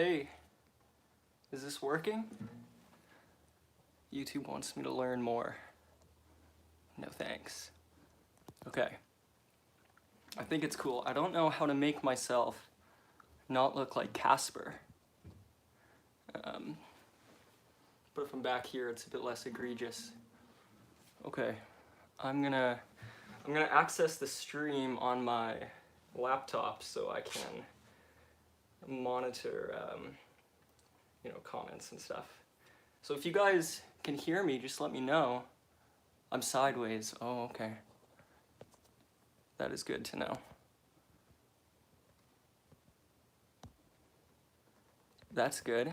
Hey, is this working? YouTube wants me to learn more. No thanks. Okay. I think it's cool. I don't know how to make myself not look like Casper. But from back here, it's a bit less egregious. Okay, I'm gonna access the stream on my laptop so I can monitor, comments and stuff. So if you guys can hear me, just let me know. I'm sideways. Oh, okay. That is good to know. That's good.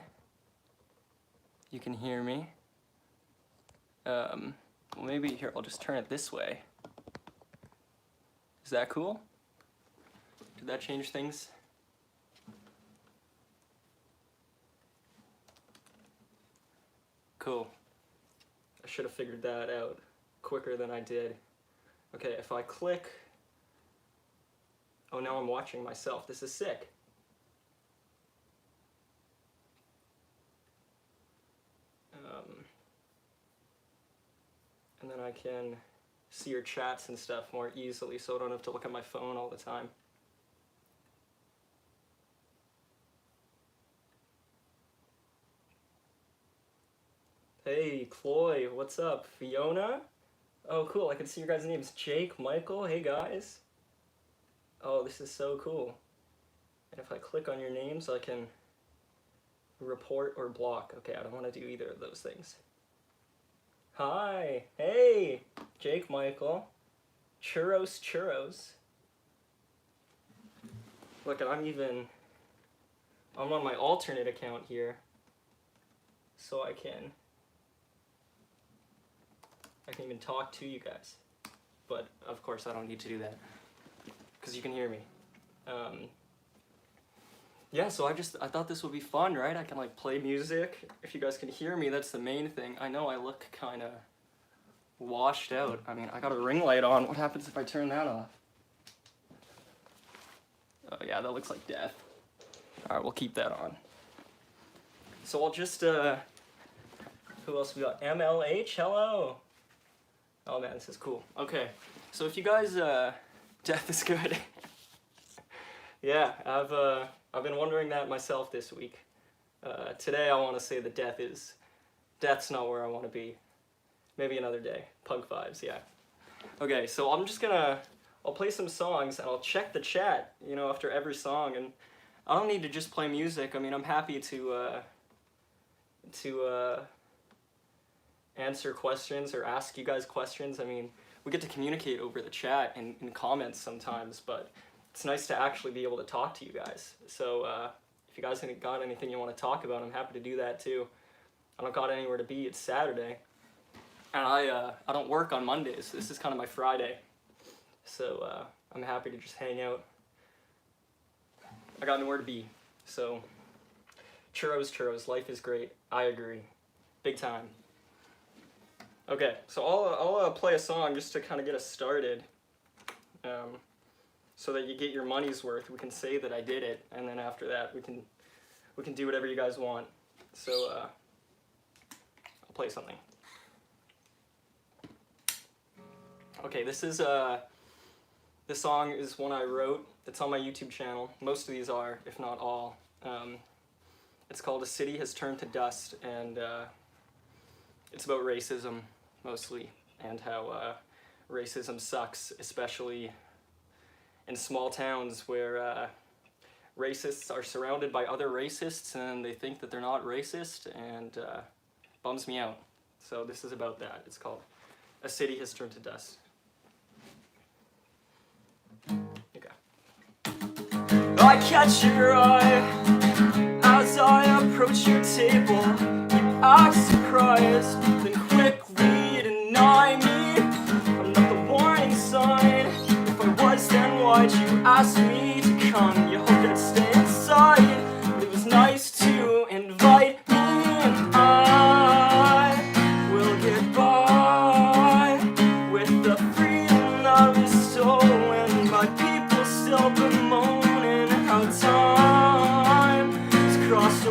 You can hear me. Well, maybe here, I'll just turn it this way. Is that cool? Did that change things? Cool. I should have figured that out quicker than I did. Okay, if I click... Oh, now I'm watching myself. This is sick. And then I can see your chats and stuff more easily so I don't have to look at my phone all the time. Hey, Chloe, what's up? Fiona? Oh, cool, I can see your guys' names. Jake, Michael, hey guys. Oh, this is so cool. And if I click on your names, I can report or block. Okay, I don't want to do either of those things. Hi, hey, Jake, Michael. Churros. Look, I'm on my alternate account here, so I can even talk to you guys. But of course I don't need to do that, because you can hear me. Yeah, so I thought this would be fun, right? I can like play music. If you guys can hear me, that's the main thing. I know I look kind of washed out. I mean, I got a ring light on. What happens if I turn that off? Oh yeah, that looks like death. All right, we'll keep that on. So I'll just, who else we got? MLH, hello. Oh man, this is cool. Okay, so if you guys, death is good. Yeah, I've been wondering that myself this week. Today I want to say that death's not where I want to be. Maybe another day. Punk vibes, yeah. Okay, so I'll play some songs and I'll check the chat, after every song, and I don't need to just play music. I mean, I'm happy to answer questions or ask you guys questions. I mean, we get to communicate over the chat and in comments sometimes, but it's nice to actually be able to talk to you guys. So if you guys got anything you want to talk about, I'm happy to do that too. I don't got anywhere to be. It's Saturday, and I don't work on Mondays. This is kind of my Friday, so I'm happy to just hang out. I got nowhere to be, so churros, life is great. I agree, big time. Okay, so I'll play a song just to kind of get us started, so that you get your money's worth. We can say that I did it, and then after that we can do whatever you guys want. So I'll play something. Okay, this song is one I wrote. It's on my YouTube channel. Most of these are, if not all. It's called "A City Has Turned to Dust," and it's about racism mostly, and how racism sucks, especially in small towns where racists are surrounded by other racists and they think that they're not racist, and bums me out. So this is about that. It's called "A City Has Turned to Dust." Okay. I catch your eye as I approach your table. You act surprised, then quickly deny me. I'm not the warning sign. If I was, then why'd you ask me to come? You hoped I'd stay inside, but it was nice to invite me, and I will get by with the freedom that was stolen by people still bemoaning how time has crossed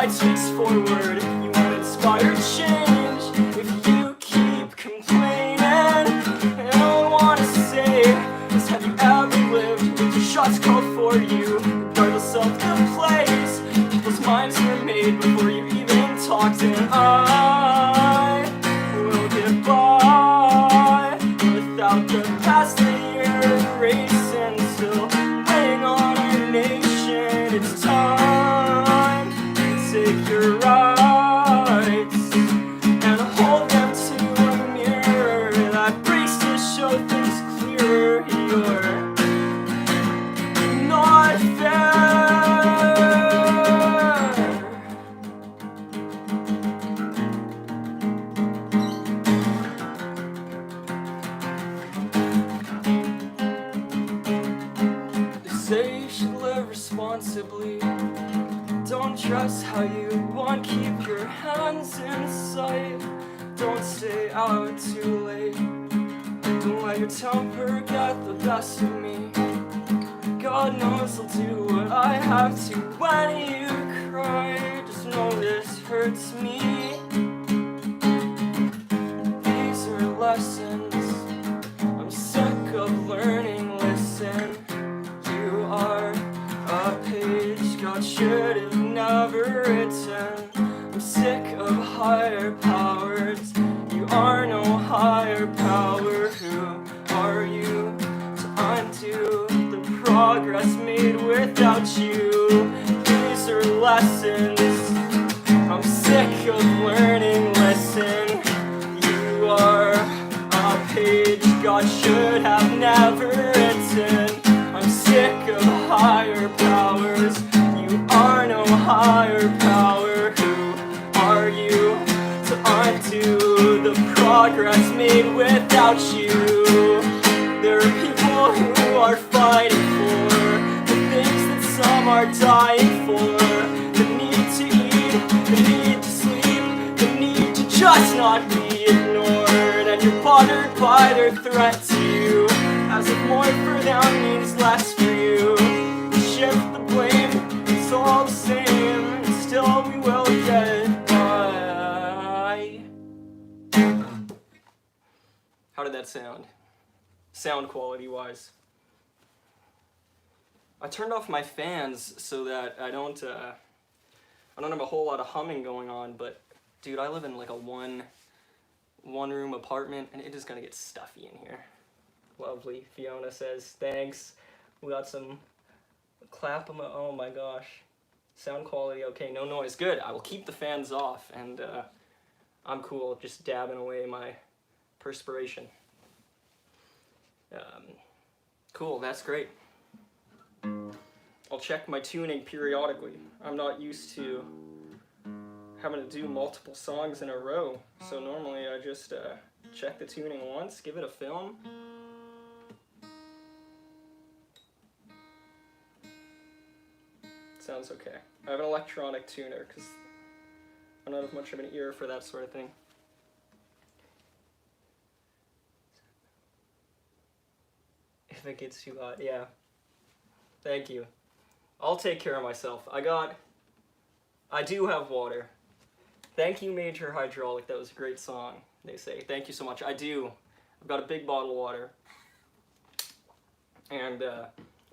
pride speaks forward. You won't inspire change if you keep complaining. And all I wanna say is, have you ever lived with your shots called for you, regardless of the place? People's minds were made before you even talked, and I will get by without the past that you're erasing, still weighing on our nation. It's time to take your rights and hold them to a mirror that breaks to show things clearer. You're not fair. They say you should live responsibly. Don't dress how you want, keep your hands in sight. Don't stay out too late. Don't let your temper get the best of me. God knows I'll do what I have to when you cry. Just know this hurts me. These are lessons I'm sick of learning. Listen, you are a page God should have never written. I'm sick of higher powers. You are no higher power. Who are you to undo the progress made without you? These are lessons I'm sick of learning. Listen, you are a page God should have never written. I'm sick of higher powers. You are no higher power. Who are you to undo the progress made without you? There are people who are fighting for the things that some are dying for. The need to eat, the need to sleep, the need to just not be ignored. And you're bothered by their threat to you, as if more for them means less for you. Shift the blame, it's all the same, and still we will get by. How did that sound? Sound quality wise. I turned off my fans so that I don't have a whole lot of humming going on, but dude, I live in like a one room apartment and it is gonna get stuffy in here. Lovely. Fiona says, thanks. We got some clap. Oh my gosh. Sound quality, okay, no noise. Good. I will keep the fans off, and I'm cool just dabbing away my perspiration. Cool, that's great. I'll check my tuning periodically. I'm not used to having to do multiple songs in a row, so normally I just check the tuning once, give it a film. Sounds okay. I have an electronic tuner because I don't have much of an ear for that sort of thing. If it gets too hot, yeah. Thank you. I'll take care of myself. I do have water. Thank you, Major Hydraulic. That was a great song, they say. Thank you so much. I do. I've got a big bottle of water. And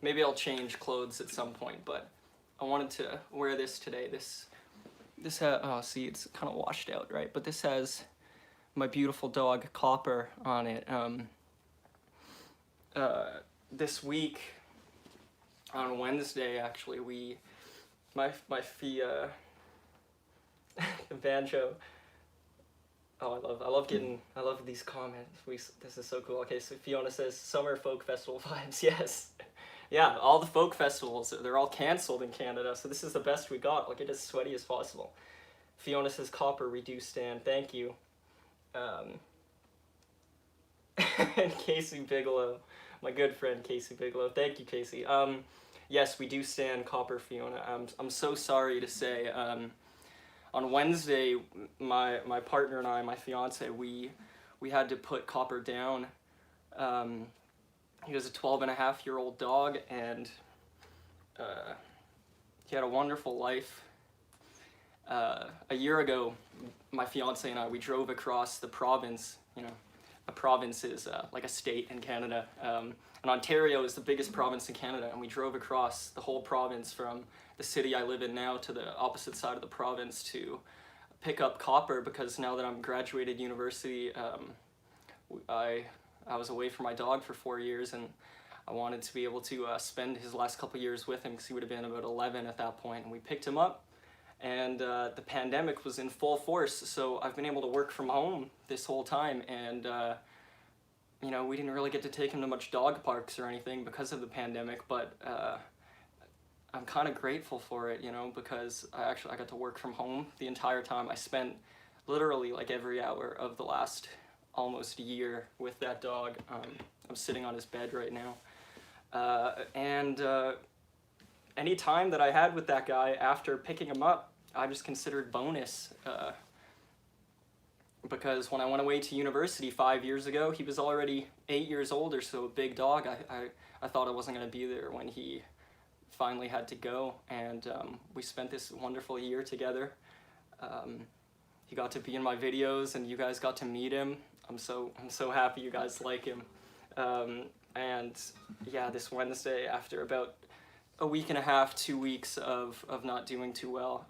maybe I'll change clothes at some point, but I wanted to wear this today. This oh, see, it's kind of washed out, right? But this has my beautiful dog, Copper, on it. This week, on Wednesday, actually, my banjo. Oh, I love these comments. This is so cool. Okay, so Fiona says summer folk festival vibes. Yes, yeah. All the folk festivals, they're all canceled in Canada. So this is the best we got. Like, it as sweaty as possible. Fiona says Copper, we do stand. Thank you. And Casey Bigelow, my good friend Casey Bigelow. Thank you, Casey. Yes, we do stand Copper, Fiona. I'm so sorry to say. On Wednesday, my partner and I, my fiance, we had to put Copper down. He was a 12-and-a-half-year-old dog, and he had a wonderful life. A year ago, my fiance and I, we drove across the province. You know, a province is like a state in Canada. And Ontario is the biggest province in Canada, and we drove across the whole province from the city I live in now to the opposite side of the province to pick up Copper, because now that I'm graduated university, I was away from my dog for 4 years, and I wanted to be able to spend his last couple years with him, because he would have been about 11 at that point, and we picked him up. And the pandemic was in full force, so I've been able to work from home this whole time, and you know, we didn't really get to take him to much dog parks or anything because of the pandemic, but I'm kind of grateful for it, you know, because I got to work from home the entire time. I spent literally like every hour of the last almost year with that dog. I'm sitting on his bed right now. Any time that I had with that guy after picking him up, I just considered bonus. Because when I went away to university 5 years ago, he was already 8 years older, so a big dog. I thought I wasn't going to be there when he finally had to go, and we spent this wonderful year together. He got to be in my videos, and you guys got to meet him. I'm so happy you guys like him. And yeah, this Wednesday, after about a week and a half, 2 weeks of not doing too well,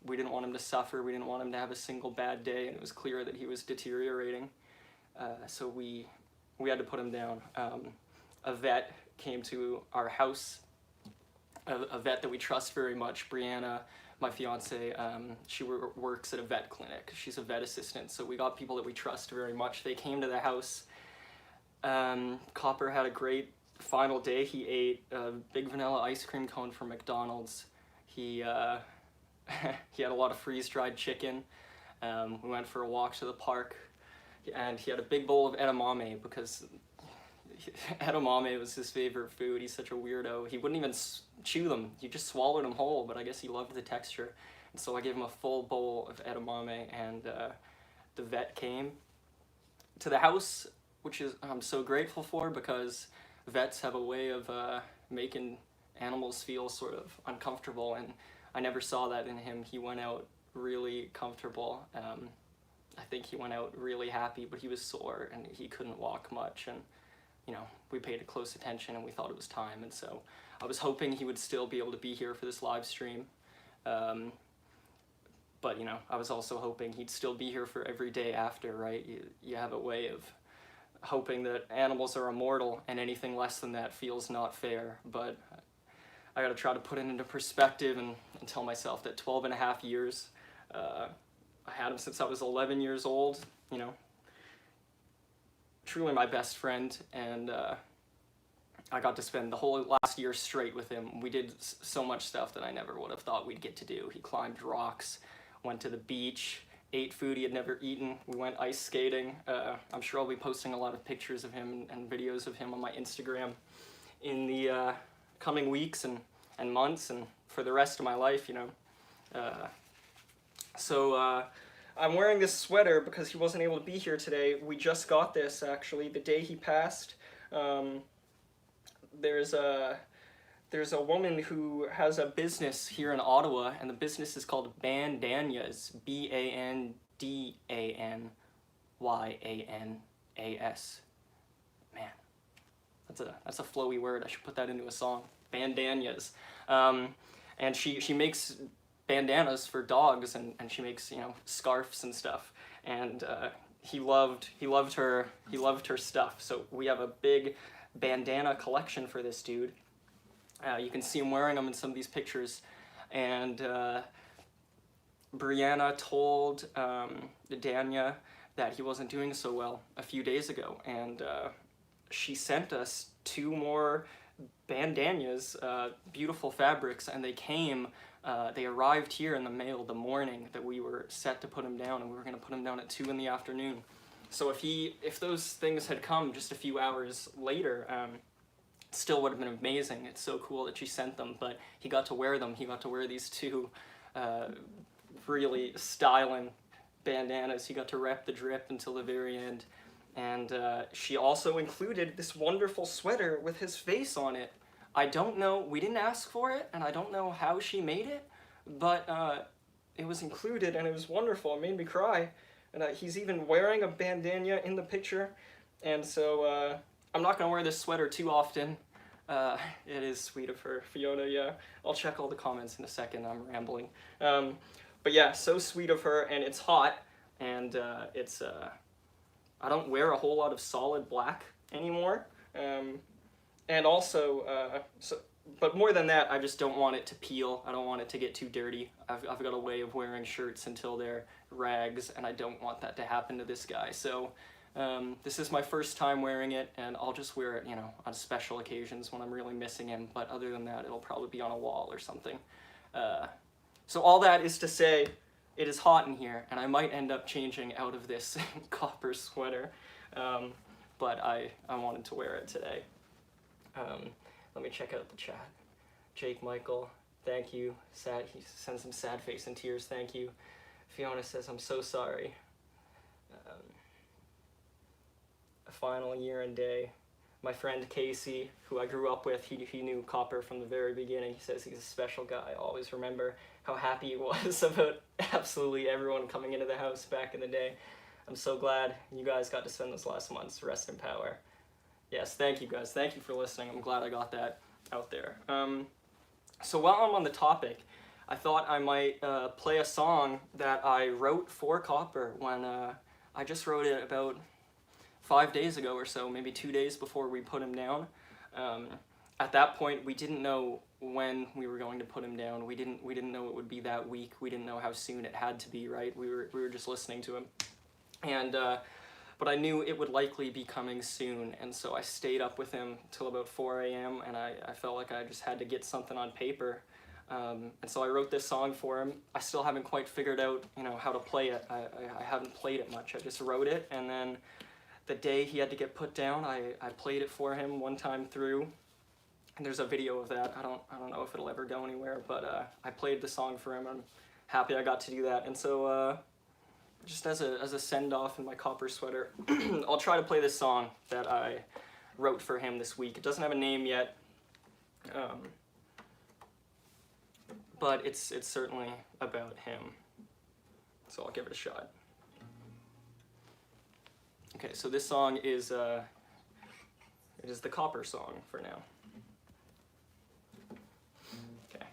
we didn't want him to suffer. We didn't want him to have a single bad day, and it was clear that he was deteriorating. So we had to put him down. A vet came to our house, a vet that we trust very much, Brianna, my fiance. She works at a vet clinic. She's a vet assistant, so we got people that we trust very much. They came to the house. Copper had a great final day. He ate a big vanilla ice cream cone from McDonald's. He he had a lot of freeze-dried chicken. We went for a walk to the park, and he had a big bowl of edamame, because edamame was his favorite food. He's such a weirdo. He wouldn't even chew them. He just swallowed them whole, but I guess he loved the texture. And so I gave him a full bowl of edamame, and the vet came to the house, which I'm so grateful for, because vets have a way of making animals feel sort of uncomfortable, and I never saw that in him. He went out really comfortable. I think he went out really happy, but he was sore and he couldn't walk much, and you know, we paid close attention and we thought it was time, and so I was hoping he would still be able to be here for this live stream. But you know, I was also hoping he'd still be here for every day after, right? You have a way of hoping that animals are immortal, and anything less than that feels not fair. But I gotta try to put it into perspective and tell myself that 12 and a half years, I had him since I was 11 years old, you know, truly my best friend, and I got to spend the whole last year straight with him. We did so much stuff that I never would have thought we'd get to do. He climbed rocks, went to the beach, ate food he had never eaten. We went ice skating. I'm sure I'll be posting a lot of pictures of him and videos of him on my Instagram in the coming weeks and months, and for the rest of my life, you know. I'm wearing this sweater because he wasn't able to be here today. We just got this, actually, the day he passed. There's a woman who has a business here in Ottawa, and the business is called Bandanyas, Bandanyas. Man, that's a flowy word. I should put that into a song. Bandanyas. And she makes bandanas for dogs, and she makes, you know, scarves and stuff. And he loved her stuff. So we have a big bandana collection for this dude. You can see him wearing them in some of these pictures. And Brianna told Dania that he wasn't doing so well a few days ago, and she sent us 2 more bandanas, beautiful fabrics, and they arrived here in the mail the morning that we were set to put him down, and we were going to put him down at 2 in the afternoon. So if those things had come just a few hours later, it still would have been amazing. It's so cool that she sent them, but he got to wear them. He got to wear these 2 really styling bandanas. He got to rep the drip until the very end. And she also included this wonderful sweater with his face on it. I don't know, we didn't ask for it, and I don't know how she made it, but it was included, and it was wonderful. It made me cry. And he's even wearing a bandana in the picture. And so I'm not going to wear this sweater too often. It is sweet of her. Fiona, yeah. I'll check all the comments in a second. I'm rambling. But yeah, so sweet of her, and it's hot. And I don't wear a whole lot of solid black anymore. And also, but more than that, I just don't want it to peel. I don't want it to get too dirty. I've got a way of wearing shirts until they're rags, and I don't want that to happen to this guy. So this is my first time wearing it, and I'll just wear it, you know, on special occasions when I'm really missing him. But other than that, it'll probably be on a wall or something. So all that is to say, it is hot in here, and I might end up changing out of this copper sweater. But I wanted to wear it today. Let me check out the chat. Jake Michael, thank you. Sad, he sends some sad face and tears, thank you. Fiona says, I'm so sorry. A final year and day. My friend Casey, who I grew up with, he knew Copper from the very beginning. He says he's a special guy. I always remember how happy he was about absolutely everyone coming into the house back in the day. I'm so glad you guys got to spend those last months. Rest in power. Yes, thank you guys. Thank you for listening. I'm glad I got that out there. So while I'm on the topic, I thought I might play a song that I wrote for Copper when I just wrote it about 5 days ago or so, maybe 2 days before we put him down. At that point, we didn't know when we were going to put him down. We didn't know it would be that week. We didn't know how soon it had to be, right? We were just listening to him. And but I knew it would likely be coming soon, and so I stayed up with him till about 4 a.m. and I felt like I just had to get something on paper. And so I wrote this song for him. I still haven't quite figured out, you know, how to play it. I haven't played it much. I just wrote it, and then the day he had to get put down, I played it for him one time through. And there's a video of that. I don't know if it'll ever go anywhere, but I played the song for him. I'm happy I got to do that. And so just as a send-off in my Copper sweater, I'll try to play this song that I wrote for him this week. It doesn't have a name yet, but it's certainly about him. So I'll give it a shot. Okay, so this song is it is the Copper song for now. Okay.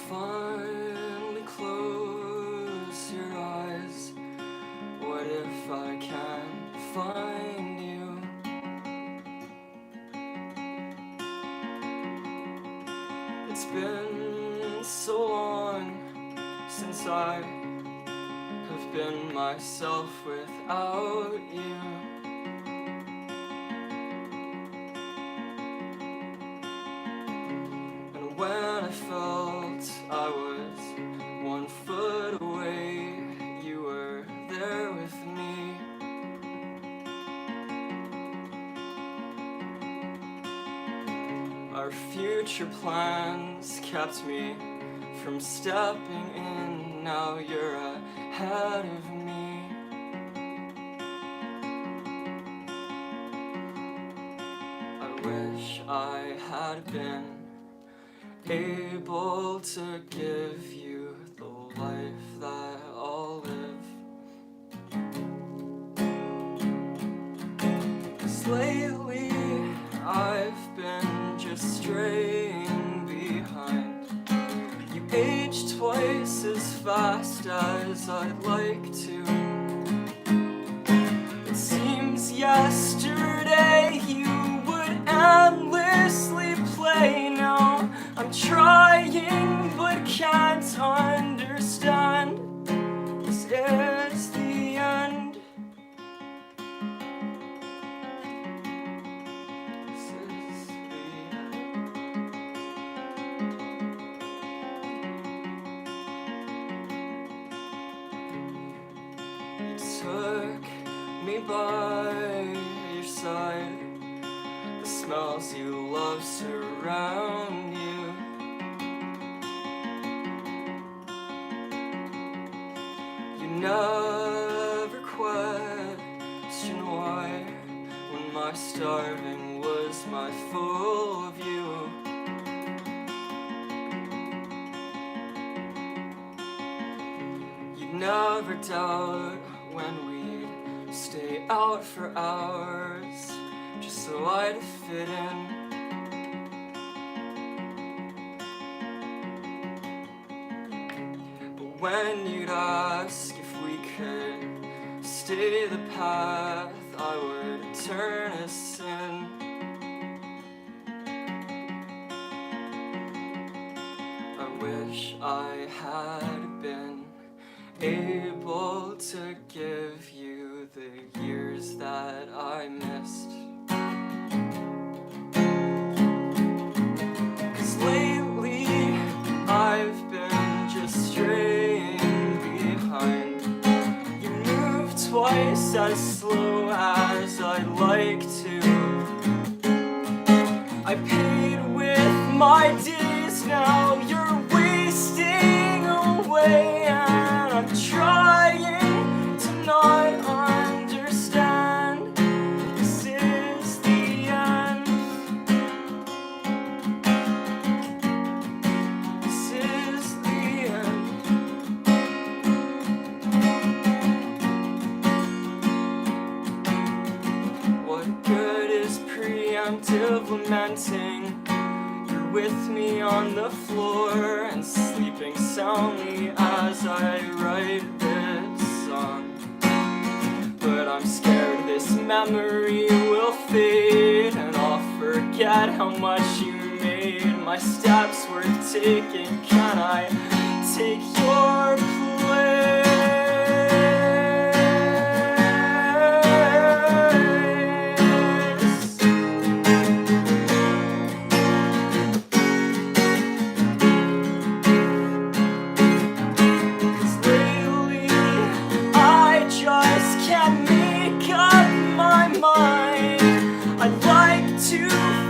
Finally close your eyes. What if I can't find you? It's been so long since I have been myself without you. And when I felt I was 1 foot away, you were there with me. Our future plans kept me from stepping in. Now you're ahead of me. I wish I had been able to give you the life that I'll live. 'Cause lately I've been just straying behind. You age twice as fast as I'd like to. It seems yesterday you would endlessly play. Now I'm trying but can't understand. This is the end. This is the end. took me by your side. The smells you love surround you. You never question why, when my starving was my full view. You'd never doubt when we'd stay out for hours, just so I'd fit in. But when you'd ask if we could stay the path, I would turn us in. I wish I had been able to give you the years that I missed. 'Cause lately I've been just straying behind. You move twice as slow as I'd like to. I paid with my days, now you're wasting away, and I'm trying to not understand. This is the end. This is the end. What good is preemptive lamenting? You're with me on the floor and sleeping soundly as I write this song. But I'm scared this memory will fade, and I'll forget how much you made my steps worth taking. Can I take your place? I'd like to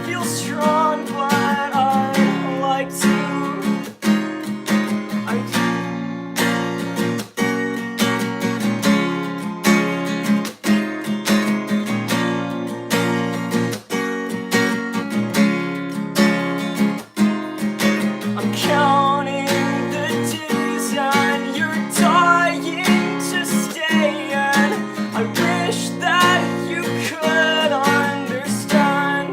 feel strong, but I'd like to. I'm counting the days and you're dying to stay, and I wish that you could understand.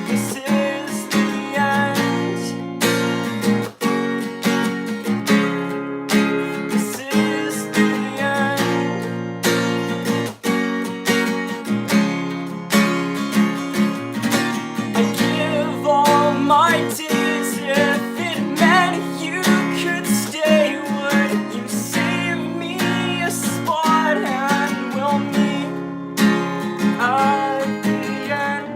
This is the end. This is the end. I give all my days if it meant you could stay. Would you save me a spot, and we'll meet at the end?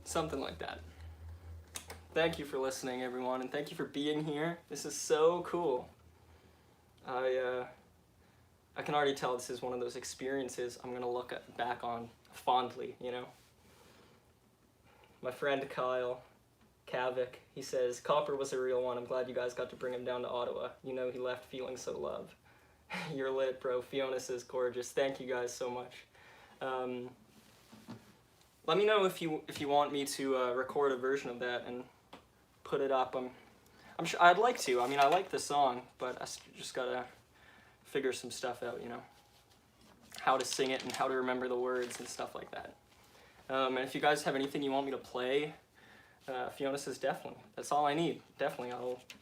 Something like that. Thank you for listening, everyone, and thank you for being here. This is so cool. I can already tell this is one of those experiences I'm gonna look back on fondly, you know? My friend Kyle Kavik, he says, Copper was a real one. I'm glad you guys got to bring him down to Ottawa. You know he left feeling so loved. You're lit, bro. Fiona says, gorgeous. Thank you guys so much. Let me know if you want me to record a version of that and put it up. I'm sure I'd like to. I mean, I like the song, but I just gotta figure some stuff out, you know, how to sing it and how to remember the words and stuff like that. And if you guys have anything you want me to play, Fiona says definitely. That's all I need. Definitely,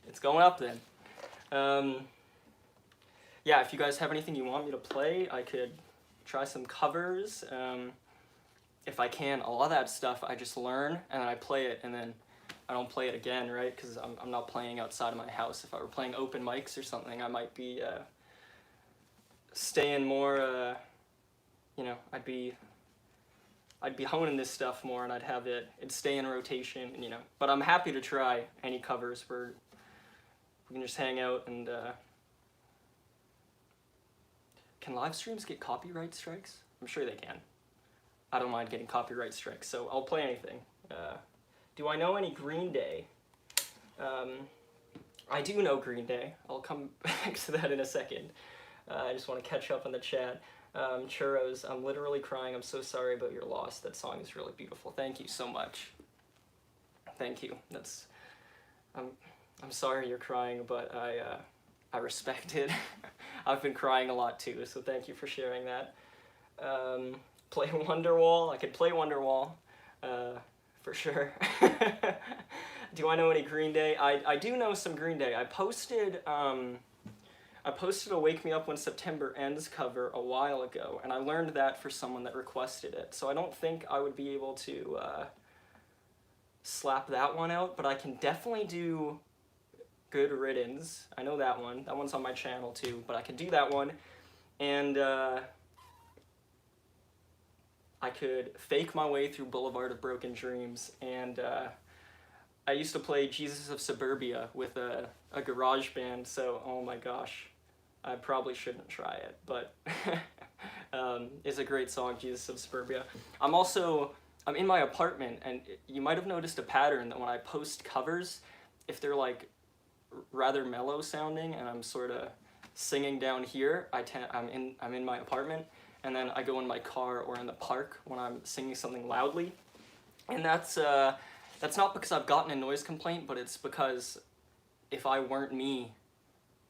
it's going up then. Yeah, if you guys have anything you want me to play, I could try some covers. If I can, a lot of that stuff I just learn and then I play it and then I don't play it again, right? Because I'm not playing outside of my house. If I were playing open mics or something, I might be staying more, you know, I'd be honing this stuff more, and it'd stay in rotation, and, you know. But I'm happy to try any covers where we can just hang out and. Can live streams get copyright strikes? I'm sure they can. I don't mind getting copyright strikes, so I'll play anything. Do I know any Green Day? I do know Green Day. I'll come back to that in a second. I just want to catch up on the chat. Churros, I'm literally crying. I'm so sorry about your loss. That song is really beautiful. Thank you so much. Thank you. I'm sorry you're crying, but I respect it. I've been crying a lot too, so thank you for sharing that. Play Wonderwall. I could play Wonderwall, for sure. Do I know any Green Day? I do know some Green Day. I posted a Wake Me Up When September Ends cover a while ago, and I learned that for someone that requested it. So I don't think I would be able to slap that one out, but I can definitely do Good Riddance. I know that one. That one's on my channel too, but I could do that one. And I could fake my way through Boulevard of Broken Dreams, and I used to play Jesus of Suburbia with a garage band, so oh my gosh, I probably shouldn't try it, but it's a great song, Jesus of Suburbia. I'm in my apartment, and you might have noticed a pattern that when I post covers, if they're like rather mellow sounding and I'm sort of singing down here, I'm in my apartment, and then I go in my car or in the park when I'm singing something loudly, and that's not because I've gotten a noise complaint, but it's because if I weren't me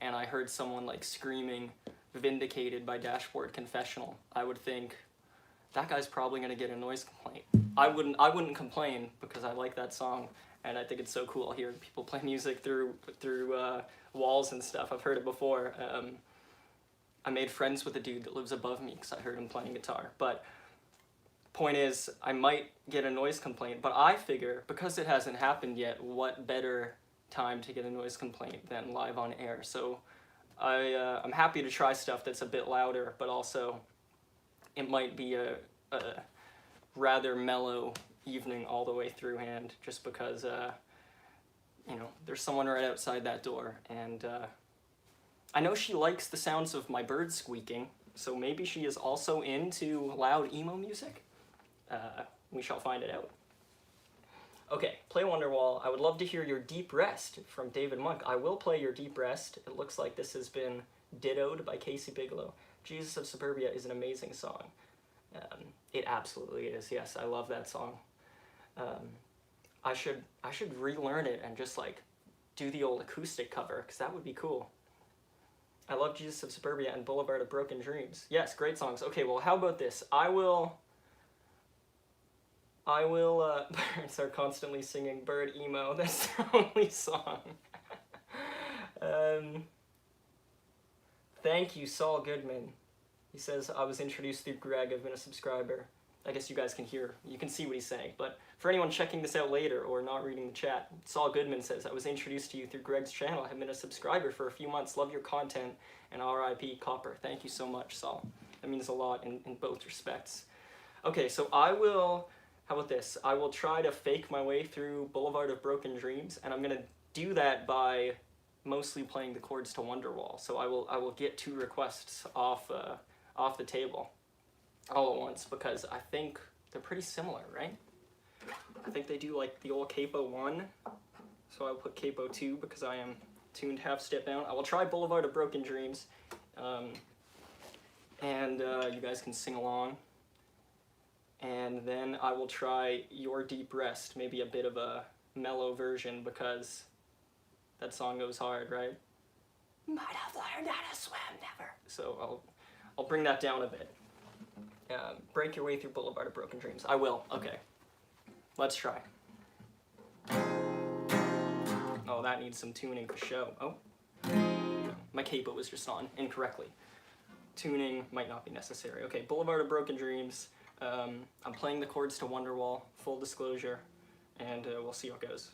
and I heard someone like screaming Vindicated by Dashboard Confessional, I would think that guy's probably gonna get a noise complaint. I wouldn't complain because I like that song, and I think it's so cool hearing people play music through walls and stuff. I've heard it before. I made friends with a dude that lives above me because I heard him playing guitar. But point is, I might get a noise complaint, but I figure because it hasn't happened yet, what better time to get a noise complaint than live on air? So I'm happy to try stuff that's a bit louder, but also it might be a rather mellow evening all the way through hand, just because you know, there's someone right outside that door, and I know she likes the sounds of my bird squeaking, so maybe she is also into loud emo music. We shall find it out. Okay, play Wonderwall. I would love to hear your Deep Rest from David Monk. I will play your Deep Rest. It looks like this has been dittoed by Casey Bigelow. Jesus of Suburbia is an amazing song. It absolutely is. Yes, I love that song. I should relearn it and just like do the old acoustic cover, because that would be cool. I love Jesus of Suburbia and Boulevard of Broken Dreams. Yes, great songs. Okay, well, how about this? I will parents are constantly singing Bird Emo. That's the only song. Thank you, Saul Goodman. He says, I was introduced through Greg. I've been a subscriber. I guess you guys can see what he's saying. But for anyone checking this out later or not reading the chat, Saul Goodman says, I was introduced to you through Greg's channel. I have been a subscriber for a few months. Love your content, and RIP Copper. Thank you so much, Saul. That means a lot in both respects. Okay, so how about this? I will try to fake my way through Boulevard of Broken Dreams, and I'm going to do that by mostly playing the chords to Wonderwall. So I will get 2 requests off the table all at once, because I think they're pretty similar, right? I think they do like the old capo 1, so I'll put capo 2 because I am tuned half step down. I will try Boulevard of Broken Dreams, and you guys can sing along. And then I will try Your Deep Rest, maybe a bit of a mellow version, because that song goes hard, right? Might have learned how to swim, never. So I'll bring that down a bit. Break your way through Boulevard of Broken Dreams. I will. Okay. Let's try. Oh, that needs some tuning for show. Oh. My capo was just on incorrectly. Tuning might not be necessary. Okay, Boulevard of Broken Dreams. I'm playing the chords to Wonderwall, full disclosure, and we'll see how it goes.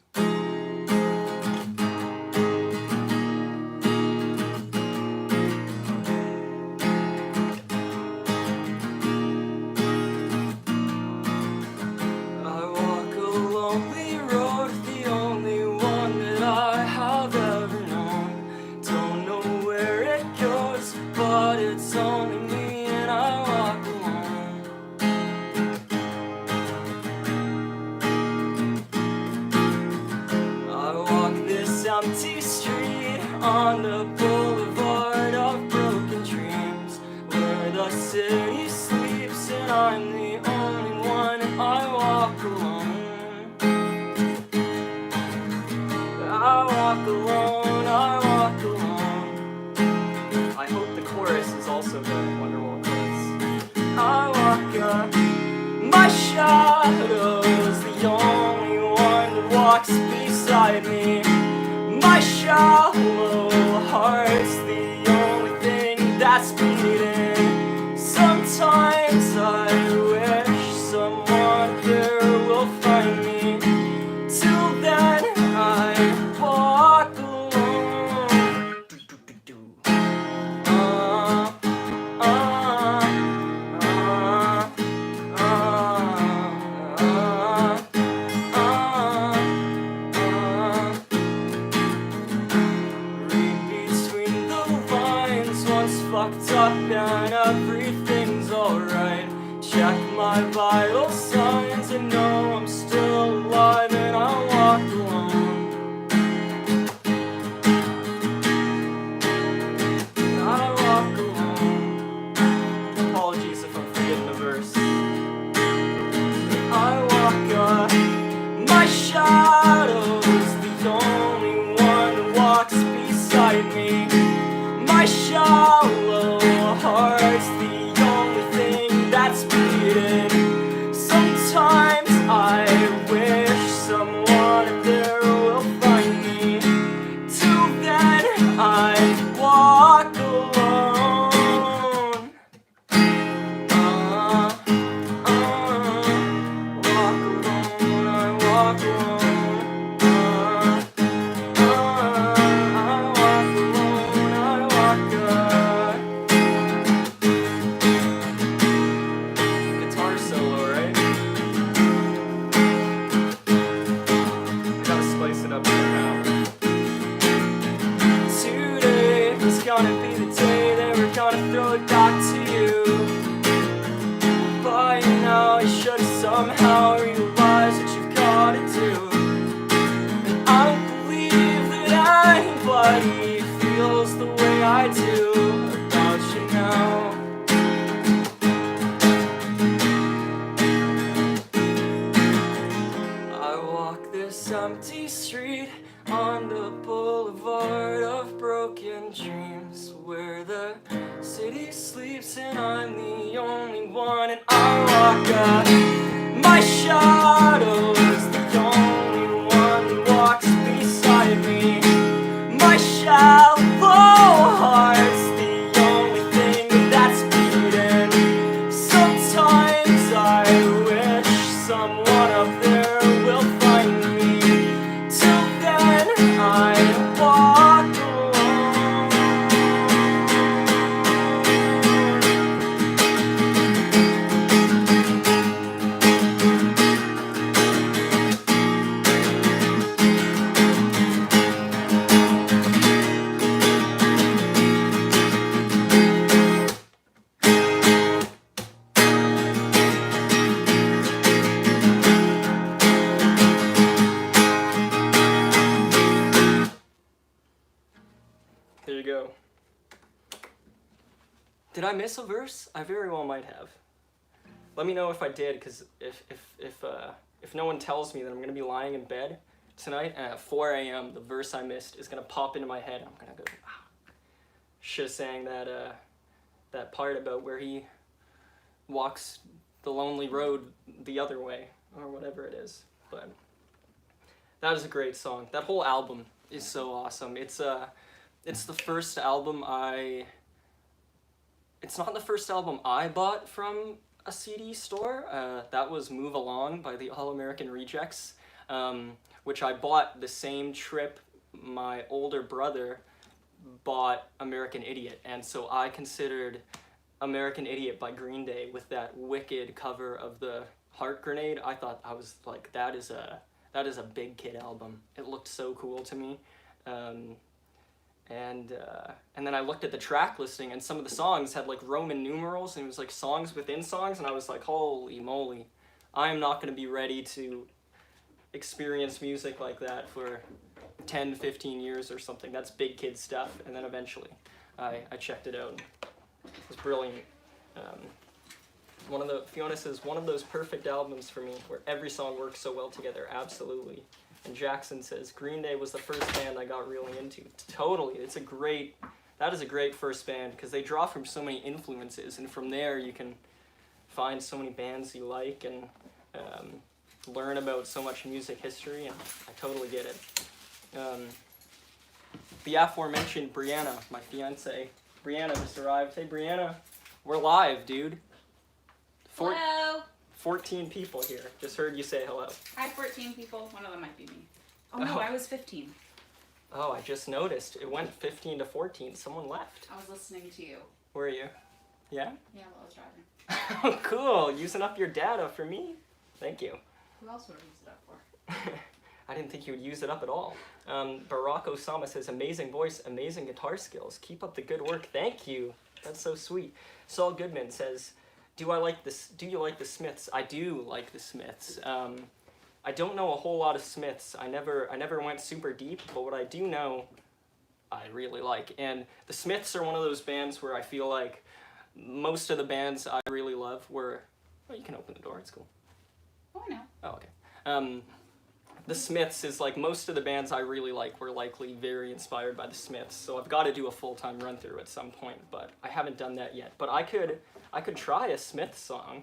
empty street on the boulevard of broken dreams, where the city sleeps and I'm the only one, and I walk alone. I walk alone, I walk alone. I hope the chorus is also good. I wonder what it is. I walk my shadow's the only one that walks beside me. My shallow heart's the only thing that's beating. Sometimes I wish someone there will find me. Till then I walk alone. Fucked up and everything's alright. Check my vital signs and know I'm still alive, and I walk alone. I walk alone. Apologies if I'm forgetting the verse. I walk my shadow's the only one that walks beside me. My shallow heart's the only thing that's beating. Sometimes I wish someone there will find me. Till then I walk alone. Walk alone, I walk alone. Guitar solo, right? I gotta spice it up somehow. Today is gonna be the day that we're gonna throw it back to you. By now you should have somehow realized what you've gotta do. And I don't believe that anybody feels the way I do about you now. I walk this empty street on the boulevard of broken dreams, where the city sleeps and I'm the only one, and I walk my shadow is the only one that walks beside me. My shallow heart's the only thing that's beating. Sometimes I wish someone up there will find me. Till then I walk alone. There you go. Did I miss a verse? I very well might have. Let me know if I did, because if no one tells me that I'm gonna be lying in bed tonight, and at 4 a.m. the verse I missed is gonna pop into my head. I'm gonna go, should have sang that part about where he walks the lonely road the other way, or whatever it is. But that is a great song. That whole album is so awesome. It's the first album it's not the first album I bought from a CD store. That was Move Along by the All American Rejects, which I bought the same trip my older brother bought American Idiot, and so I considered American Idiot by Green Day with that wicked cover of the Heart Grenade. I thought, I was like, that is a Big Kid album. It looked so cool to me. And then I looked at the track listing, and some of the songs had like Roman numerals, and it was like songs within songs, and I was like, holy moly, I am not going to be ready to experience music like that for 10, 15 years or something. That's big kid stuff. And then eventually I checked it out. It was brilliant. Fiona says, one of those perfect albums for me where every song works so well together. Absolutely. And Jackson says, Green Day was the first band I got really into. Totally. That is a great first band because they draw from so many influences, and from there you can find so many bands you like and learn about so much music history, and I totally get it. The aforementioned Brianna, my fiance, Brianna just arrived. Hey Brianna, we're live, dude. Hello. 14 people here. Just heard you say hello. I had 14 people. One of them might be me. Oh no, I was 15. Oh, I just noticed. It went 15 to 14. Someone left. I was listening to you. Were you? Yeah? Yeah, while I was driving. Oh, cool. Using up your data for me. Thank you. Who else would I use it up for? I didn't think you would use it up at all. Barack Osama says, amazing voice, amazing guitar skills. Keep up the good work. Thank you. That's so sweet. Saul Goodman says, do you like the Smiths? I do like the Smiths. I don't know a whole lot of Smiths. I never went super deep, but what I do know, I really like. And the Smiths are one of those bands where I feel like most of the bands I really love were... Oh, you can open the door. It's cool. Oh, I know. Oh, okay. The Smiths is like most of the bands I really like were likely very inspired by the Smiths. So I've got to do a full-time run-through at some point, but I haven't done that yet. But I could try a Smiths song.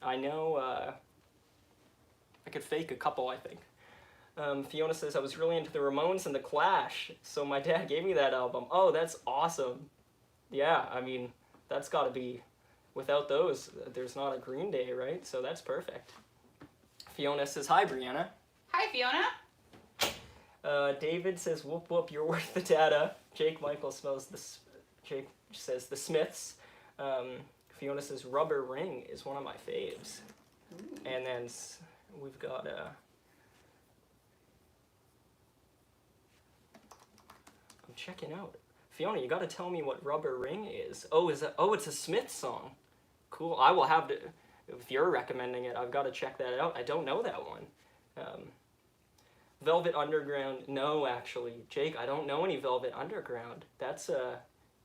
I know I could fake a couple, I think. Fiona says, I was really into the Ramones and the Clash, so my dad gave me that album. Oh, that's awesome. Yeah, I mean, that's got to be, without those, there's not a Green Day, right? So that's perfect. Fiona says, hi, Brianna. Hi, Fiona. David says, whoop, whoop, you're worth the data. Jake Michael Jake says, the Smiths. Fiona says, Rubber Ring is one of my faves. Ooh. And then we've got, I'm checking out. Fiona, you gotta tell me what Rubber Ring is. Oh, it's a Smiths song. Cool, I will have to... If you're recommending it, I've got to check that out. I don't know that one. Velvet Underground, no, actually. Jake, I don't know any Velvet Underground. That's a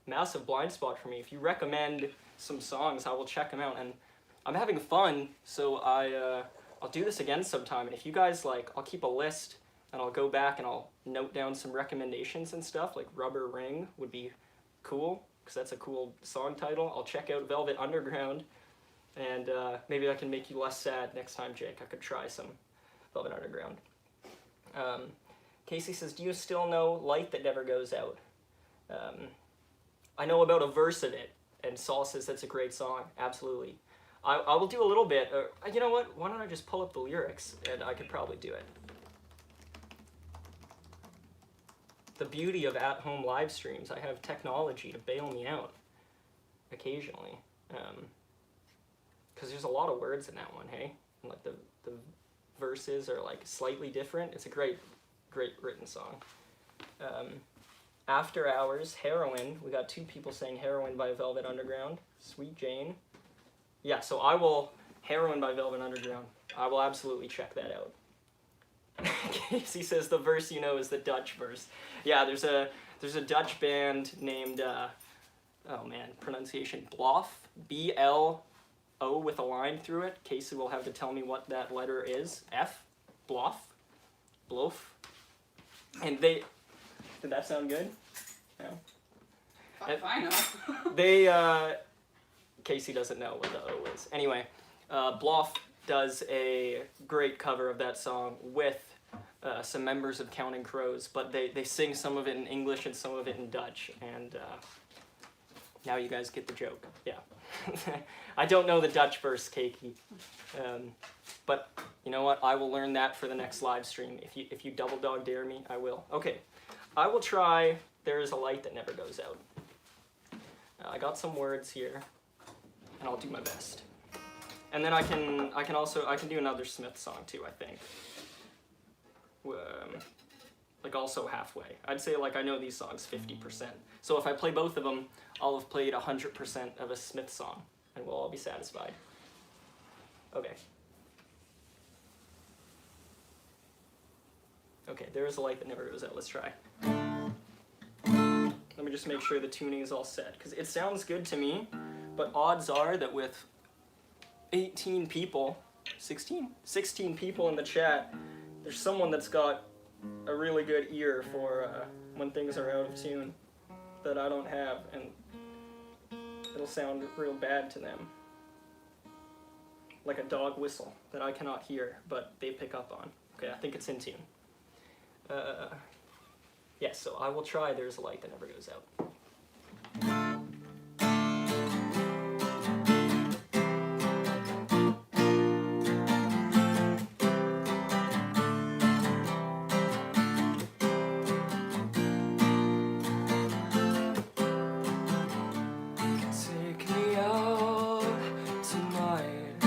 massive blind spot for me. If you recommend some songs, I will check them out. And I'm having fun, so I'll do this again sometime. And if you guys like, I'll keep a list, and I'll go back and I'll note down some recommendations and stuff. Like Rubber Ring would be cool, because that's a cool song title. I'll check out Velvet Underground. And maybe I can make you less sad next time, Jake. I could try some Velvet Underground. Casey says, do you still know Light That Never Goes Out? I know about a verse of it, and Saul says that's a great song. Absolutely. I will do a little bit. You know what? Why don't I just pull up the lyrics, and I could probably do it. The beauty of at-home live streams, I have technology to bail me out occasionally. Because there's a lot of words in that one, hey? And like the verses are like slightly different. It's a great written song. After Hours, Heroin. We got 2 people saying Heroin by Velvet Underground. Sweet Jane. Yeah, so I will, Heroin by Velvet Underground. I will absolutely check that out. Casey says the verse you know is the Dutch verse. Yeah, there's a Dutch band named, oh man, pronunciation, Blof, B-L-O with a line through it. Casey will have to tell me what that letter is. F, Blof, Blof. And did that sound good? No. Fine. Casey doesn't know what the O is. Anyway, Blof does a great cover of that song with some members of Counting Crows, but they sing some of it in English and some of it in Dutch, and now you guys get the joke. Yeah. I don't know the Dutch verse, Keiki. But you know what? I will learn that for the next live stream. If you double dog dare me, I will. Okay. I will try There Is a Light That Never Goes Out. I got some words here, and I'll do my best. And then I can do another Smith song too, I think. Like also halfway. I'd say like I know these songs 50%. So if I play both of them, I'll have played 100% of a Smith song, and we'll all be satisfied. Okay. Okay, there is a light that never goes out. Let's try. Let me just make sure the tuning is all set, because it sounds good to me, but odds are that with 18 people, 16 people in the chat, there's someone that's got a really good ear for when things are out of tune that I don't have, and it'll sound real bad to them. Like a dog whistle that I cannot hear, but they pick up on. Okay, I think it's in tune. Yeah, so I will try There's a Light That Never Goes Out. Take me out tonight,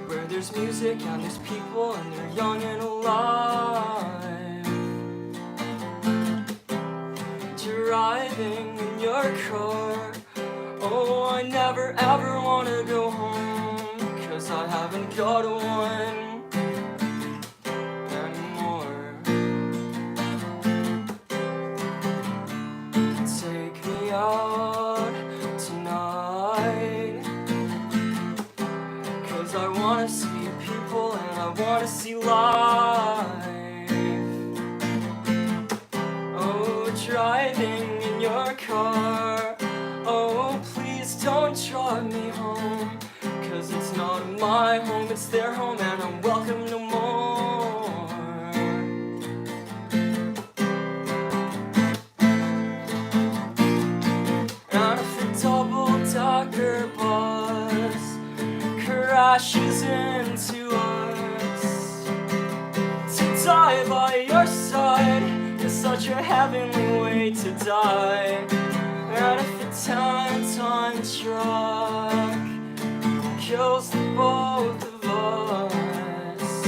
where there's music and there's people and they're young and alive. Driving in your car, oh, I never ever wanna go home, 'cause I haven't got one anymore. Take me out tonight, 'cause I wanna see people and I wanna see life. Oh, driving in your car, oh, please don't drive me home, 'cause it's not my home, it's their home, and I'm welcome no more. And if the double-decker bus crashes into us, to die by your side is such a heavenly way to die. And if the time truck kills the both of us,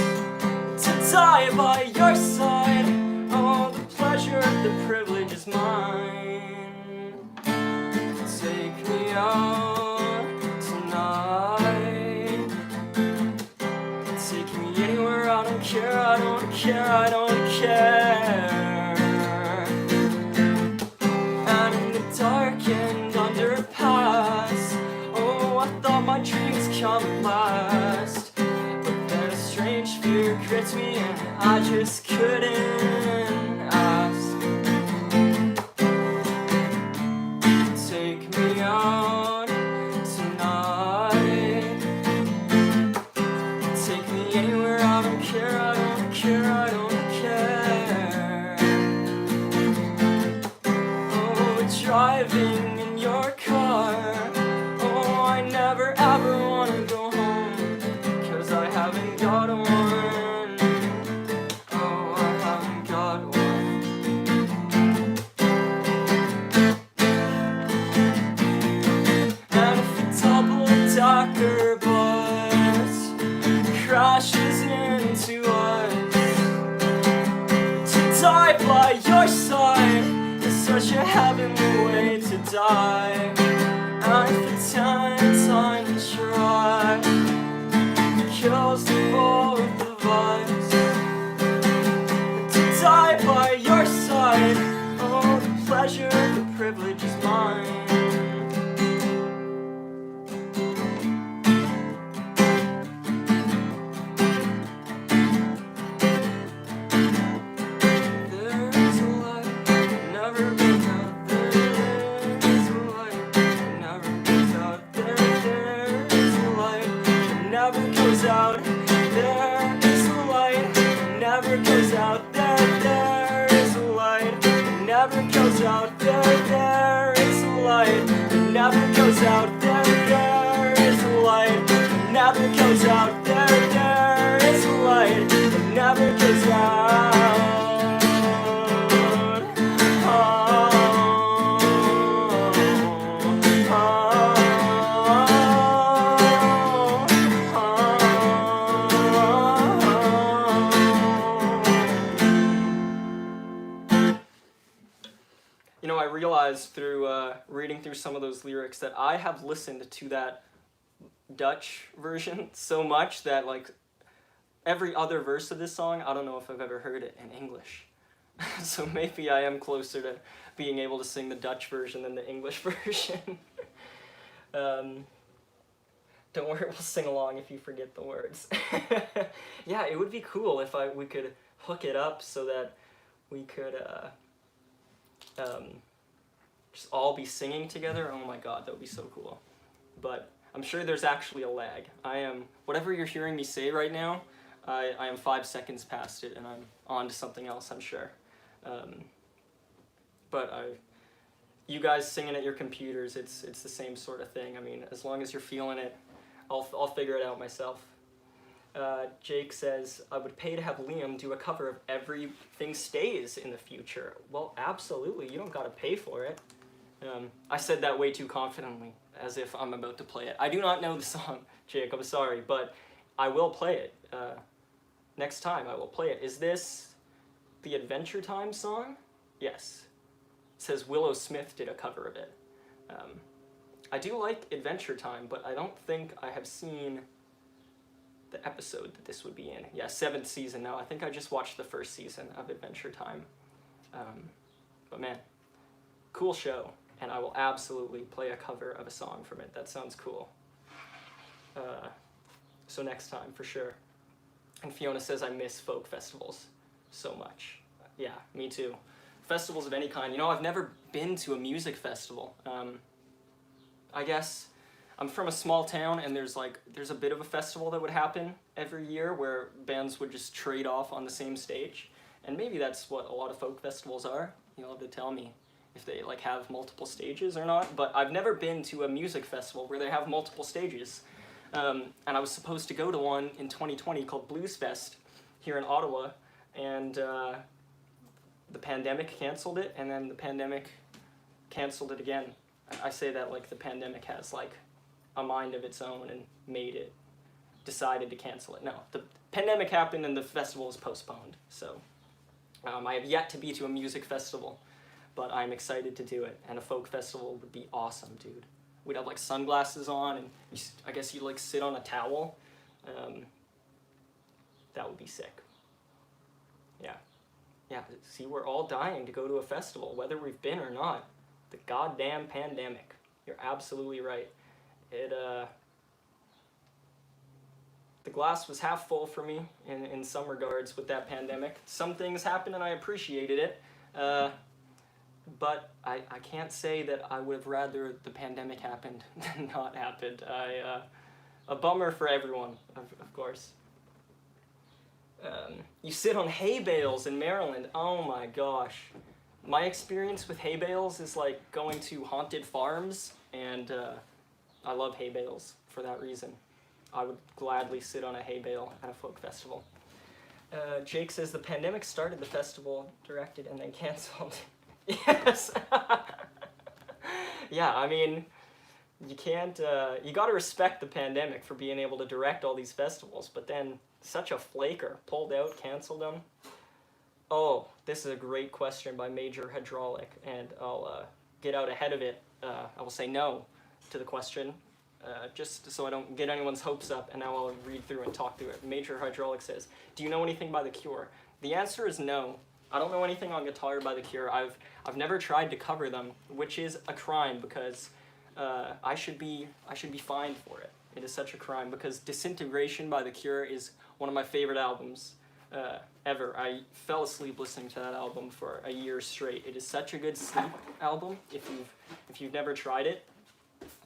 to die by your side, oh, the pleasure, the privilege is mine. Take me out tonight, take me anywhere, I don't care, I don't care, I don't care. And in the darkened underpass, oh, I thought my dreams come last, but then a strange fear gripped me and I just couldn't ask. Take me out tonight, take me anywhere, I don't care, I don't care, I don't care. Oh, driving in your car, oh, I never ever wanna go home, 'cause I haven't got one. Oh, I haven't got one. And if a double-decker bus crashes into us, to die by your side is such a heavenly way to die. And if the time truck kills the both of us, to die by your side, oh, the pleasure, the privilege is mine. There's a light that never goes out. There's a light that never goes out. There is a light that never goes out. There is a light that never goes out. There is a light that never goes out. There is a light that never goes out. There is a light that never goes out. There is a light that never goes out. You know, I realized through reading through some of those lyrics that I have listened to that Dutch version so much that, like, every other verse of this song, I don't know if I've ever heard it in English. So maybe I am closer to being able to sing the Dutch version than the English version. Don't worry, we'll sing along if you forget the words. Yeah, it would be cool if we could hook it up so that we could just all be singing together. Oh my god, that would be so cool. But I'm sure there's actually a lag. Whatever you're hearing me say right now, I am 5 seconds past it and I'm on to something else, I'm sure. But you guys singing at your computers, it's the same sort of thing. I mean, as long as you're feeling it, I'll figure it out myself. Jake says, I would pay to have Liam do a cover of Everything Stays in the future. Well, absolutely, you don't gotta pay for it. I said that way too confidently, as if I'm about to play it. I do not know the song, Jake, I'm sorry, but I will play it. Next time I will play it. Is this the Adventure Time song? Yes. It says Willow Smith did a cover of it. I do like Adventure Time, but I don't think I have seen the episode that this would be in. Yeah, 7th season now. I think I just watched the 1st season of Adventure Time. But man, cool show, and I will absolutely play a cover of a song from it. That sounds cool. So next time, for sure. And Fiona says, I miss folk festivals so much. Yeah, me too. Festivals of any kind. You know, I've never been to a music festival. I guess I'm from a small town, and there's a bit of a festival that would happen every year where bands would just trade off on the same stage. And maybe that's what a lot of folk festivals are. You'll have to tell me if they have multiple stages or not. But I've never been to a music festival where they have multiple stages. And I was supposed to go to one in 2020 called Blues Fest here in Ottawa, and the pandemic canceled it, and then the pandemic canceled it again. I say that like the pandemic has a mind of its own and decided to cancel it. No, the pandemic happened and the festival was postponed. So I have yet to be to a music festival, but I'm excited to do it, and a folk festival would be awesome, dude. We'd have sunglasses on, and I guess you'd sit on a towel. That would be sick. Yeah, see, we're all dying to go to a festival, whether we've been or not. The goddamn pandemic. You're absolutely right. The glass was half full for me in some regards with that pandemic. Some things happened and I appreciated it. But I can't say that I would have rather the pandemic happened than not happened. A bummer for everyone, of course. You sit on hay bales in Maryland. Oh my gosh. My experience with hay bales is going to haunted farms, and I love hay bales for that reason. I would gladly sit on a hay bale at a folk festival. Jake says the pandemic started the festival, directed, and then canceled. Yes. Yeah, I mean, you can't, you gotta respect the pandemic for being able to direct all these festivals, but then such a flaker, pulled out, canceled them. Oh, this is a great question by Major Hydraulic, and I'll get out ahead of it. I will say no to the question, just so I don't get anyone's hopes up, and now I'll read through and talk through it. Major Hydraulic says, do you know anything by The Cure? The answer is no. I don't know anything on guitar by The Cure. I've never tried to cover them, which is a crime because I should be fined for it. It is such a crime because Disintegration by The Cure is one of my favorite albums ever. I fell asleep listening to that album for a year straight. It is such a good sleep album. If you've never tried it,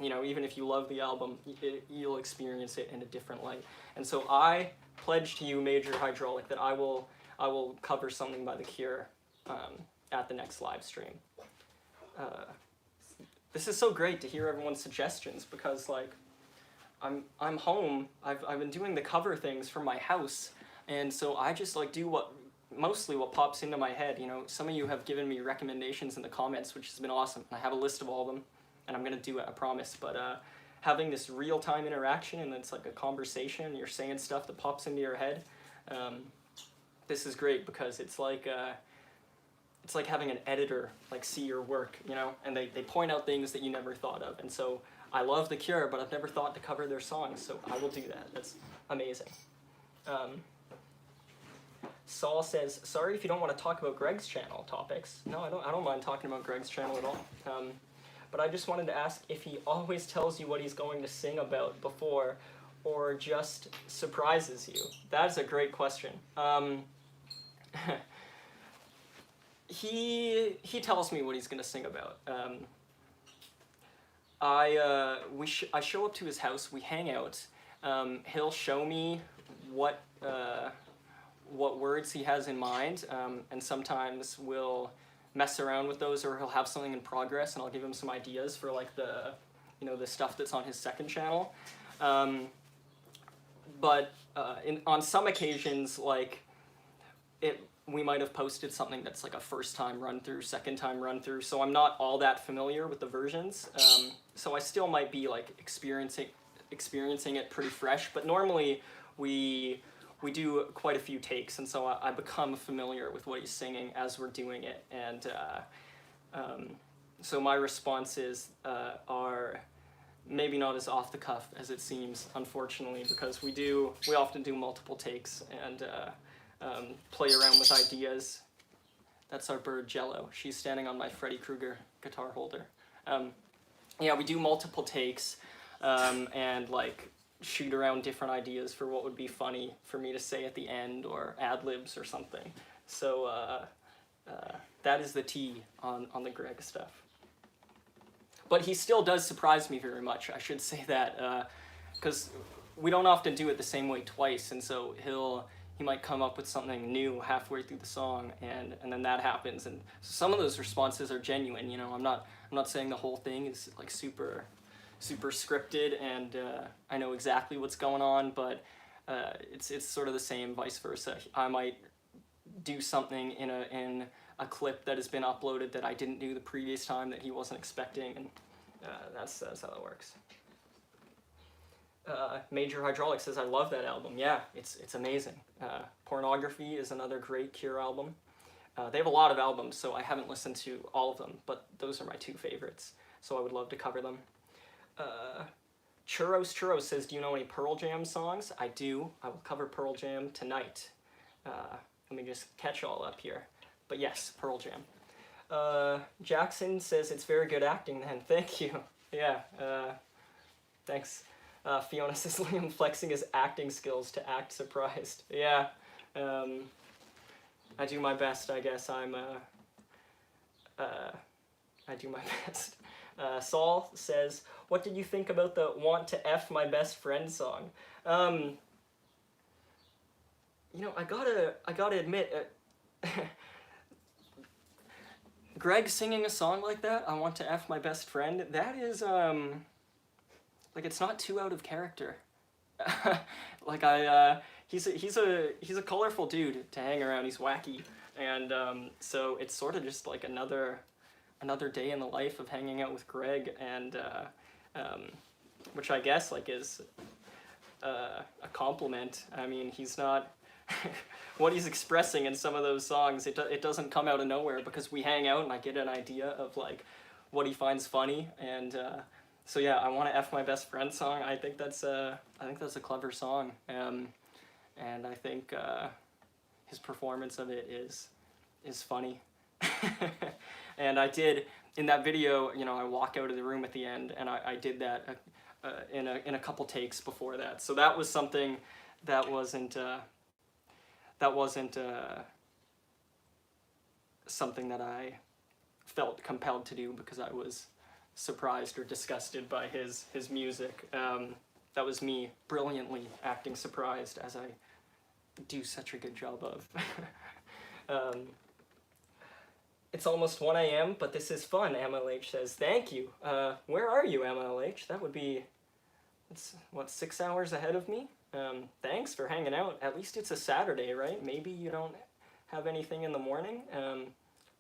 you know, even if you love the album, you'll experience it in a different light. And so I pledge to you, Major Hydraulic, that I will cover something by The Cure at the next live stream. This is so great to hear everyone's suggestions because I'm home. I've been doing the cover things from my house, and so I just do mostly what pops into my head. You know, some of you have given me recommendations in the comments, which has been awesome. I have a list of all of them, and I'm gonna do it, I promise. But having this real-time interaction and it's like a conversation, you're saying stuff that pops into your head. This is great because it's like having an editor see your work, you know, and they point out things that you never thought of. And so I love The Cure, but I've never thought to cover their songs, so I will do that. That's amazing. Saul says, sorry if you don't want to talk about Greg's channel topics. No, I don't mind talking about Greg's channel at all. But I just wanted to ask if he always tells you what he's going to sing about before, or just surprises you. That's a great question. He tells me what he's going to sing about. I show up to his house, we hang out. He'll show me what words he has in mind, and sometimes we'll mess around with those, or he'll have something in progress, and I'll give him some ideas for like the stuff that's on his second channel. But on some occasions, like we might have posted something that's like a first time run through, second time run through, so I'm not all that familiar with the versions. So I still might be like experiencing it pretty fresh, but normally we do quite a few takes, and so I become familiar with what he's singing as we're doing it, and so my responses are maybe not as off the cuff as it seems, unfortunately, because we often do multiple takes and play around with ideas. That's our bird Jello. She's standing on my Freddy Krueger guitar holder. Yeah, we do multiple takes and like shoot around different ideas for what would be funny for me to say at the end, or ad-libs or something. So that is the tea on the Greg stuff. But he still does surprise me very much, I should say that, because we don't often do it the same way twice, and so he might come up with something new halfway through the song, and then that happens, and some of those responses are genuine. You know, I'm not saying the whole thing is like super scripted, and I know exactly what's going on, but it's sort of the same vice versa. I might do something in a clip that has been uploaded that I didn't do the previous time that he wasn't expecting, and that's how that works. Major Hydraulic says, I love that album. Yeah, it's amazing. Pornography is another great Cure album. They have a lot of albums, so I haven't listened to all of them, but those are my two favorites, so I would love to cover them. Churros says, do you know any Pearl Jam songs? I do. I will cover Pearl Jam tonight. Let me just catch all up here. But yes, Pearl Jam. Jackson says, it's very good acting then. Thank you. Yeah, thanks. Fiona says, Liam flexing his acting skills to act surprised. Yeah, I do my best, I guess. I do my best. Saul says, what did you think about the Want to F My Best Friend song? You know, I gotta admit, Greg singing a song like that, I Want to F My Best Friend, that is, like, it's not too out of character. Like, he's a colorful dude to hang around, he's wacky, and so it's sort of just like another day in the life of hanging out with Greg, and which I guess like is a compliment. I mean, he's not what he's expressing in some of those songs, it doesn't come out of nowhere, because we hang out and I get an idea of like what he finds funny, and so yeah, I Want to F My Best Friend song, I think that's a clever song, and I think his performance of it is funny. And I did, in that video, you know, I walk out of the room at the end, and I did that in a couple takes before that. So that was something that wasn't something that I felt compelled to do because I was surprised or disgusted by his music. That was me brilliantly acting surprised, as I do such a good job of. It's almost 1 a.m., but this is fun, MLH says. Thank you. Where are you, MLH? That would be, it's, what, 6 hours ahead of me? Thanks for hanging out. At least it's a Saturday, right? Maybe you don't have anything in the morning,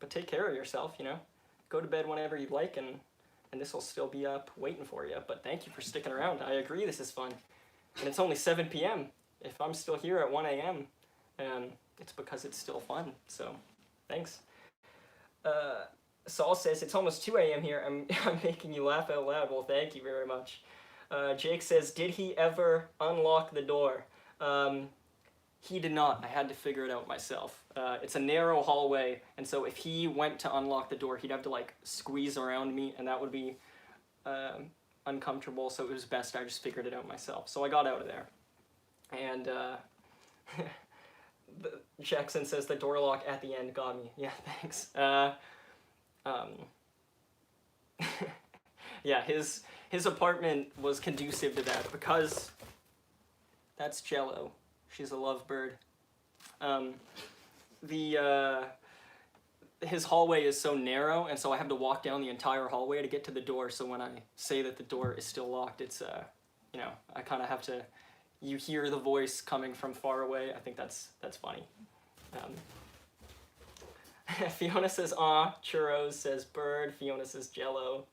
but take care of yourself, you know? Go to bed whenever you'd like, and this will still be up waiting for you. But thank you for sticking around. I agree, this is fun. And it's only 7 p.m. If I'm still here at 1 a.m., it's because it's still fun, so thanks. Saul says, it's almost 2 a.m. here. I'm making you laugh out loud. Well, thank you very much. Jake says, did he ever unlock the door? He did not. I had to figure it out myself. It's a narrow hallway, and so if he went to unlock the door, he'd have to like squeeze around me, and that would be uncomfortable. So it was best I just figured it out myself. So I got out of there, and Jackson says the door lock at the end got me. Yeah, thanks. Yeah, his apartment was conducive to that because that's Jello. She's a lovebird. His hallway is so narrow, and so I have to walk down the entire hallway to get to the door. So when I say that the door is still locked, it's you know, I kind of have to. You hear the voice coming from far away. I think that's funny. Fiona says, "Aw." Churros says, "Bird." Fiona says, "Jello."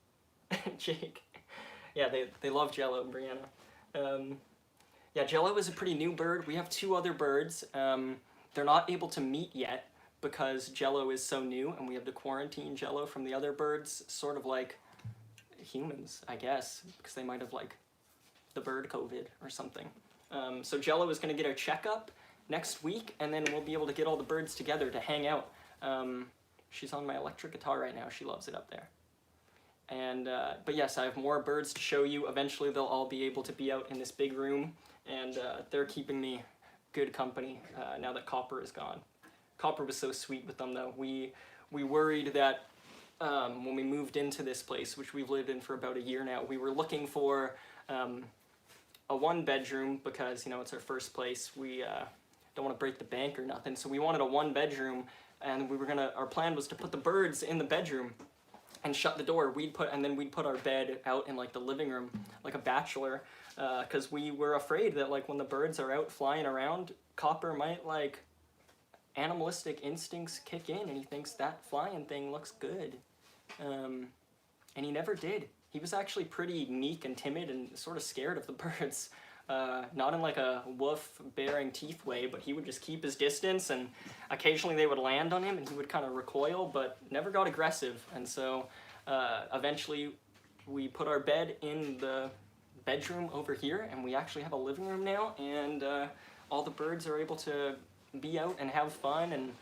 Jake. Yeah, they love Jello, Brianna. Yeah, Jello is a pretty new bird. We have 2 other birds. They're not able to meet yet because Jello is so new, and we have to quarantine Jello from the other birds, sort of like humans, I guess, because they might have like the bird COVID or something. So Jello is going to get a checkup next week, and then we'll be able to get all the birds together to hang out. She's on my electric guitar right now. She loves it up there. And but yes, I have more birds to show you. Eventually they'll all be able to be out in this big room, and they're keeping me good company now that Copper is gone. Copper was so sweet with them though. We worried that when we moved into this place, which we've lived in for about a year now, we were looking for a 1-bedroom because, you know, it's our first place. We don't want to break the bank or nothing, so we wanted a 1-bedroom, and our plan was to put the birds in the bedroom and shut the door. We'd put our bed out in like the living room, like a bachelor, because we were afraid that like when the birds are out flying around, Copper might like animalistic instincts kick in, and he thinks that flying thing looks good, and he never did. He was actually pretty meek and timid and sort of scared of the birds. Not in like a wolf-bearing teeth way, but he would just keep his distance, and occasionally they would land on him and he would kind of recoil, but never got aggressive. And so eventually we put our bed in the bedroom over here, and we actually have a living room now, and all the birds are able to be out and have fun, and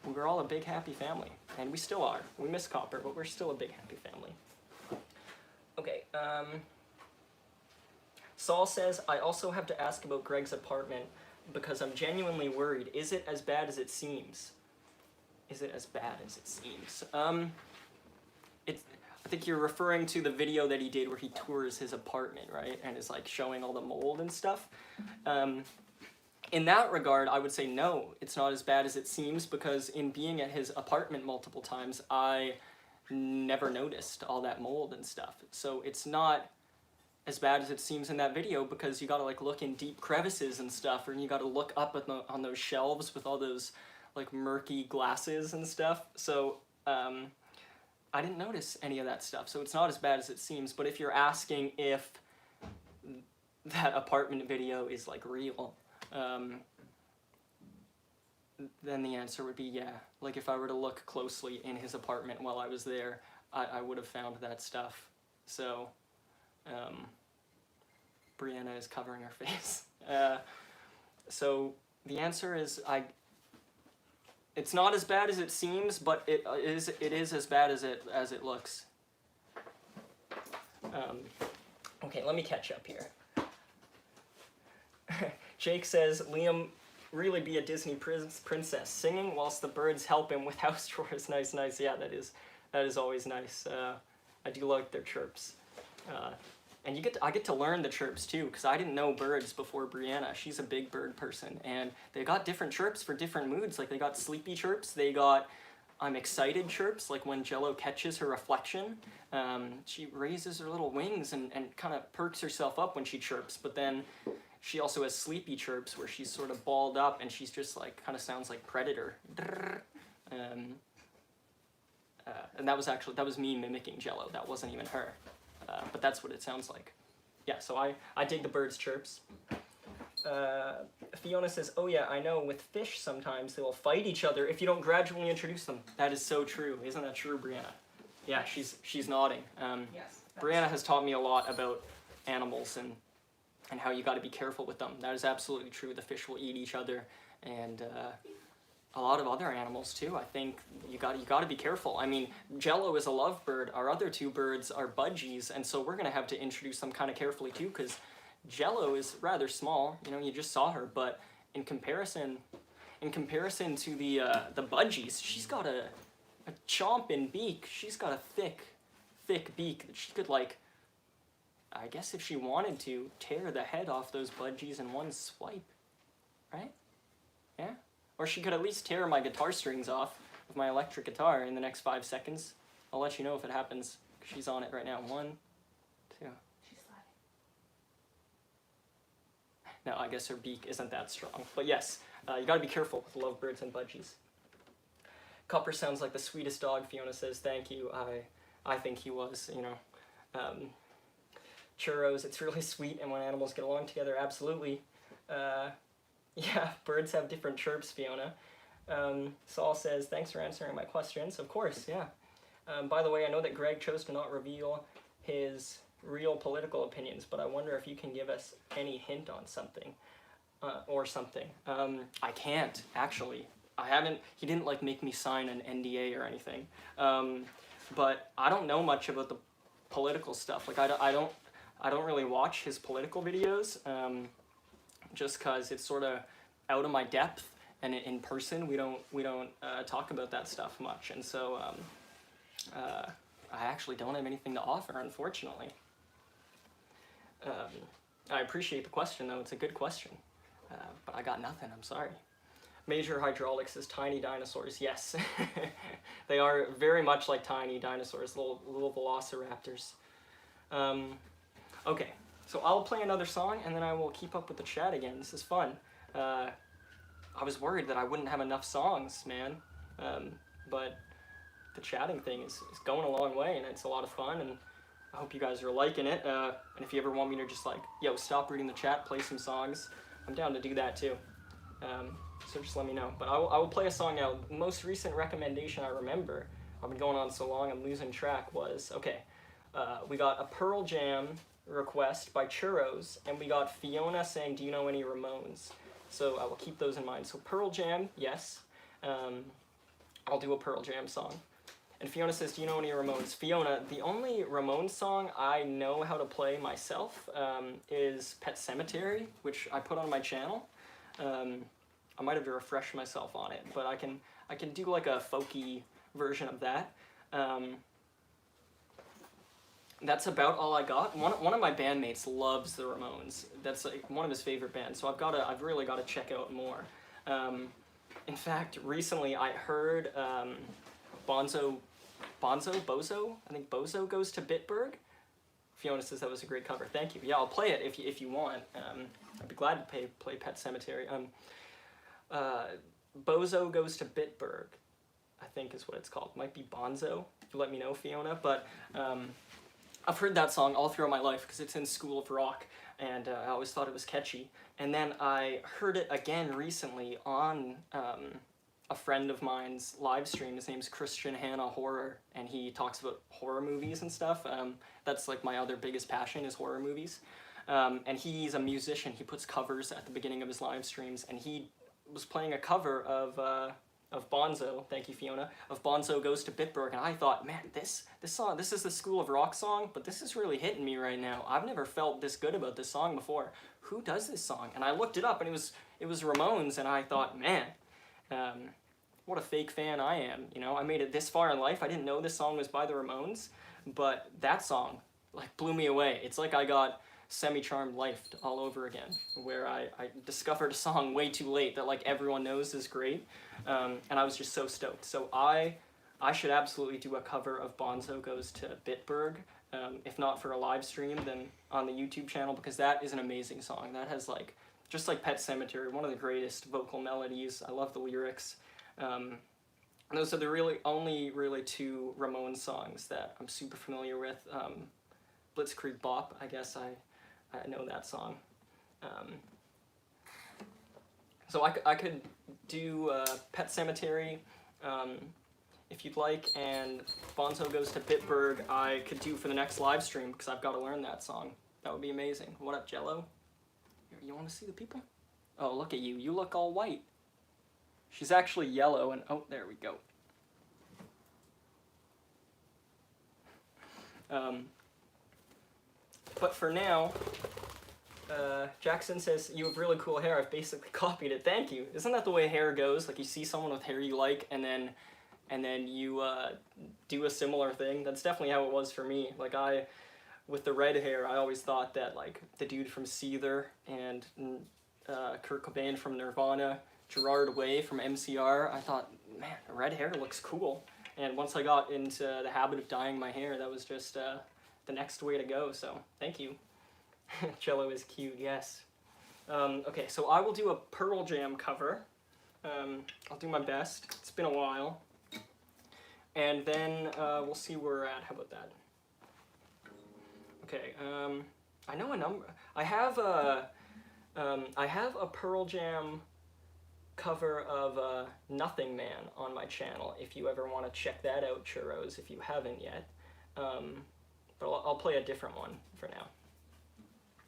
we're all a big happy family. And we still are. We miss Copper, but we're still a big happy family. Okay, Saul says, I also have to ask about Greg's apartment because I'm genuinely worried. Is it as bad as it seems? Is it as bad as it seems? I think you're referring to the video that he did where he tours his apartment, right? And is like showing all the mold and stuff. In that regard, I would say no, it's not as bad as it seems, because in being at his apartment multiple times, I never noticed all that mold and stuff. So it's not as bad as it seems in that video, because you gotta like look in deep crevices and stuff, and you gotta look up at on those shelves with all those like murky glasses and stuff. So I didn't notice any of that stuff, so it's not as bad as it seems. But if you're asking if that apartment video is like real, then the answer would be yeah. Like if I were to look closely in his apartment while I was there, I would have found that stuff. So Brianna is covering her face. So the answer is it's not as bad as it seems, but it is as bad as it looks. Okay, let me catch up here. Jake says, Liam really be a Disney princess, singing whilst the birds help him with house chores. Nice, nice. Yeah, that is always nice. I do like their chirps. And I get to learn the chirps too, because I didn't know birds before Brianna. She's a big bird person, and they got different chirps for different moods. Like they got sleepy chirps, they got I'm excited chirps, like when Jello catches her reflection. She raises her little wings and kind of perks herself up when she chirps, but then she also has sleepy chirps where she's sort of balled up and she's just like, kind of sounds like Predator. And that was me mimicking Jello. That wasn't even her. But that's what it sounds like. Yeah, so I dig the birds' chirps. Fiona says, oh yeah, I know, with fish sometimes they will fight each other if you don't gradually introduce them. That is so true. Isn't that true, Brianna? Yeah, she's nodding. Yes. Brianna has taught me a lot about animals and how you got to be careful with them. That is absolutely true. The fish will eat each other, and a lot of other animals too. I think you got to be careful. I mean, Jello is a lovebird. Our other two birds are budgies, and so we're gonna have to introduce them kind of carefully too, because Jello is rather small. You know, you just saw her, but in comparison to the budgies, she's got a chomping beak. She's got a thick beak that she could, like, I guess if she wanted to, tear the head off those budgies in one swipe, right? Yeah? Or she could at least tear my guitar strings off of my electric guitar in the next 5 seconds. I'll let you know if it happens. She's on it right now. 1, 2. She's sliding. No, I guess her beak isn't that strong. But yes, you gotta be careful with lovebirds and budgies. Copper sounds like the sweetest dog, Fiona says. Thank you. I think he was, you know. Churros, it's really sweet, and when animals get along together, absolutely. Yeah, birds have different chirps, Fiona. Saul says, thanks for answering my questions. Of course, yeah. By the way, I know that Greg chose to not reveal his real political opinions, but I wonder if you can give us any hint on something, or something. I can't, actually. He didn't, like, make me sign an NDA or anything. But I don't know much about the political stuff. Like, I don't really watch his political videos, just because it's sort of out of my depth, and in person we don't talk about that stuff much, and so I actually don't have anything to offer, unfortunately. I appreciate the question, though. It's a good question, but I got nothing. I'm sorry. Major Hydraulics is tiny dinosaurs. Yes, they are very much like tiny dinosaurs, little velociraptors. Okay, so I'll play another song, and then I will keep up with the chat again. This is fun. I was worried that I wouldn't have enough songs, man, but the chatting thing is going a long way, and it's a lot of fun, and I hope you guys are liking it. And if you ever want me to just, like, yo, stop reading the chat, play some songs, I'm down to do that too. So just let me know. But I will play a song now. The most recent recommendation I remember, I've been going on so long I'm losing track, was, okay, we got a Pearl Jam request by Churros, and we got Fiona saying, do you know any Ramones? So I will keep those in mind. So Pearl Jam, yes. I'll do a Pearl Jam song. And Fiona says, do you know any Ramones? Fiona, the only Ramones song I know how to play myself is Pet Sematary, which I put on my channel. I might have to refresh myself on it, but I can do like a folky version of that. That's about all I got. One of my bandmates loves the Ramones. That's like one of his favorite bands, so I've really got to check out more. In fact, recently I heard Bozo, I think Bozo Goes to Bitburg. Fiona says that was a great cover. Thank you. Yeah, I'll play it if you want. I'd be glad to play Pet Sematary. Bozo Goes to Bitburg, I think is what it's called. Might be Bonzo, if you let me know, Fiona. But I've heard that song all throughout my life because it's in School of Rock, and I always thought it was catchy. And then I heard it again recently on a friend of mine's live stream. His name's Christian Hanna Horror, and he talks about horror movies and stuff. That's like my other biggest passion is horror movies. And he's a musician. He puts covers at the beginning of his live streams, and he was playing a cover of Bonzo, thank you Fiona, of Bonzo Goes to Bitburg, and I thought, man, this song, this is the School of Rock song, but this is really hitting me right now. I've never felt this good about this song before. Who does this song? And I looked it up, and it was Ramones, and I thought, man, what a fake fan I am. You know, I made it this far in life. I didn't know this song was by the Ramones, but that song, like, blew me away. It's like I got Semi-Charmed Life all over again, where I discovered a song way too late that, like, everyone knows is great, and I was just so stoked. So I should absolutely do a cover of Bonzo Goes to Bitburg, if not for a live stream, then on the YouTube channel, because that is an amazing song. That has, like, just like Pet Sematary, one of the greatest vocal melodies. I love the lyrics. And those are the only two Ramones songs that I'm super familiar with. Blitzkrieg Bop, I guess I know that song. So I could do Pet Sematary if you'd like, and Bonzo Goes to Bitburg I could do for the next live stream because I've got to learn that song. That would be amazing. What up, Jello? You want to see the people? Oh, look at you. You look all white. She's actually yellow, and oh, there we go. But for now, Jackson says, you have really cool hair. I've basically copied it. Thank you. Isn't that the way hair goes? Like, you see someone with hair you like, and then you do a similar thing. That's definitely how it was for me. Like, with the red hair, I always thought that, like, the dude from Seether and Kurt Cobain from Nirvana, Gerard Way from MCR, I thought, man, red hair looks cool. And once I got into the habit of dyeing my hair, that was just the next way to go, so thank you. Cello is cute, yes. Okay, so I will do a Pearl Jam cover. I'll do my best. It's been a while. And then we'll see where we're at. How about that? Okay, I know a number. I have a Pearl Jam cover of Nothing Man on my channel, if you ever want to check that out, churros, if you haven't yet. But I'll play a different one for now.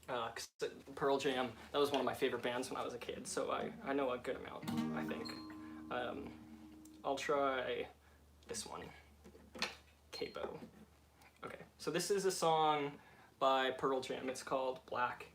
'Cause Pearl Jam, that was one of my favorite bands when I was a kid, so I know a good amount, I think. I'll try this one, Capo. Okay, so this is a song by Pearl Jam. It's called Black.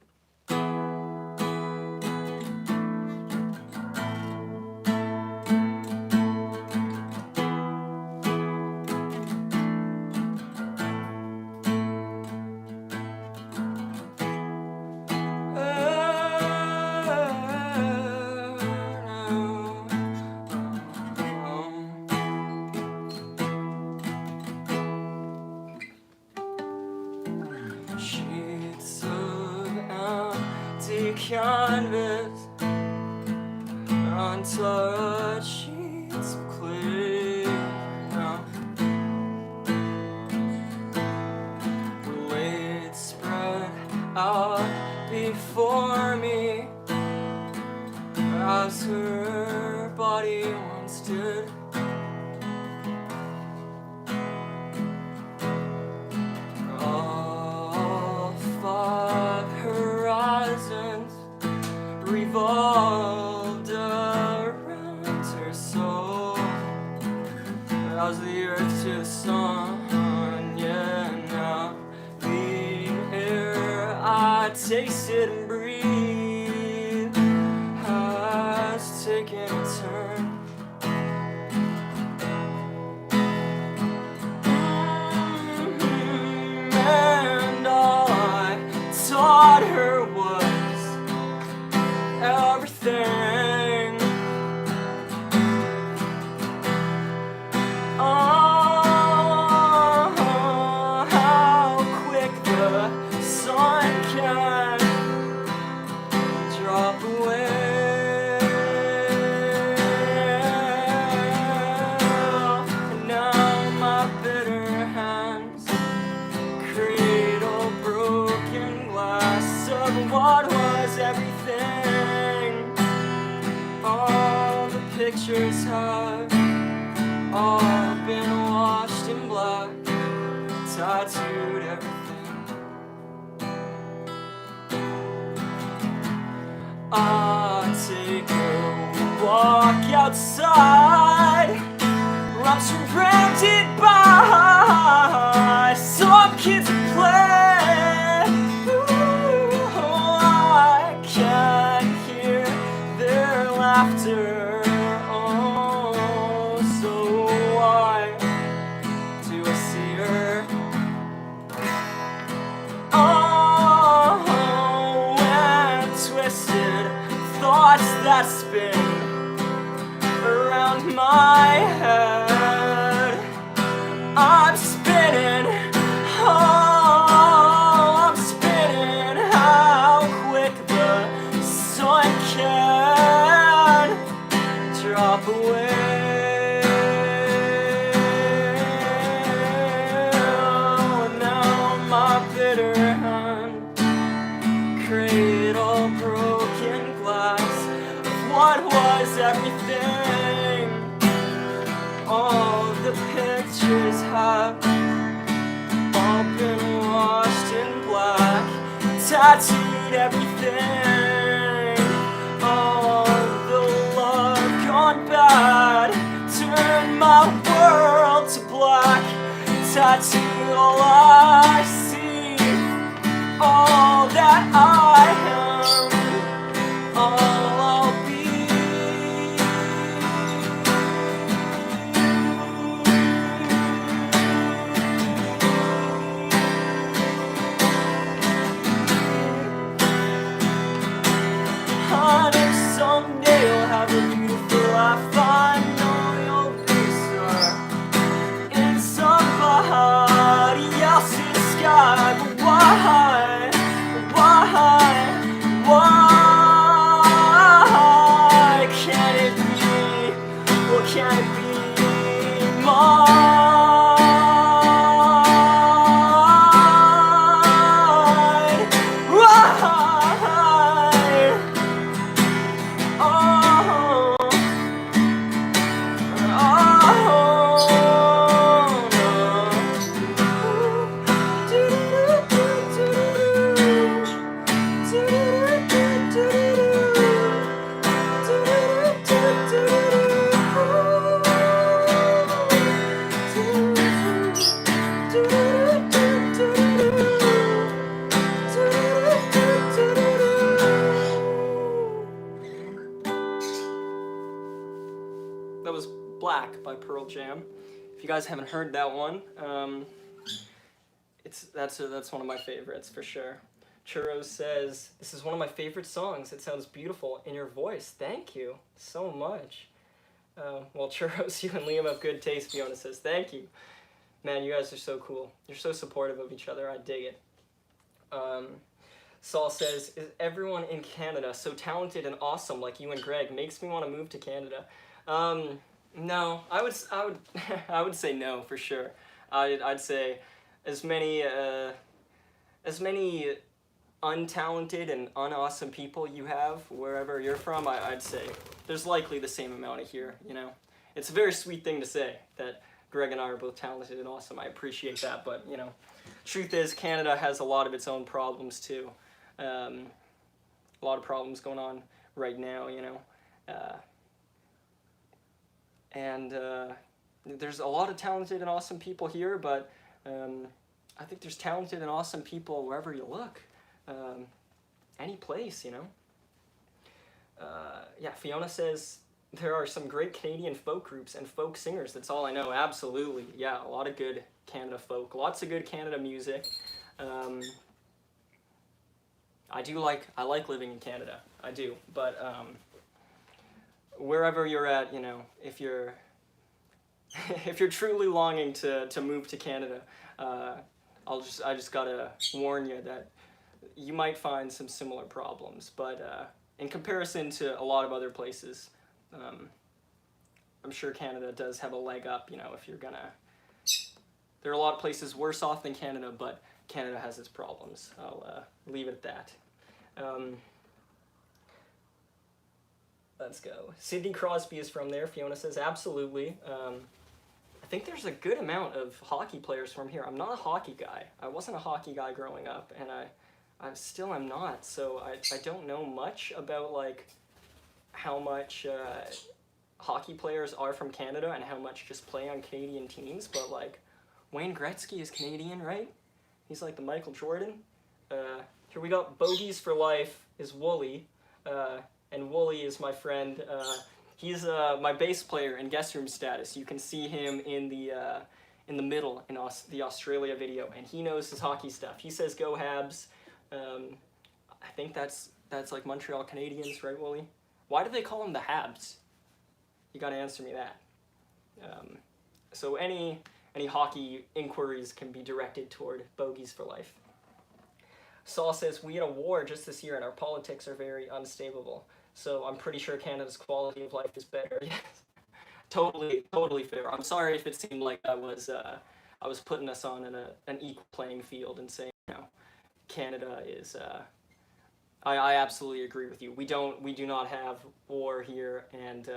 Sheets of empty canvas, untouched sheets of clay. Now, laid spread out before me, as her body once did. Revolved around her soul, as the earth to the sun. Yeah, now the air I tasted and breathed has taken a turn. And all I taught her was everything. Oh, how quick the sun can drop away. And now my bitter hands cradle broken glass of what was everything. All the pictures have all been washed in black, tattooed everything. I take a walk outside, rocks surrounded by some kids who play. Ooh, I can hear their laughter. Oh, so why do I see her? Oh, and twisted thoughts that spin around my head. I'm spinning. Oh, I'm spinning. How quick the sun can drop away. Oh, now my bitter hand cradle broken glass of what was everything. All the pictures have all been washed in black, tattooed everything. All the love gone back. tattooed all I see, all that I am, all I'll be. Honey, someday you'll have a beautiful life. I know you'll be star in somebody else's sky. But why can't it be? Well, can it be mine? That was Black by Pearl Jam. If you guys haven't heard that one, that's one of my favorites for sure. Churros says, "This is one of my favorite songs. It sounds beautiful in your voice. Thank you so much." Well, Churros, you and Liam have good taste. Fiona says, "Thank you." Man, you guys are so cool. You're so supportive of each other. I dig it. Saul says, "Is everyone in Canada so talented and awesome like you and Greg? Makes me want to move to Canada." No, I would I would say no for sure. I'd say as many untalented and unawesome people you have wherever you're from, I'd say there's likely the same amount of here, you know. It's a very sweet thing to say that Greg and I are both talented and awesome. I appreciate that, but you know, truth is Canada has a lot of its own problems too. A lot of problems going on right now, you know. And there's a lot of talented and awesome people here, but I think there's talented and awesome people wherever you look. Any place, you know. Yeah, Fiona says there are some great Canadian folk groups and folk singers. That's all I know. Absolutely. Yeah, a lot of good Canada folk. Lots of good Canada music. I like living in Canada. I do. But wherever you're at, you know, if you're truly longing to move to Canada, I just gotta warn you that you might find some similar problems, but in comparison to a lot of other places, I'm sure Canada does have a leg up, you know, if you're gonna... There are a lot of places worse off than Canada, but Canada has its problems. I'll leave it at that. Let's go. Sidney Crosby is from there. Fiona says, absolutely. I think there's a good amount of hockey players from here. I'm not a hockey guy. I wasn't a hockey guy growing up, and I still am not, so I don't know much about, like, how much hockey players are from Canada and how much just play on Canadian teams, but, like, Wayne Gretzky is Canadian, right? He's like the Michael Jordan. Here we got Bogies for Life is Wooly, and Wooly is my friend. He's my bass player in Guest Room Status. You can see him in the middle in the Australia video, and he knows his hockey stuff. He says, "Go Habs." I think that's like Montreal Canadiens, right, Wooly? Why do they call them the Habs? You gotta answer me that. So any hockey inquiries can be directed toward Bogies for Life. Saul says, we had a war just this year and our politics are very unstable. So I'm pretty sure Canada's quality of life is better. Yes. Totally fair. I'm sorry if it seemed like I was putting us on an equal playing field and saying, you know, Canada is, I absolutely agree with you. We do not have war here, and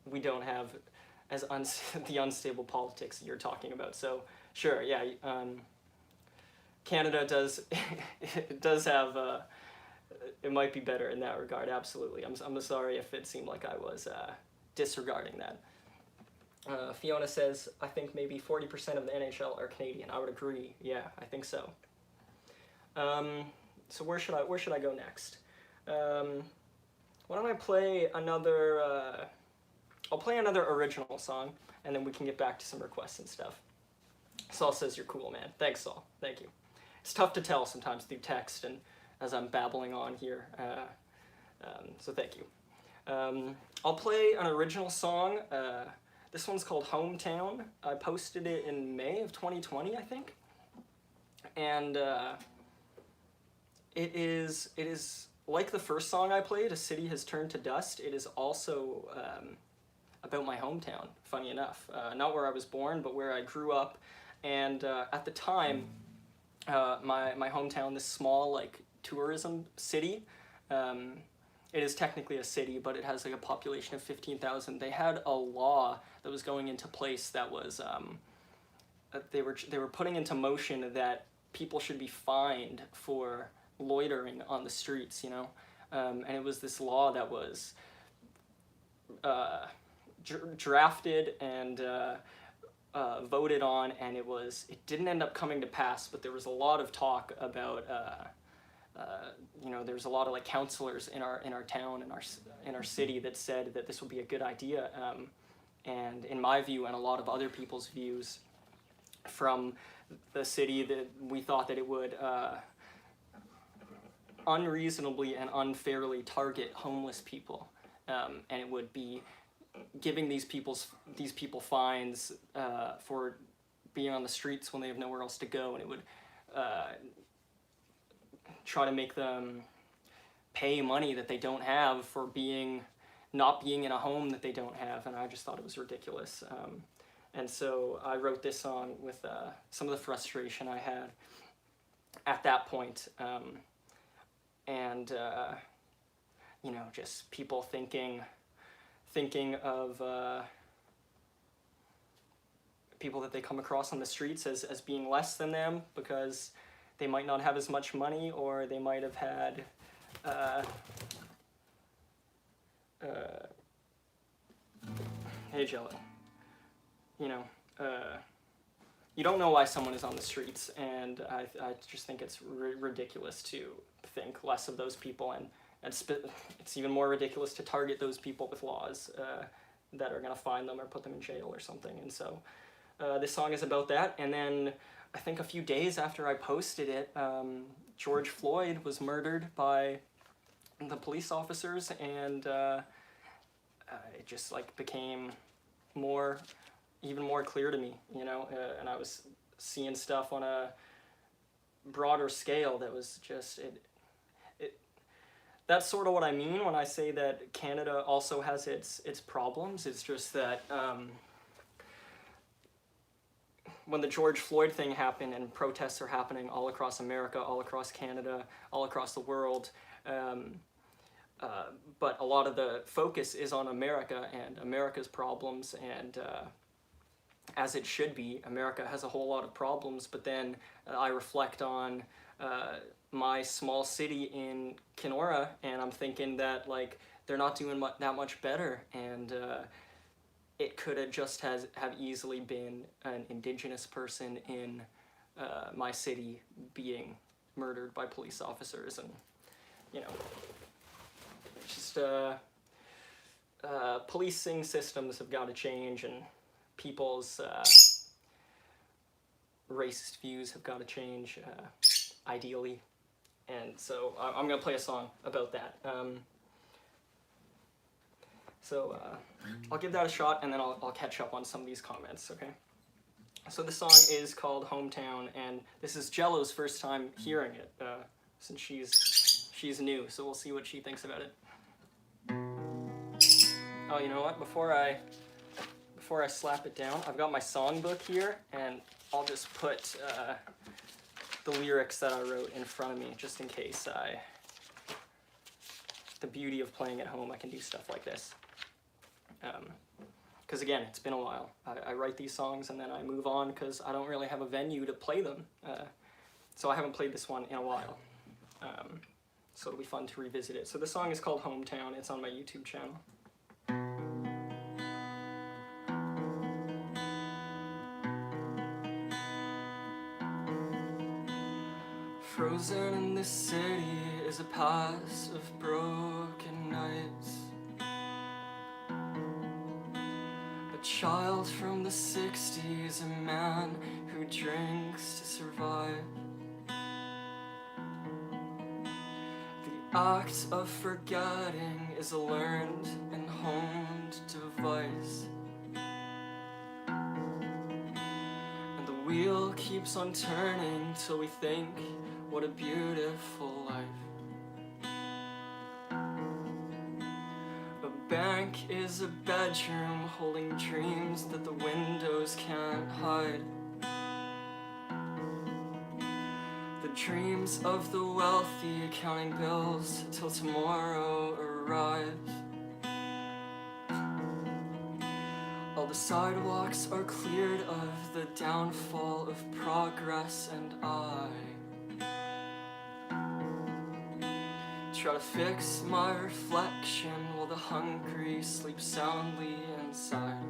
we don't have the unstable politics you're talking about. So sure, yeah, Canada does have it might be better in that regard. Absolutely. I'm sorry if it seemed like I was disregarding that. Fiona says, I think maybe 40% of the NHL are Canadian. I would agree. Yeah, I think so. So where should I go next? Why don't I play another? I'll play another original song, and then we can get back to some requests and stuff. Saul says you're cool, man. Thanks, Saul. Thank you. It's tough to tell sometimes through text and as I'm babbling on here. So thank you. I'll play an original song. This one's called Hometown. I posted it in May of 2020, I think. And it is like the first song I played, A City Has Turned to Dust. It is also about my hometown, funny enough. Not where I was born, but where I grew up. And at the time, my hometown, this small like tourism city, it is technically a city, but it has like a population of 15,000. They had a law that was going into place that was they were putting into motion that people should be fined for loitering on the streets, you know, and it was this law that was drafted and voted on, and it didn't end up coming to pass, but there was a lot of talk about you know, there's a lot of like counselors in our town, in our city, that said that this would be a good idea, and in my view and a lot of other people's views from the city, that we thought that it would unreasonably and unfairly target homeless people, and it would be giving these people fines for being on the streets when they have nowhere else to go, and it would try to make them pay money that they don't have for not being in a home that they don't have, and I just thought it was ridiculous. And so I wrote this song with some of the frustration I had at that point, and you know, just people thinking of people that they come across on the streets as being less than them because they might not have as much money, or they might have had hey Jello, you know, you don't know why someone is on the streets, and I just think it's ridiculous to think less of those people, and it's even more ridiculous to target those people with laws that are going to fine them or put them in jail or something. And so this song is about that. And then I think a few days after I posted it, George Floyd was murdered by the police officers, and it just like became even more clear to me, you know, and I was seeing stuff on a broader scale that was just that's sort of what I mean when I say that Canada also has its problems. It's just that when the George Floyd thing happened and protests are happening all across America, all across Canada, all across the world, but a lot of the focus is on America and America's problems, and as it should be, America has a whole lot of problems, but then I reflect on my small city in Kenora, and I'm thinking that like they're not doing that much better, and it could have just have easily been an Indigenous person in my city being murdered by police officers, and you know, just policing systems have got to change, and people's racist views have got to change, ideally. And so I'm going to play a song about that. So I'll give that a shot, and then I'll catch up on some of these comments, okay? So the song is called Hometown, and this is Jello's first time hearing it, since she's new, so we'll see what she thinks about it. Oh, you know what? Before I slap it down, I've got my songbook here, and I'll just put the lyrics that I wrote in front of me, just in case the beauty of playing at home, I can do stuff like this. Because again, it's been a while. I write these songs and then I move on because I don't really have a venue to play them. So I haven't played this one in a while. So it'll be fun to revisit it. So the song is called Hometown. It's on my YouTube channel. Frozen in this city is a past of broken nights. A child from the 60s, a man who drinks to survive. The act of forgetting is a learned and honed device. And the wheel keeps on turning till we think, what a beautiful life. A bank is a bedroom holding dreams that the windows can't hide. The dreams of the wealthy counting bills till tomorrow arrives. All the sidewalks are cleared of the downfall of progress, and I try to fix my reflection while the hungry sleep soundly inside.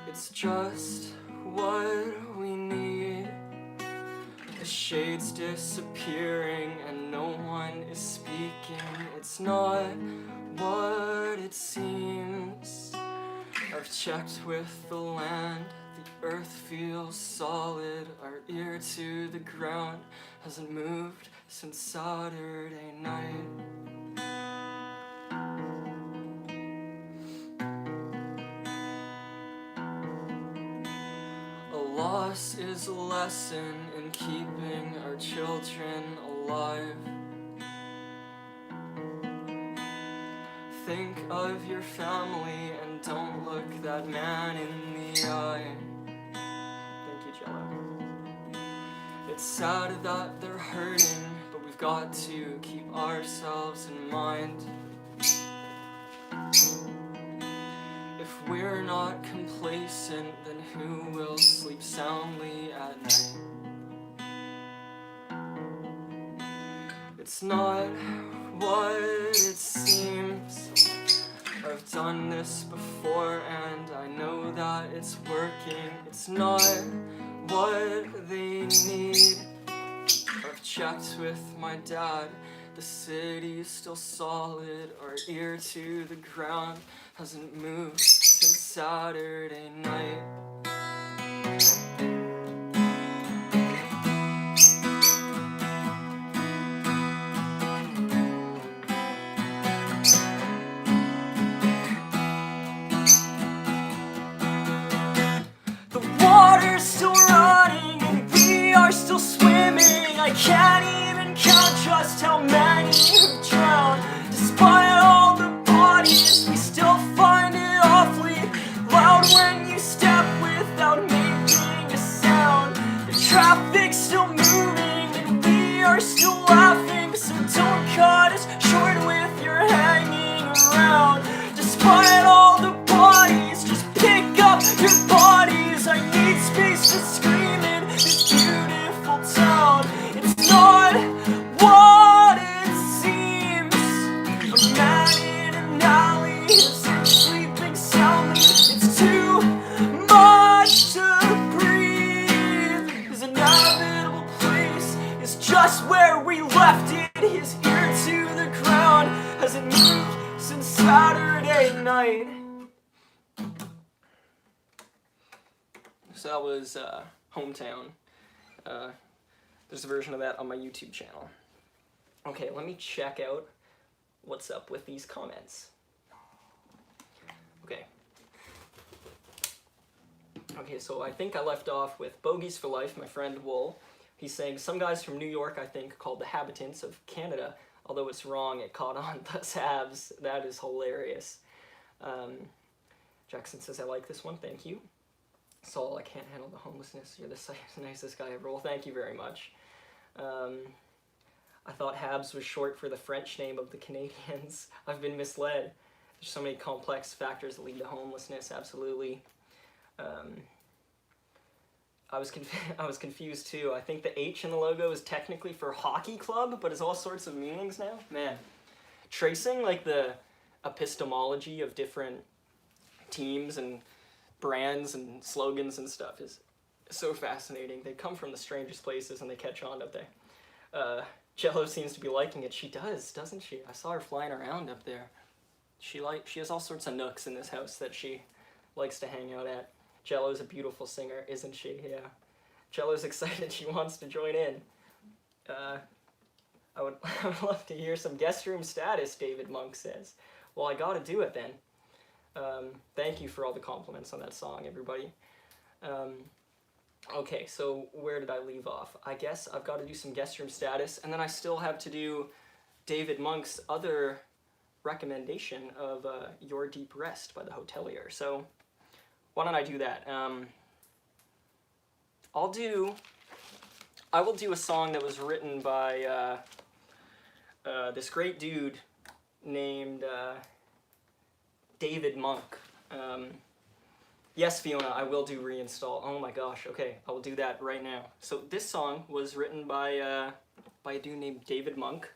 It's just what we need. The shades disappearing and no one is speaking. It's not what it seems. I've checked with the land. The earth feels solid. Our ear to the ground hasn't moved since Saturday night. A loss is a lesson in keeping our children alive. Think of your family and don't look that man in the eye. Thank you, Jello. It's sad that they're hurting, but we've got to keep ourselves in mind. If we're not complacent, then who will sleep soundly at night? It's not what it seems. I've done this before and I know that it's working. It's not what they need. I've checked with my dad. The city's still solid. Our ear to the ground hasn't moved since Saturday night. The water's still running and we are still swimming. I can't even count just how many have drowned. Despite all the bodies, we still find it awfully loud when you step without making a sound. The traffic's still moving and we are still laughing, so don't cut us short with your hanging around. Despite all the bodies, just pick up your bodies. I need space to scream in this beautiful town. It's not what it seems. A man in an alley is sleeping soundly. It's too much to breathe. His inevitable place is just where we left it. His ear to the ground hasn't moved since Saturday night. So that was Hometown. There's a version of that on my YouTube channel. Okay, let me check out what's up with these comments. Okay, so I think I left off with Bogies for Life, my friend Wool. He's saying, some guys from New York, I think, called the habitants of Canada. Although it's wrong, it caught on, thus habs. That is hilarious. Jackson says, I like this one, thank you. Saul, I can't handle the homelessness. You're the nicest guy ever. Well, thank you very much. I thought Habs was short for the French name of the Canadians. I've been misled. There's so many complex factors that lead to homelessness, absolutely. I was confused too. I think the H in the logo is technically for hockey club, but it's all sorts of meanings now. Man, tracing like the epistemology of different teams and brands and slogans and stuff is so fascinating. They come from the strangest places and they catch on, don't they? Jello seems to be liking it. She does, doesn't she? I saw her flying around up there. She has all sorts of nooks in this house that she likes to hang out at. Jello's a beautiful singer, isn't she? Yeah. Jello's excited. She wants to join in. I would love to hear some guest room status, David Monk says. Well, I gotta do it then. Thank you for all the compliments on that song, everybody. Okay, so where did I leave off? I guess I've got to do some guest room status, and then I still have to do David Monk's other recommendation of Your Deep Rest by The Hotelier. So why don't I do that? I will do a song that was written by this great dude named David Monk. Yes, Fiona, I will do reinstall. Oh my gosh, okay, I will do that right now. So this song was written by a dude named David Monk.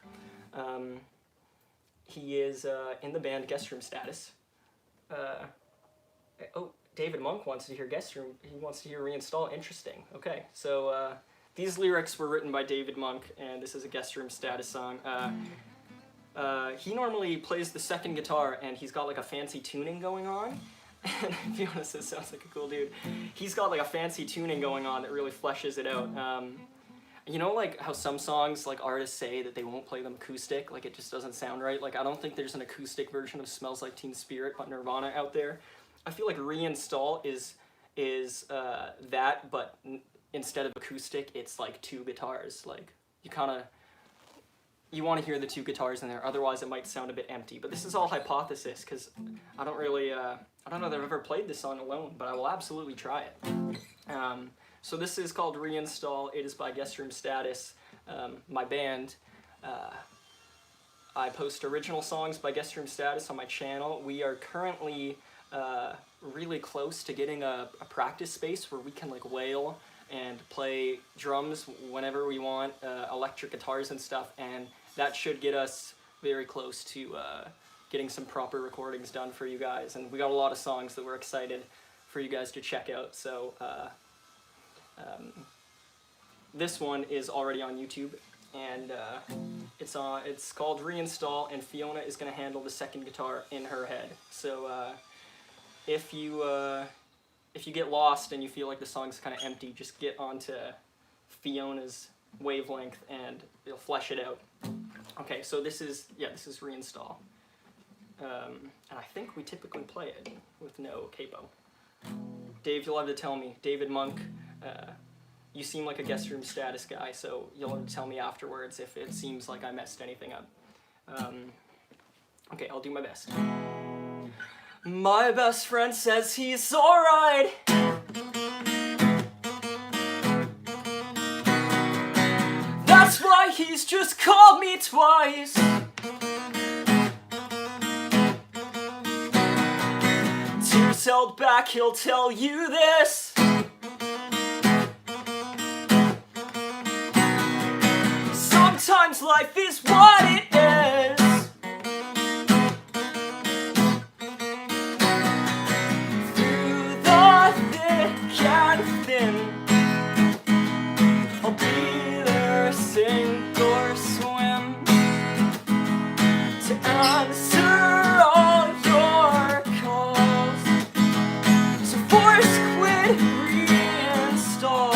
He is in the band Guest Room Status. Oh, David Monk wants to hear Guest Room. He wants to hear reinstall. Interesting. Okay, so these lyrics were written by David Monk, and this is a Guest Room Status song. He normally plays the second guitar, and he's got like a fancy tuning going on. And to be honest, this sounds like a cool dude. He's got like a fancy tuning going on that really fleshes it out. You know, like how some songs, like artists say that they won't play them acoustic, like it just doesn't sound right. Like I don't think there's an acoustic version of "Smells Like Teen Spirit" by Nirvana out there. I feel like Reinstall is that, but instead of acoustic, it's like two guitars. Like you want to hear the two guitars in there, otherwise it might sound a bit empty. But this is all hypothesis, because I don't know that I've ever played this song alone, but I will absolutely try it. So this is called Reinstall. It is by Guest Room Status, my band. I post original songs by Guest Room Status on my channel. We are currently really close to getting a practice space where we can like wail and play drums whenever we want, electric guitars and stuff, and that should get us very close to getting some proper recordings done for you guys. And we got a lot of songs that we're excited for you guys to check out. So this one is already on YouTube, and it's called Reinstall, and Fiona is going to handle the second guitar in her head. So if you get lost and you feel like the song's kind of empty, just get onto Fiona's wavelength and it'll flesh it out. Okay, so this is Reinstall. And I think we typically play it with no capo. Dave, you'll have to tell me. David Monk, you seem like a Guest Room Status guy, so you'll have to tell me afterwards if it seems like I messed anything up. Okay, I'll do my best. My best friend says he's alright. That's why he's just called me twice. Tears held back, he'll tell you this. Sometimes life is what it is. Through the thick and thin, I'll be there, sink or swim, to answer all your calls. So force quit, reinstall.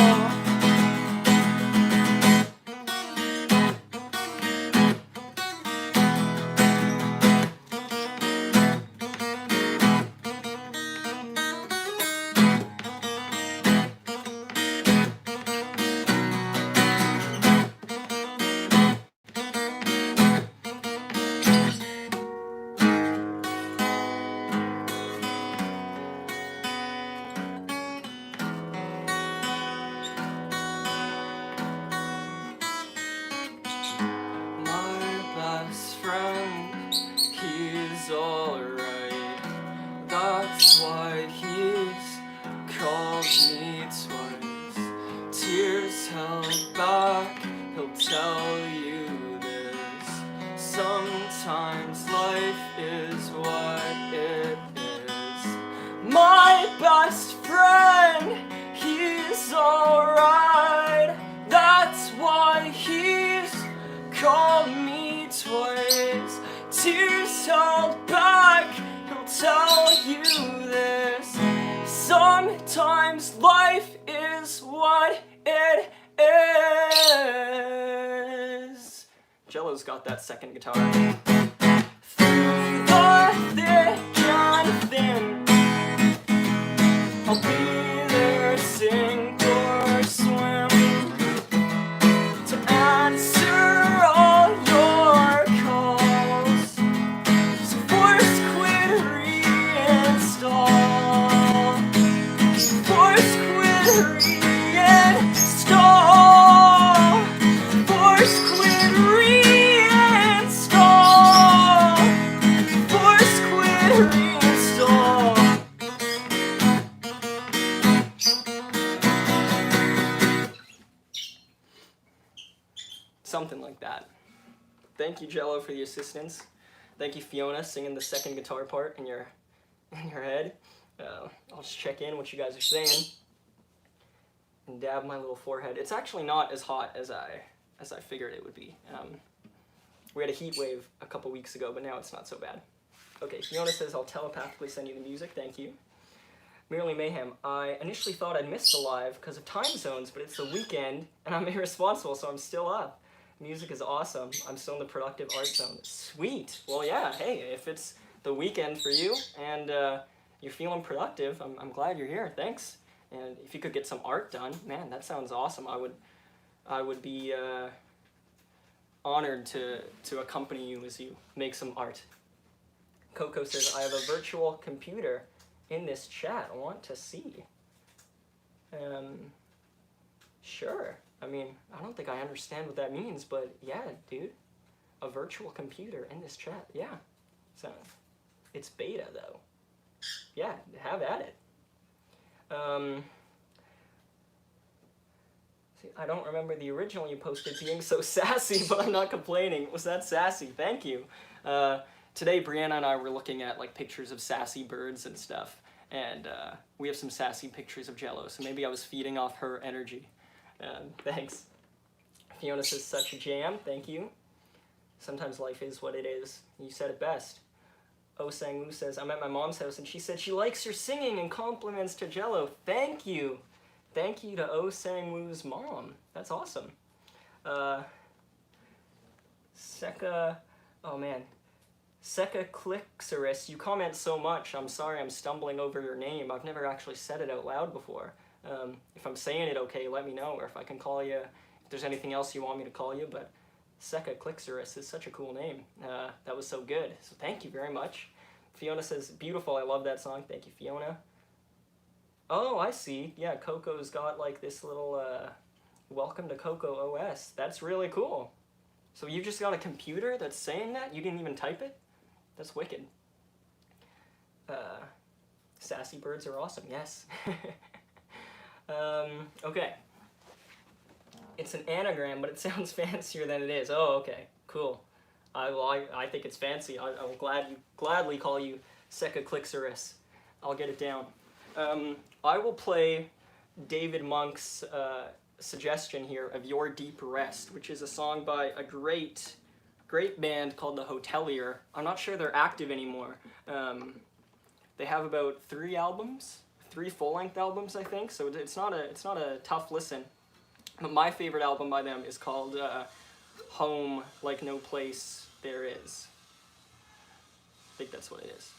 got that second guitar. Through the thick and thin, I'll be there, sink or swim, to answer all your calls. So force quit, reinstall. Force quit, reinstall. Force quit, reinstall. Force quit, reinstall. Something like that. Thank you, Jello, for the assistance. Thank you, Fiona, singing the second guitar part in your head. I'll just check in what you guys are saying and dab my little forehead. It's actually not as hot as I figured it would be. We had a heat wave a couple weeks ago, but now it's not so bad. Okay, Fiona says, I'll telepathically send you the music. Thank you. Merely Mayhem, I initially thought I'd missed the live because of time zones, but it's the weekend and I'm irresponsible, so I'm still up. Music is awesome. I'm still in the productive art zone. Sweet. Well, yeah, hey, if it's the weekend for you and you're feeling productive, I'm glad you're here. Thanks. And if you could get some art done, man, that sounds awesome. I would be honored to accompany you as you make some art. Coco says, I have a virtual computer in this chat. I want to see. Sure. I mean, I don't think I understand what that means, but yeah, dude. A virtual computer in this chat. Yeah. So, it's beta, though. Yeah, have at it. See, I don't remember the original you posted being so sassy, but I'm not complaining. Was that sassy? Thank you. Today, Brianna and I were looking at like pictures of sassy birds and stuff, and we have some sassy pictures of Jello, so maybe I was feeding off her energy. Thanks. Fiona says, such a jam. Thank you. Sometimes life is what it is. You said it best. Oh Sang Woo says, I'm at my mom's house and she said she likes your singing and compliments to Jello. Thank you. Thank you to Oh Sang Woo's mom. That's awesome. Seka, oh man. Seka Clixeris, you comment so much. I'm sorry I'm stumbling over your name. I've never actually said it out loud before. If I'm saying it okay, let me know, or if I can call you, if there's anything else you want me to call you, but Seka Clixeris is such a cool name. That was so good, so thank you very much. Fiona says, beautiful, I love that song. Thank you, Fiona. Oh, I see. Yeah, Coco's got like this little, welcome to Coco OS. That's really cool. So you just got a computer that's saying that? You didn't even type it? That's wicked. Sassy birds are awesome, yes. Okay. It's an anagram, but it sounds fancier than it is. Oh, okay. Cool. I think it's fancy. I will gladly call you Seka Clixeris. I'll get it down. I will play David Monk's suggestion here of Your Deep Rest, which is a song by a great band called The Hotelier. I'm not sure they're active anymore. They have about 3 full-length albums, I think, so it's not a tough listen. But my favorite album by them is called Home Like No Place There Is. I think that's what it is.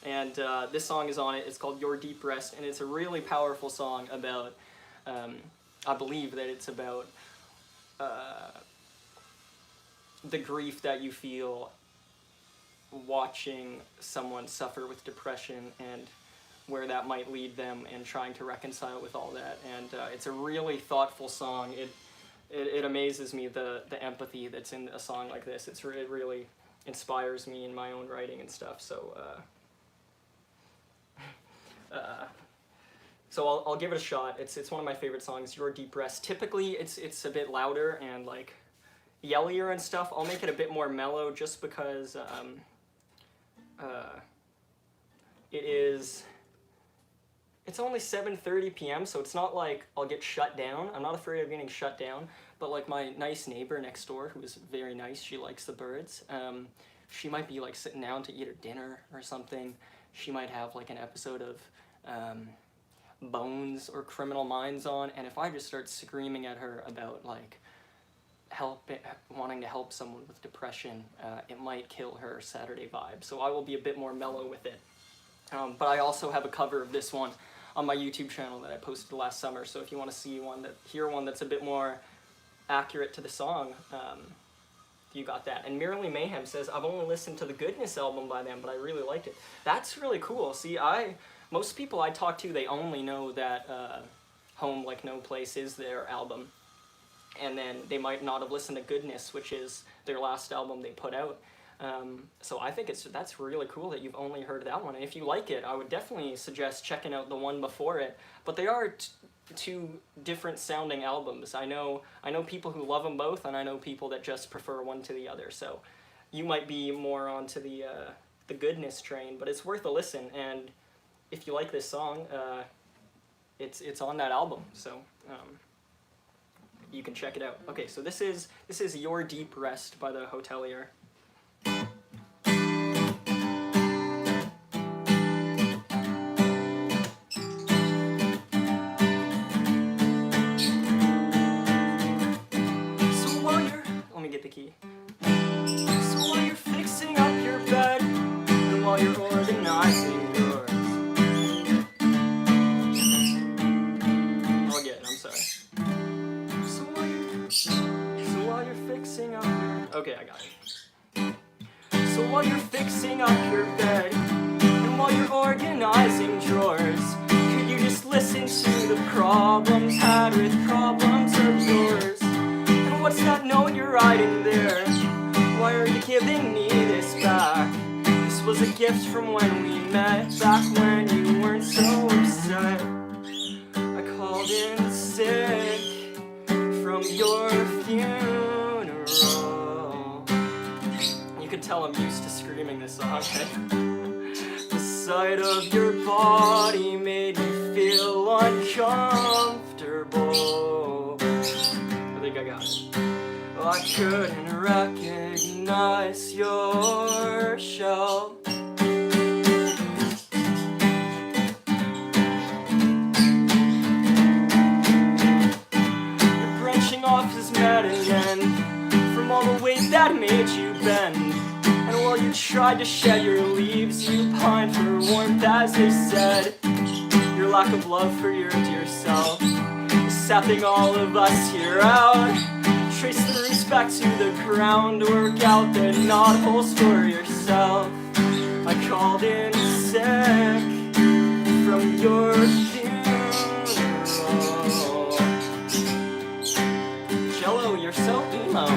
And this song is on it. It's called Your Deep Rest, and it's a really powerful song about, I believe that it's about the grief that you feel watching someone suffer with depression and where that might lead them and trying to reconcile with all that. And it's a really thoughtful song. It amazes me the empathy that's in a song like this. It really inspires me in my own writing and stuff. So so I'll give it a shot. It's one of my favorite songs, Your Deep Rest. Typically it's a bit louder and like yellier and stuff. I'll make it a bit more mellow just because it's only 7:30 p.m. so it's not like I'll get shut down. I'm not afraid of getting shut down, but like my nice neighbor next door, who is very nice, she likes the birds, she might be like sitting down to eat her dinner or something. She might have like an episode of Bones or Criminal Minds on, and if I just start screaming at her about like wanting to help someone with depression, it might kill her Saturday vibe. So I will be a bit more mellow with it. But I also have a cover of this one on my YouTube channel that I posted last summer. So if you want to hear one that's a bit more accurate to the song, you got that. And Merrily Mayhem says, I've only listened to the Goodness album by them, but I really liked it. That's really cool. See, most people I talk to, they only know that Home Like No Place is their album. And then they might not have listened to Goodness, which is their last album they put out. So I think that's really cool that you've only heard that one. And if you like it, I would definitely suggest checking out the one before it. But they are two different sounding albums. I know people who love them both, and I know people that just prefer one to the other. So you might be more onto the Goodness train, but it's worth a listen. And if you like this song, it's on that album. So you can check it out. Okay, so this is Your Deep Rest by the Hotelier. Okay, I got it. So while you're fixing up your bed, and while you're organizing drawers, could you just listen to the problems had with problems of yours? And what's that note you're writing there? Why are you giving me this back? This was a gift from when we met, back when you weren't so upset. I called in sick from your funeral. You can tell I'm used to screaming this song. The sight of your body made me feel uncomfortable. I think I got it. Well, I couldn't recognize your shell. You're branching off his medicine from all the weight that made you bend. And while you tried to shed your leaves, you pined for warmth, as they said. Your lack of love for your dear self is sapping all of us here out. Trace the roots back to the ground, work out the knot holes for yourself. I called in sick from your funeral. Jello, you're so emo.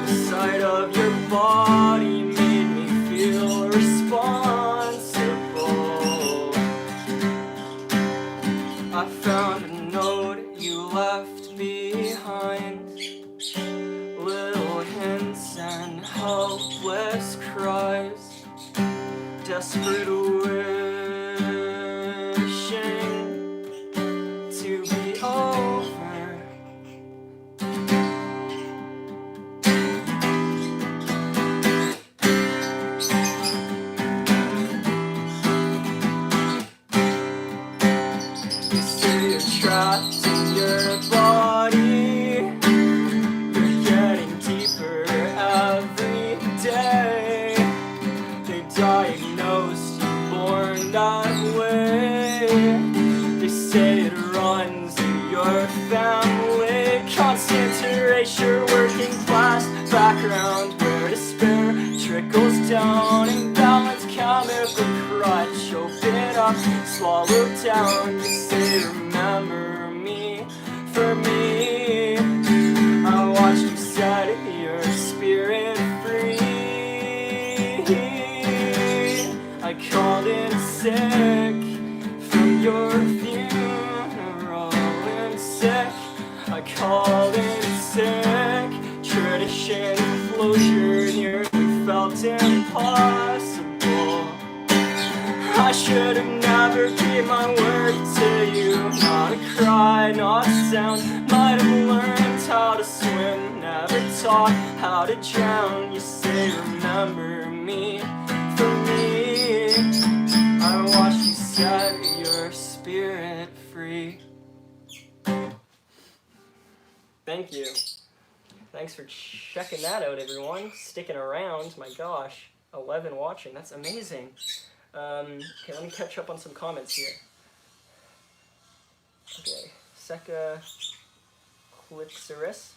The sight of your body made me feel responsible. I found a note you left behind, little hints and helpless cries, desperate wishing to be over. Trapped in your body, you're getting deeper every day. They diagnosed you born that way. They say it runs in your family. Constant erasure, working class background, where despair trickles down. Imbalanced chemical crutch, open up, swallow down. You say remember me, for me. I watched you set your spirit free. I called in sick from your funeral, and sick. I called in sick. Tradition closure nearly felt impossible. I should have never gave my word to you. Not a cry, not a sound. Might have learned how to swim, never taught how to drown. You say remember me, for me. I watched you set your spirit free. Thank you. Thanks for checking that out, everyone. Sticking around. My gosh, 11 watching. That's amazing. Okay, let me catch up on some comments here. Okay, Seka Clixerus.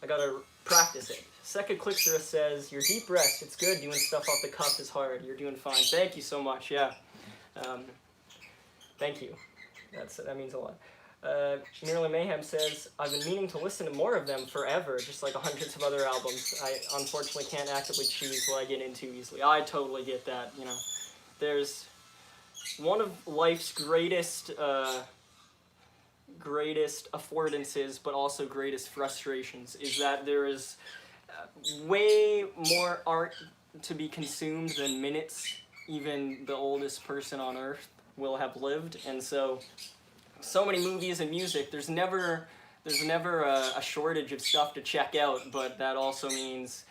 I gotta practice it. Seka Clixerus says, your deep rest, it's good. Doing stuff off the cuff is hard. You're doing fine. Thank you so much. Yeah. Thank you. That means a lot. Marilyn Mayhem says, I've been meaning to listen to more of them forever, just like hundreds of other albums. I unfortunately can't actively choose what I get into easily. I totally get that, you know. There's one of life's greatest affordances, but also greatest frustrations, is that there is way more art to be consumed than minutes even the oldest person on earth will have lived. And so many movies and music, there's never a shortage of stuff to check out, but that also means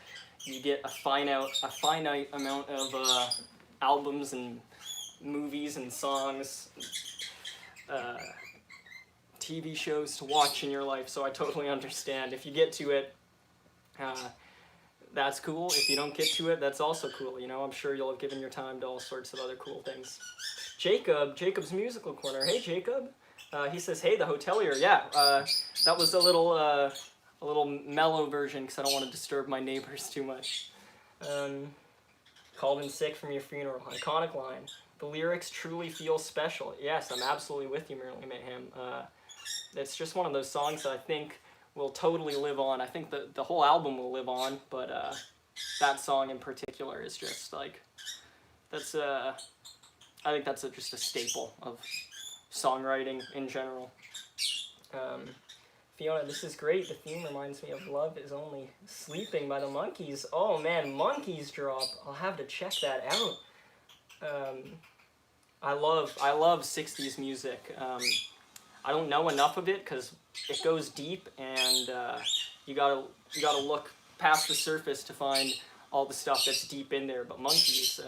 you get a finite amount of albums and movies and songs, TV shows to watch in your life. So I totally understand. If you get to it, that's cool. If you don't get to it, that's also cool. You know, I'm sure you'll have given your time to all sorts of other cool things. Jacob's Musical Corner. Hey, Jacob. He says, hey, the hotelier. Yeah, that was a little mellow version because I don't want to disturb my neighbors too much. Called in sick from your funeral. Iconic line. The lyrics truly feel special. Yes, I'm absolutely with you, Marilyn Mayhem. It's just one of those songs that I think will totally live on. I think the whole album will live on, but that song in particular is just like, I think that's just a staple of songwriting in general. Fiona, this is great. The theme reminds me of Love Is Only Sleeping by the Monkees. Oh man, Monkees drop. I'll have to check that out. I love 60s music. I don't know enough of it because it goes deep, and you gotta look past the surface to find all the stuff that's deep in there. But Monkees,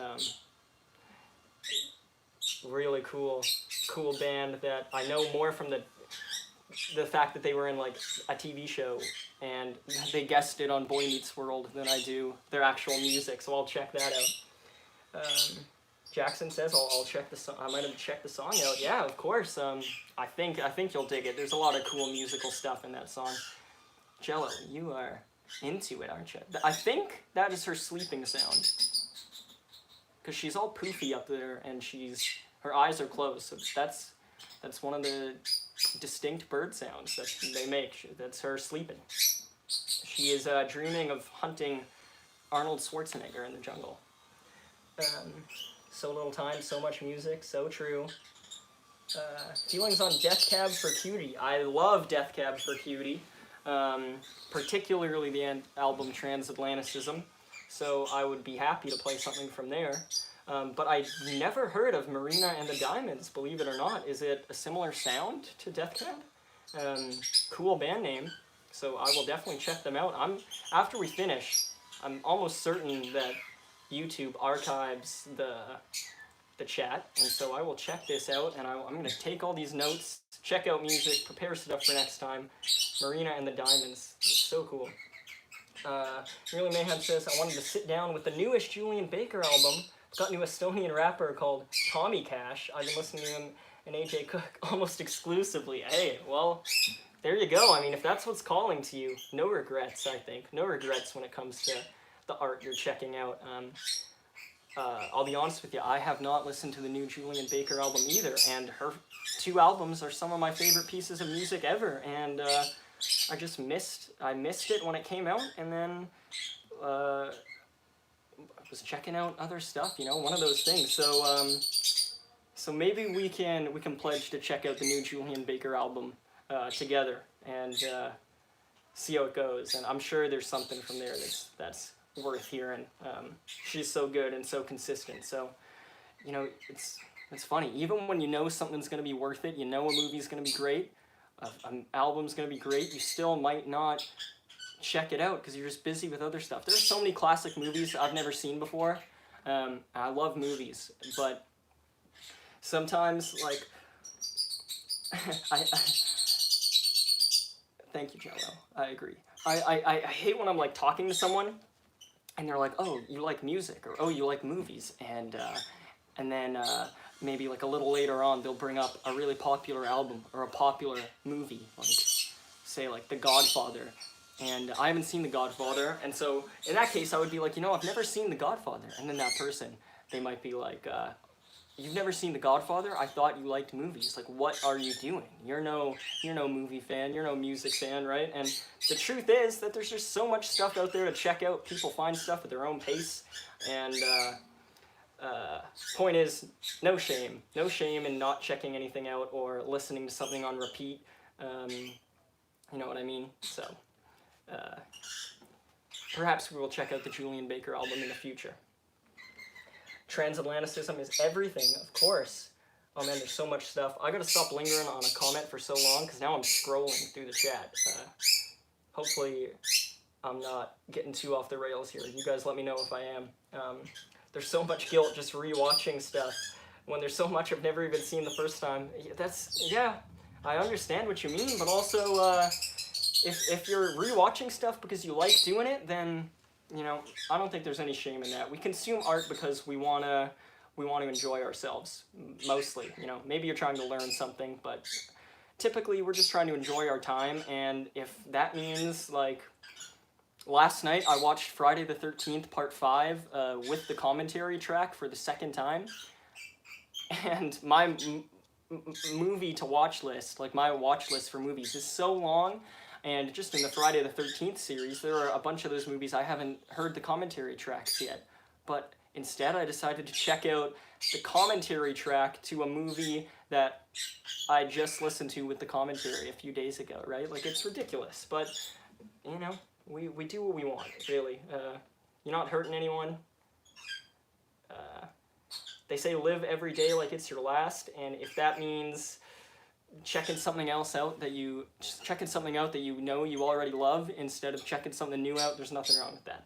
really cool band that I know more from the fact that they were in like a TV show and they guested on Boy Meets World than I do their actual music. So I'll check that out. Jackson says I'll check the song. I might have checked the song out. Yeah, of course. I think you'll dig it. There's a lot of cool musical stuff in that song. Jello, you are into it, aren't you? I think that is her sleeping sound, because she's all poofy up there and her eyes are closed. So that's one of the distinct bird sounds that they make. That's her sleeping. She is dreaming of hunting Arnold Schwarzenegger in the jungle. So little time, so much music, so true. Feelings on Death Cab for Cutie. I love Death Cab for Cutie, particularly the album Transatlanticism, so I would be happy to play something from there. But I've never heard of Marina and the Diamonds, believe it or not. Is it a similar sound to Death Cab? Cool band name, so I will definitely check them out. After we finish, I'm almost certain that YouTube archives the chat, and so I will check this out, and I'm going to take all these notes, check out music, prepare stuff for next time. Marina and the Diamonds, it's so cool. Really Mayhem says, I wanted to sit down with the newest Julian Baker album. It's got a new Estonian rapper called Tommy Cash. I've been listening to him and AJ Cook almost exclusively. Hey, well, there you go. I mean, if that's what's calling to you, no regrets, I think. No regrets when it comes to the art you're checking out. I'll be honest with you, I have not listened to the new Julian Baker album either, and her 2 albums are some of my favorite pieces of music ever, and I missed it when it came out, and then I was checking out other stuff, you know, one of those things. So maybe we can pledge to check out the new Julian Baker album together and see how it goes, and I'm sure there's something from there that's worth hearing. She's so good and so consistent. So, you know, it's funny. Even when you know something's going to be worth it, you know a movie's going to be great, an album's going to be great, you still might not check it out because you're just busy with other stuff. There's so many classic movies I've never seen before. I love movies, but sometimes, like, thank you, Jello. I agree. I hate when I'm like talking to someone and they're like, oh, you like music, or oh, you like movies, and then maybe like a little later on they'll bring up a really popular album or a popular movie, like say like The Godfather, and I haven't seen The Godfather, and so in that case I would be like, I've never seen The Godfather, and then that person, they might be like, you've never seen The Godfather? I thought you liked movies. Like, what are you doing? You're no movie fan. You're no music fan, right? And the truth is that there's just so much stuff out there to check out. People find stuff at their own pace, and point is, no shame in not checking anything out or listening to something on repeat. You know what I mean? So, perhaps we will check out the Julian Baker album in the future. Transatlanticism is everything, of course. Oh man, there's so much stuff. I gotta stop lingering on a comment for so long, because now I'm scrolling through the chat. Hopefully I'm not getting too off the rails here. You guys let me know if I am. There's so much guilt just rewatching stuff when there's so much I've never even seen the first time. Yeah, I understand what you mean, but also, if you're rewatching stuff because you like doing it, then I don't think there's any shame in that. We consume art because we want to enjoy ourselves, mostly. Maybe you're trying to learn something, but typically we're just trying to enjoy our time, and if that means, like, last night I watched Friday the 13th Part 5 with the commentary track for the second time, and my movie to watch list, like my watch list for movies, is so long. And just in the Friday the 13th series, there are a bunch of those movies I haven't heard the commentary tracks yet. But instead, I decided to check out the commentary track to a movie that I just listened to with the commentary a few days ago, right? Like, it's ridiculous. But, we do what we want, really. You're not hurting anyone. They say live every day like it's your last, and if that means checking something out that you already love instead of checking something new out, there's nothing wrong with that.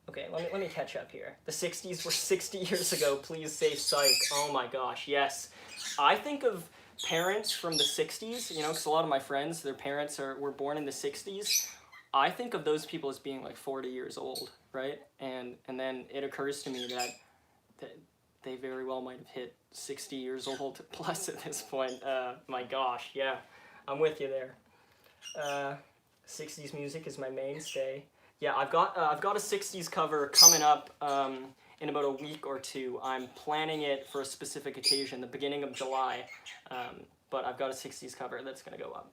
Okay, let me catch up here. The 60s were 60 years ago. Please say psych. Oh my gosh, yes. I think of parents from the 60s, because a lot of my friends, their parents were born in the 60s. I think of those people as being like 40 years old, right? And then it occurs to me that they very well might have hit 60 years old plus at this point. My gosh, yeah, I'm with you there. 60s music is my mainstay. Yeah, I've got a 60s cover coming up in about a week or two. I'm planning it for a specific occasion, the beginning of July, but I've got a 60s cover that's going to go up.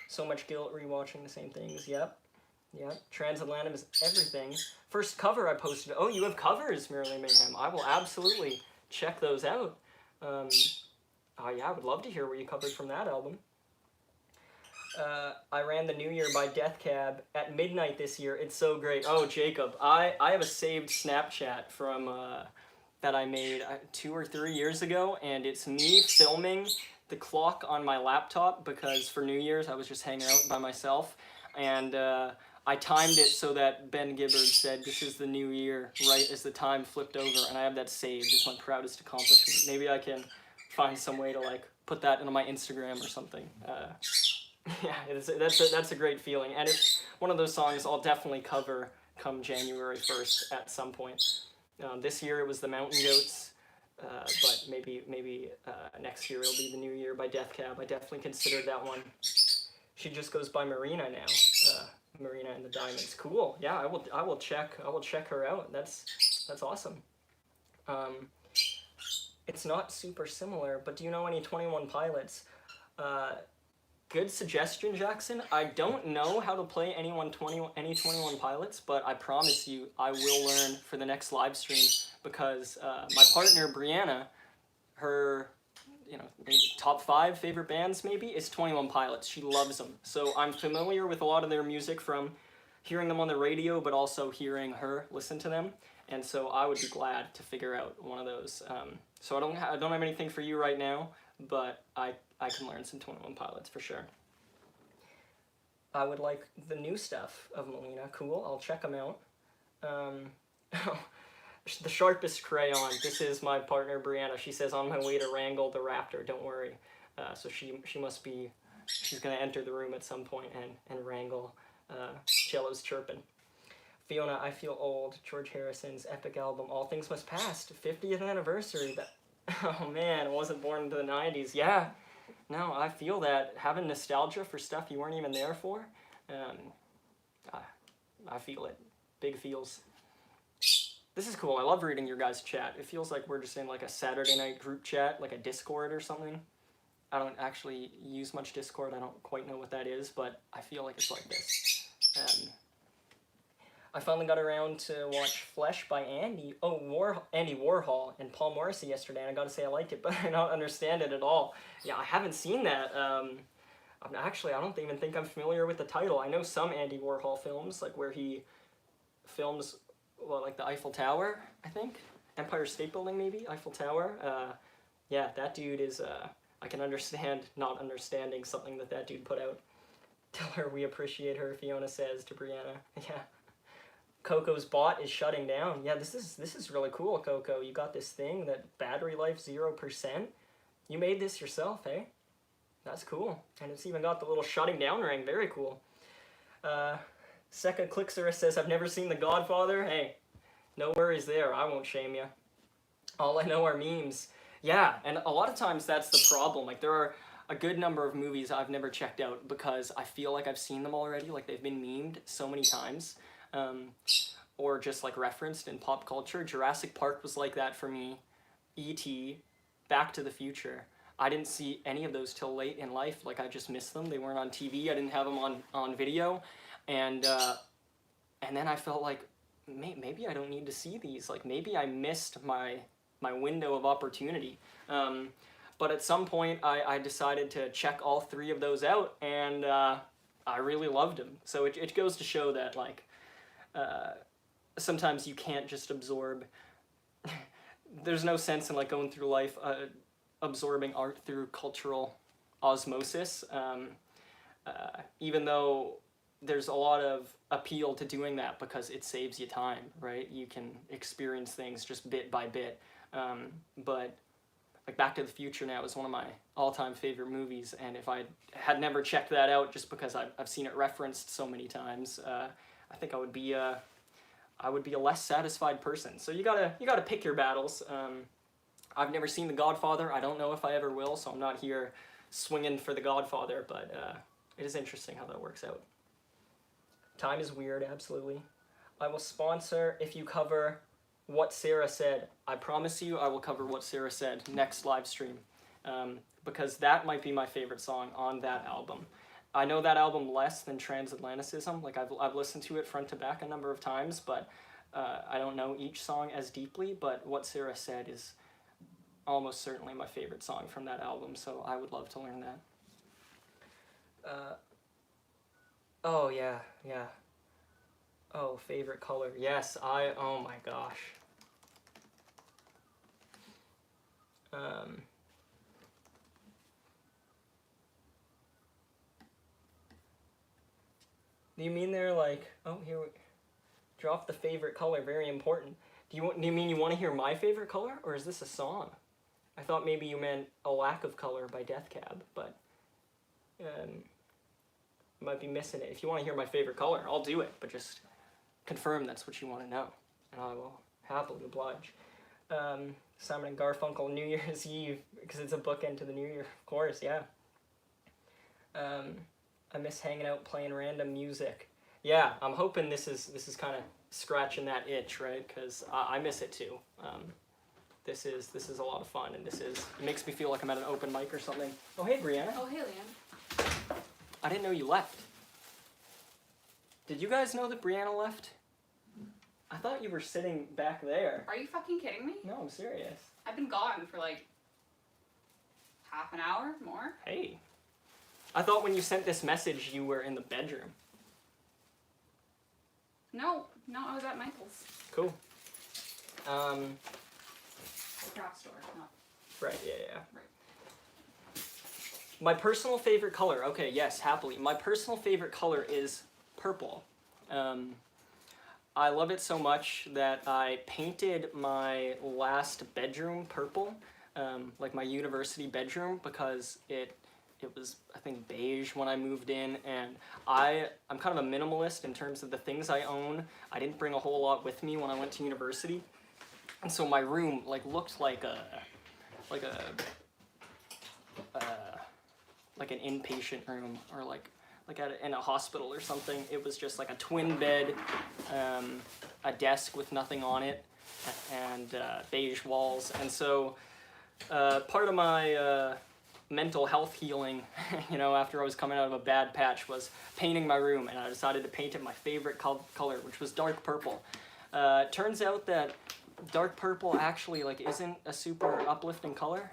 So much guilt rewatching the same things. Yep. Transatlantic is everything. First cover I posted. Oh, you have covers, Merely Mayhem. I will absolutely check those out. Oh yeah, I would love to hear what you covered from that album. I ran The New Year by Death Cab at midnight this year. It's so great. Oh, Jacob, I have a saved Snapchat from that I made 2 or 3 years ago, and it's me filming the clock on my laptop because for New Year's I was just hanging out by myself, and I timed it so that Ben Gibbard said, "This is the new year," right as the time flipped over, and I have that saved. It's my proudest accomplishment. Maybe I can find some way to like put that into my Instagram or something. Yeah, that's a great feeling, and it's one of those songs I'll definitely cover come January 1st at some point. This year it was the Mountain Goats, but maybe next year it'll be The New Year by Death Cab. I definitely considered that one. She just goes by Marina now. Marina and the Diamonds. Cool. Yeah, I will check her out. That's awesome. It's not super similar, but do you know any 21 Pilots? Good suggestion, Jackson. I don't know how to play any 21 Pilots, but I promise you I will learn for the next live stream because my partner Brianna, her maybe top 5 favorite bands maybe is 21 Pilots. She loves them. So I'm familiar with a lot of their music from hearing them on the radio, but also hearing her listen to them. And so I would be glad to figure out one of those. So I don't have anything for you right now, but I can learn some 21 Pilots for sure. I would like the new stuff of Melina. Cool, I'll check them out. The Sharpest Crayon. This is my partner Brianna. She says, "On my way to wrangle the raptor, don't worry." So she must be she's gonna enter the room at some point and wrangle Cello's chirping. Fiona, I feel old. George Harrison's epic album, All Things Must Pass, 50th anniversary. Oh man, I wasn't born into the 90s. Yeah, no, I feel that. Having nostalgia for stuff you weren't even there for, I feel it. Big feels. This is cool. I love reading your guys' chat. It feels like we're just in like a Saturday night group chat, like a Discord or something. I don't actually use much Discord. I don't quite know what that is, but I feel like it's like this. I finally got around to watch Flesh by Andy Warhol and Paul Morrissey yesterday, and I gotta say I liked it, but I don't understand it at all. Yeah, I haven't seen that. Actually, I don't even think I'm familiar with the title. I know some Andy Warhol films, like where he films, well, like the Eiffel Tower, I think? Empire State Building, maybe? Eiffel Tower? Yeah, that dude is, I can understand not understanding something that dude put out. Tell her we appreciate her, Fiona says to Brianna. Yeah. Coco's bot is shutting down. Yeah, this is really cool, Coco. You got this thing that battery life 0%. You made this yourself, eh? That's cool. And it's even got the little shutting down ring. Very cool. Second Clixera says, I've never seen The Godfather. Hey, no worries there. I won't shame you. All I know are memes. Yeah, and a lot of times that's the problem. Like, there are a good number of movies I've never checked out because I feel like I've seen them already. Like, they've been memed so many times. Or just like referenced in pop culture. Jurassic Park was like that for me. E.T., Back to the Future. I didn't see any of those till late in life. Like, I just missed them. They weren't on TV. I didn't have them on video. And then I felt like, maybe I don't need to see these. Like, maybe I missed my window of opportunity. But at some point, I decided to check all three of those out, and I really loved them. So it goes to show that, like, sometimes you can't just absorb. There's no sense in like going through life absorbing art through cultural osmosis, even though there's a lot of appeal to doing that because it saves you time, right? You can experience things just bit by bit. But like Back to the Future now is one of my all-time favorite movies, and if I had never checked that out just because I've seen it referenced so many times, I think I would be a less satisfied person. So you gotta pick your battles. I've never seen The Godfather. I don't know if I ever will, so I'm not here swinging for The Godfather, but it is interesting how that works out. Time is weird, absolutely. I will sponsor if you cover What Sarah Said. I promise you I will cover What Sarah Said next live stream, because that might be my favorite song on that album. I know that album less than Transatlanticism. Like, I've listened to it front to back a number of times, but I don't know each song as deeply, but What Sarah Said is almost certainly my favorite song from that album, so I would love to learn that. Oh, yeah. Oh, favorite color. Yes, oh my gosh. Do you mean they're like, drop the favorite color, very important. Do you mean you want to hear my favorite color, or is this a song? I thought maybe you meant A Lack of Color by Death Cab, but I might be missing it. If you want to hear my favorite color, I'll do it, but just confirm that's what you want to know, and I will happily oblige. Simon and Garfunkel, New Year's Eve, because it's a bookend to the New Year, of course, yeah. I miss hanging out playing random music. Yeah, I'm hoping this is kind of scratching that itch, right? Because I miss it too. This is a lot of fun, and it makes me feel like I'm at an open mic or something. Oh, hey, Brianna. Oh, hey, Liam. I didn't know you left. Did you guys know that Brianna left? I thought you were sitting back there. Are you fucking kidding me? No, I'm serious. I've been gone for like half an hour more. Hey. I thought when you sent this message you were in the bedroom. No, I was at Michael's. Cool. Craft store, not. Right, yeah. Right. My personal favorite color, okay, yes, happily. My personal favorite color is purple. I love it so much that I painted my last bedroom purple, like my university bedroom, because it it was, I think, beige when I moved in, and I'm kind of a minimalist in terms of the things I own. I didn't bring a whole lot with me when I went to university, and so my room like looked like like an inpatient room, or like in a hospital or something. It was just like a twin bed, a desk with nothing on it, and beige walls. And so part of my mental health healing, you know, after I was coming out of a bad patch, was painting my room, and I decided to paint it my favorite color, which was dark purple. Turns out that dark purple actually like isn't a super uplifting color,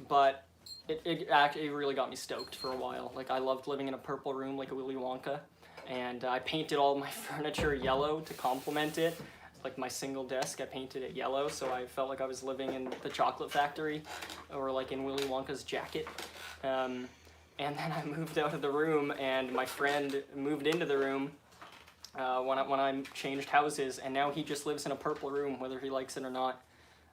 but it really got me stoked for a while. Like, I loved living in a purple room like a Willy Wonka, and I painted all my furniture yellow to complement it. Like my single desk, I painted it yellow, so I felt like I was living in the chocolate factory, or like in Willy Wonka's jacket. And then I moved out of the room, and my friend moved into the room when I changed houses, and now he just lives in a purple room, whether he likes it or not.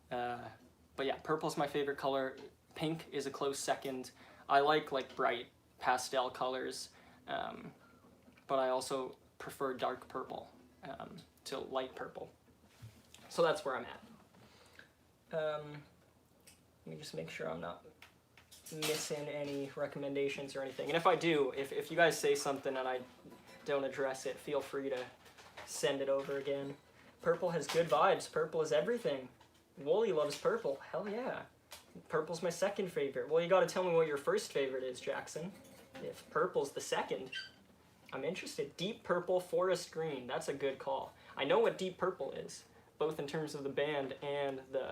But yeah, purple's my favorite color. Pink is a close second. I like bright pastel colors, but I also prefer dark purple to light purple. So that's where I'm at. Let me just make sure I'm not missing any recommendations or anything. And if I do, if you guys say something and I don't address it, feel free to send it over again. Purple has good vibes. Purple is everything. Wooly loves purple. Hell yeah. Purple's my second favorite. Well, you gotta tell me what your first favorite is, Jackson. If purple's the second, I'm interested. Deep purple, forest green. That's a good call. I know what deep purple is, both in terms of the band and the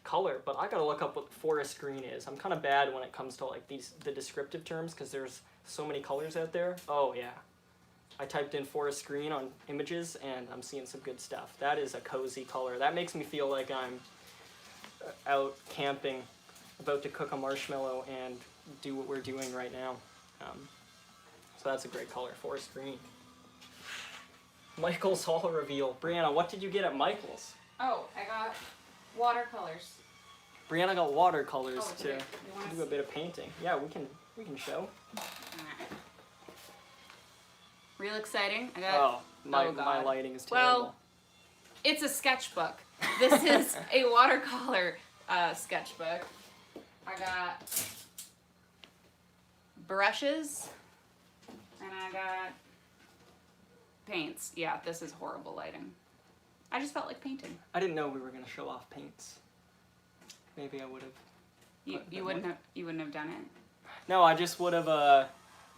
color, but I gotta look up what forest green is. I'm kind of bad when it comes to like the descriptive terms, because there's so many colors out there. Oh yeah. I typed in forest green on images, and I'm seeing some good stuff. That is a cozy color. That makes me feel like I'm out camping, about to cook a marshmallow and do what we're doing right now. So that's a great color, forest green. Michael's Hall reveal. Brianna, what did you get at Michael's? Oh, I got watercolors. Brianna got watercolors Oh, to you wanna do a see? bit of painting. Yeah, we can show. Alright. Real exciting. I got. Oh, my God. lighting is Well, terrible. It's a sketchbook. This is a watercolor sketchbook. I got brushes, and I got paints. Yeah, this is horrible lighting. I just felt like painting. I didn't know we were gonna show off paints. Maybe I would have. You wouldn't have done it. No, I just would have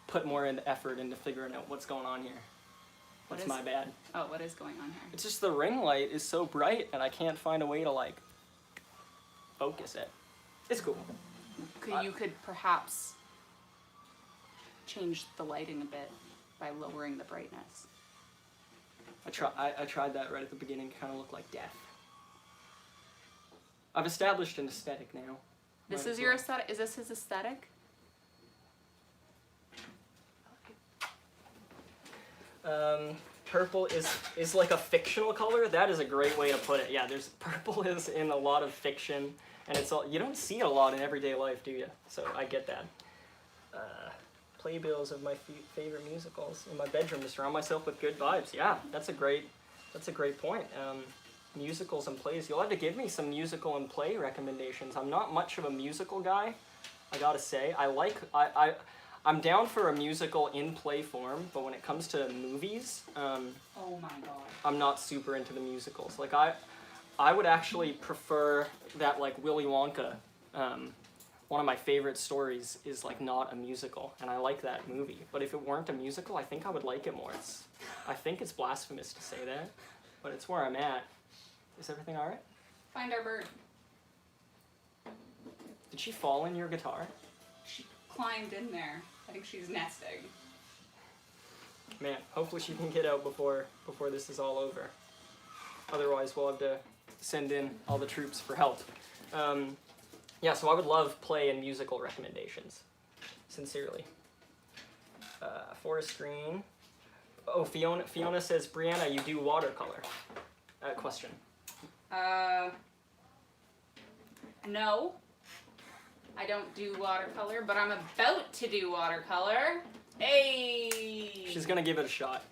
put more effort into figuring out what's going on here. That's my bad. Oh, what is going on here? It's just the ring light is so bright, and I can't find a way to like focus it. It's cool. You could perhaps change the lighting a bit by lowering the brightness. I tried that right at the beginning to kind of look like death. I've established an aesthetic now. This Might is as your well. aesthetic? Is this his aesthetic? Purple is like a fictional color. That is a great way to put it. Yeah, purple is in a lot of fiction, and you don't see it a lot in everyday life, do you? So I get that. Playbills of my favorite musicals in my bedroom to surround myself with good vibes. Yeah, that's a great point. Musicals and plays. You'll have to give me some musical and play recommendations. I'm not much of a musical guy, I gotta say. I'm down for a musical in play form, but when it comes to movies, Oh my god. I'm not super into the musicals. Like I would actually prefer that like Willy Wonka. One of my favorite stories is like not a musical, and I like that movie. But if it weren't a musical, I think I would like it more. I think it's blasphemous to say that, but it's where I'm at. Is everything all right? Find our bird. Did she fall in your guitar? She climbed in there. I think she's nesting. Man, hopefully she can get out before this is all over. Otherwise, we'll have to send in all the troops for help. Yeah, so I would love play and musical recommendations. Sincerely. Forest green. Oh, Fiona says, Brianna, you do watercolor. Question. No. I don't do watercolor, but I'm about to do watercolor. Hey! She's gonna give it a shot.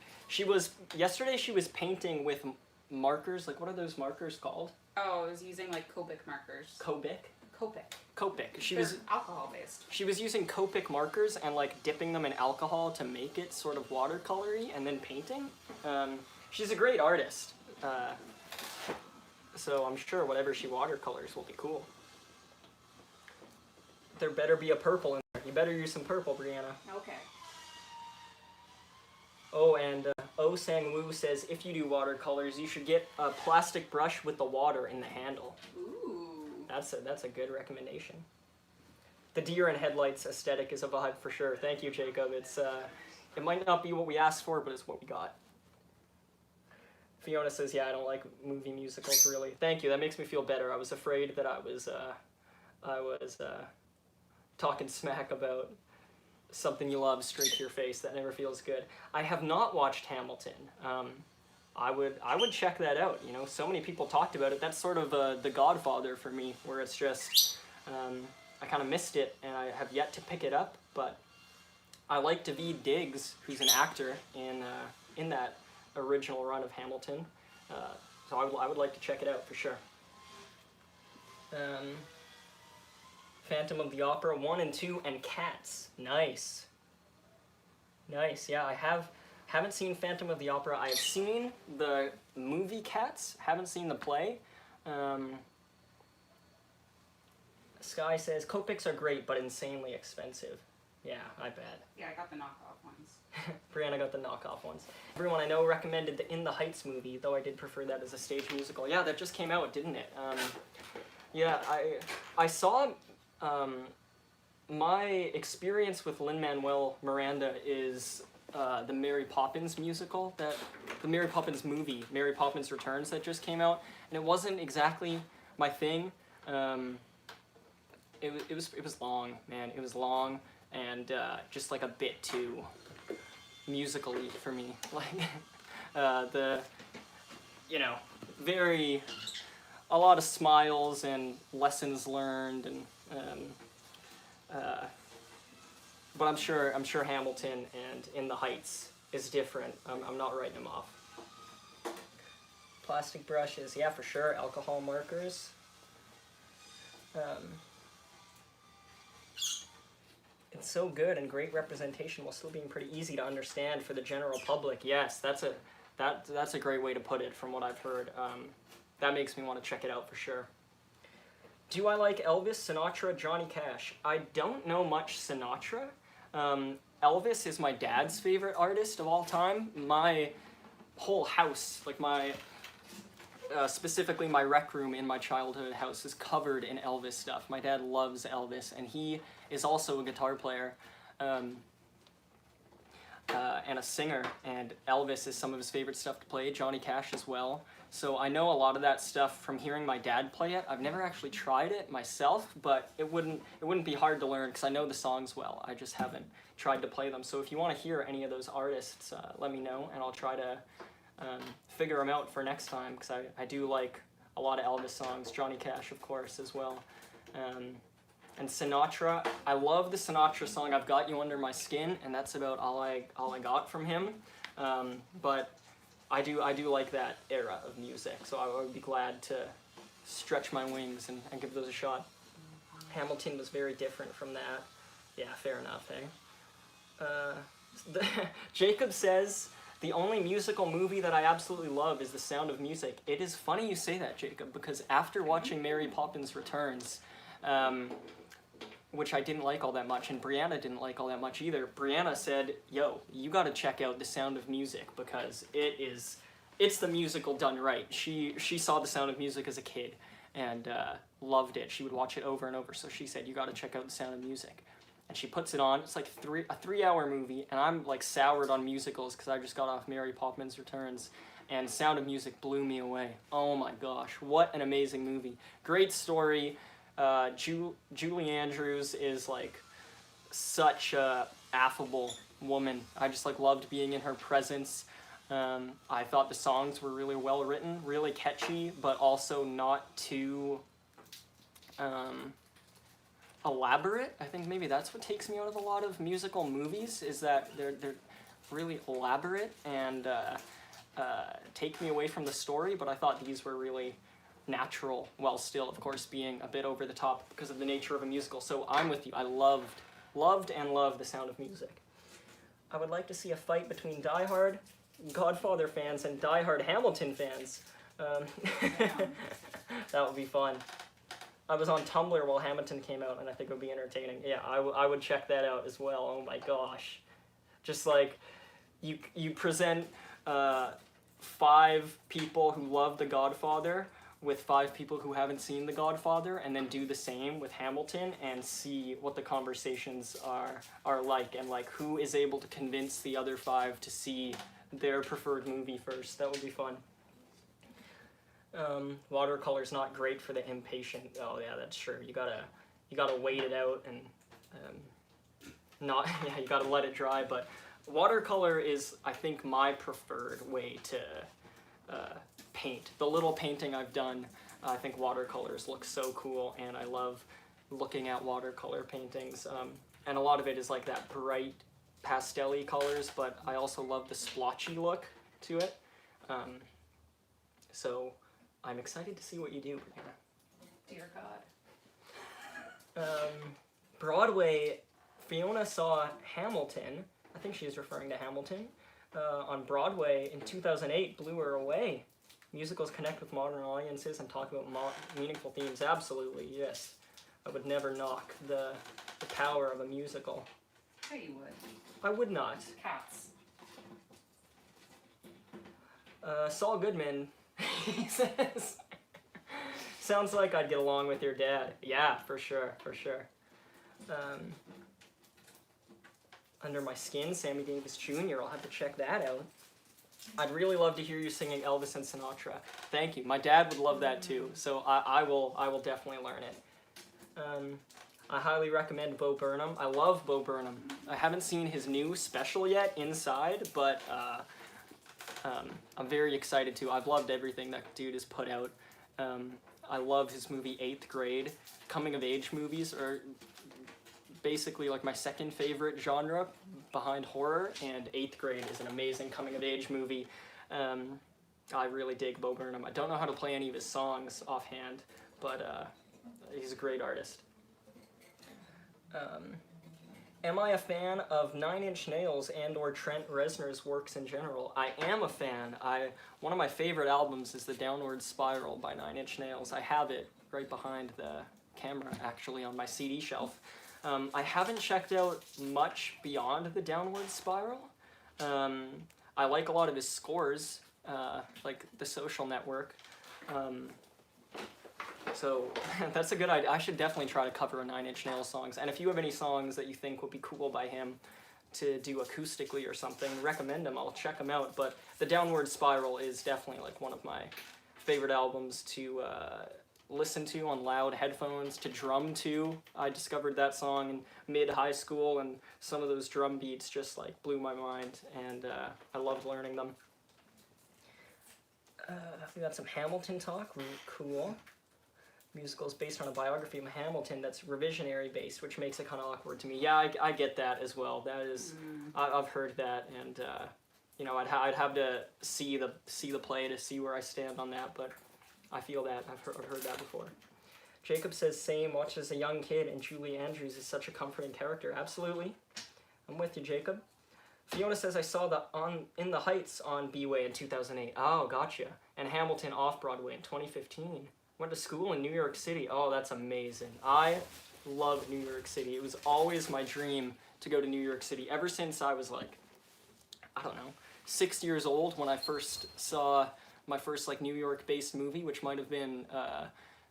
Yesterday she was painting with markers, like what are those markers called? Oh, I was using like Copic markers. Copic? Copic. Copic. They're alcohol based. She was using Copic markers and like dipping them in alcohol to make it sort of watercolory and then painting. She's a great artist. So I'm sure whatever she watercolors will be cool. There better be a purple in there. You better use some purple, Brianna. Okay. Oh, and Oh Sang Woo says if you do watercolors, you should get a plastic brush with the water in the handle. Ooh. That's a good recommendation. The deer and headlights aesthetic is a vibe for sure. Thank you, Jacob. It might not be what we asked for, but it's what we got. Fiona says, yeah, I don't like movie musicals really. Thank you. That makes me feel better. I was afraid that I was talking smack about something you love straight to your face. That never feels good. I have not watched Hamilton. I would check that out. You know, so many people talked about it. That's sort of The Godfather for me, where it's just I kind of missed it and I have yet to pick it up. But I like Daveed Diggs, who's an actor in that original run of Hamilton. So I would like to check it out for sure. Phantom of the Opera 1 and 2 and Cats. Nice. Nice. Yeah, I haven't seen Phantom of the Opera. I have seen the movie Cats. Haven't seen the play. Sky says Copics are great but insanely expensive. Yeah, I bet. Yeah, I got the knockoff ones. Brianna got the knockoff ones. Everyone I know recommended the In the Heights movie, though I did prefer that as a stage musical. Yeah, that just came out, didn't it? Yeah, I saw. My experience with Lin-Manuel Miranda is the Mary Poppins musical, the Mary Poppins movie, Mary Poppins Returns, that just came out, and it wasn't exactly my thing. It was long, man. It was long and just like a bit too musical-y for me. Like a lot of smiles and lessons learned and. But I'm sure Hamilton and In the Heights is different. I'm not writing them off. Plastic brushes, yeah, for sure. Alcohol markers. It's so good and great representation while still being pretty easy to understand for the general public. Yes, that's a great way to put it from what I've heard. That makes me want to check it out for sure. Do I like Elvis, Sinatra, Johnny Cash? I don't know much Sinatra. Elvis is my dad's favorite artist of all time. My whole house, like specifically my rec room in my childhood house is covered in Elvis stuff. My dad loves Elvis, and he is also a guitar player and a singer, and Elvis is some of his favorite stuff to play, Johnny Cash as well. So I know a lot of that stuff from hearing my dad play it. I've never actually tried it myself, but it wouldn't be hard to learn because I know the songs well. I just haven't tried to play them. So if you want to hear any of those artists, let me know, and I'll try to figure them out for next time because I do like a lot of Elvis songs, Johnny Cash, of course, as well. And Sinatra, I love the Sinatra song, I've Got You Under My Skin, and that's about all I got from him. But I do like that era of music, so I would be glad to stretch my wings and give those a shot. Hamilton was very different from that. Yeah, fair enough, eh? Jacob says, the only musical movie that I absolutely love is The Sound of Music. It is funny you say that, Jacob, because after watching Mary Poppins Returns, which I didn't like all that much, and Brianna didn't like all that much either, Brianna said, yo, you gotta check out The Sound of Music because it's the musical done right. She saw The Sound of Music as a kid and loved it. She would watch it over and over, so she said, you gotta check out The Sound of Music. And she puts it on. It's like a 3-hour movie, and I'm like soured on musicals because I just got off Mary Poppins Returns, and Sound of Music blew me away. Oh my gosh, what an amazing movie. Great story. Julie Andrews is like such a affable woman. I just like loved being in her presence. I thought the songs were really well written, really catchy, but also not too elaborate. I think maybe that's what takes me out of a lot of musical movies, is that they're really elaborate and take me away from the story, but I thought these were really natural, while still, of course, being a bit over the top because of the nature of a musical. So I'm with you. I loved and love The Sound of Music. I would like to see a fight between diehard Godfather fans and diehard Hamilton fans. That would be fun. I was on Tumblr while Hamilton came out, and I think it would be entertaining. Yeah, I would check that out as well. Oh my gosh. Just like, you present 5 people who love The Godfather with 5 people who haven't seen The Godfather, and then do the same with Hamilton and see what the conversations are like, and like who is able to convince the other 5 to see their preferred movie first. That would be fun. Watercolor's not great for the impatient. Oh yeah, that's true. You gotta wait it out and not yeah, you gotta let it dry. But watercolor is, I think, my preferred way to paint. The little painting I've done, I think watercolors look so cool, and I love looking at watercolor paintings. And a lot of it is like that bright pastel-y colors, but I also love the splotchy look to it. So I'm excited to see what you do, Brianna. Dear God. Broadway, Fiona saw Hamilton, I think she is referring to Hamilton, on Broadway in 2008, blew her away. Musicals connect with modern audiences and talk about meaningful themes. Absolutely, yes. I would never knock the power of a musical. Yeah, you would. I would not. Cats. Saul Goodman, he says, sounds like I'd get along with your dad. Yeah, for sure, for sure. Under My Skin, Sammy Davis Jr., I'll have to check that out. I'd really love to hear you singing Elvis and Sinatra. Thank you. My dad would love that too, so I will definitely learn it. I highly recommend Bo Burnham. I love Bo Burnham. I haven't seen his new special yet, Inside, but I'm very excited to. I've loved everything that dude has put out. I love his movie 8th Grade. Coming of age movies are basically like my second favorite genre behind horror, and 8th Grade is an amazing coming of age movie. I really dig Bo Burnham. I don't know how to play any of his songs offhand, but he's a great artist. Am I a fan of Nine Inch Nails and or Trent Reznor's works in general? I am a fan. One of my favorite albums is The Downward Spiral by Nine Inch Nails. I have it right behind the camera, actually, on my CD shelf. I haven't checked out much beyond The Downward Spiral. I like a lot of his scores, like The Social Network. So that's a good idea. I should definitely try to cover a Nine Inch Nails songs. And if you have any songs that you think would be cool by him to do acoustically or something, recommend them. I'll check them out. But The Downward Spiral is definitely like one of my favorite albums to listen to on loud headphones, to drum to. I discovered that song in mid-high school, and some of those drum beats just like blew my mind, and I loved learning them. We got some Hamilton talk. Cool. Musical is based on a biography of Hamilton that's revisionary based, which makes it kind of awkward to me. Yeah, I get that as well. That is, I've heard that, and you know, I'd have to see the play to see where I stand on that. But I feel that I've heard that before. Jacob says same. Watched as a young kid, and Julie Andrews is such a comforting character. Absolutely, I'm with you, Jacob. Fiona says I saw In the Heights on B-Way in 2008. Oh, gotcha. And Hamilton off Broadway in 2015. Went to school in New York City. Oh, that's amazing. I love New York City. It was always my dream to go to New York City ever since I was like, I don't know, 6 years old when I first saw my first like New York-based movie, which might have been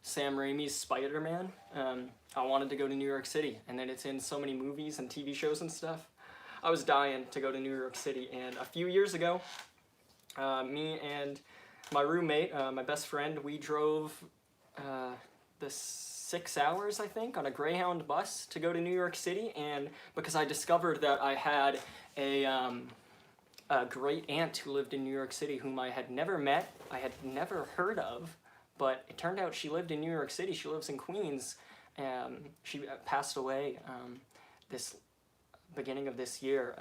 Sam Raimi's Spider-Man. I wanted to go to New York City, and then it's in so many movies and TV shows and stuff. I was dying to go to New York City, and a few years ago, me and my roommate, my best friend, we drove the 6 hours, I think, on a Greyhound bus to go to New York City, and because I discovered that I had a great aunt who lived in New York City whom I had never met, I had never heard of, but it turned out she lived in New York City. She lives in Queens, She passed away this beginning of this year.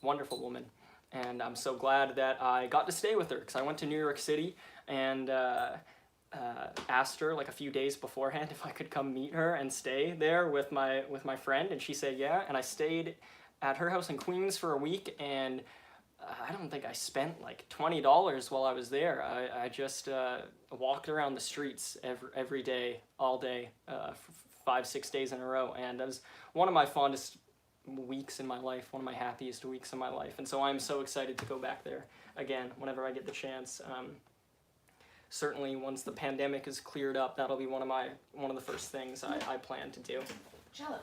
Wonderful woman, and I'm so glad that I got to stay with her because I went to New York City and asked her like a few days beforehand if I could come meet her and stay there with my friend, and she said yeah, and I stayed at her house in Queens for a week, and I don't think I spent like $20 while I was there. I just walked around the streets every day, all day, 5-6 days in a row, and it was one of my fondest weeks in my life, one of my happiest weeks in my life, and so I'm so excited to go back there again whenever I get the chance. Certainly, once the pandemic is cleared up, that'll be one of the first things I plan to do. Jello.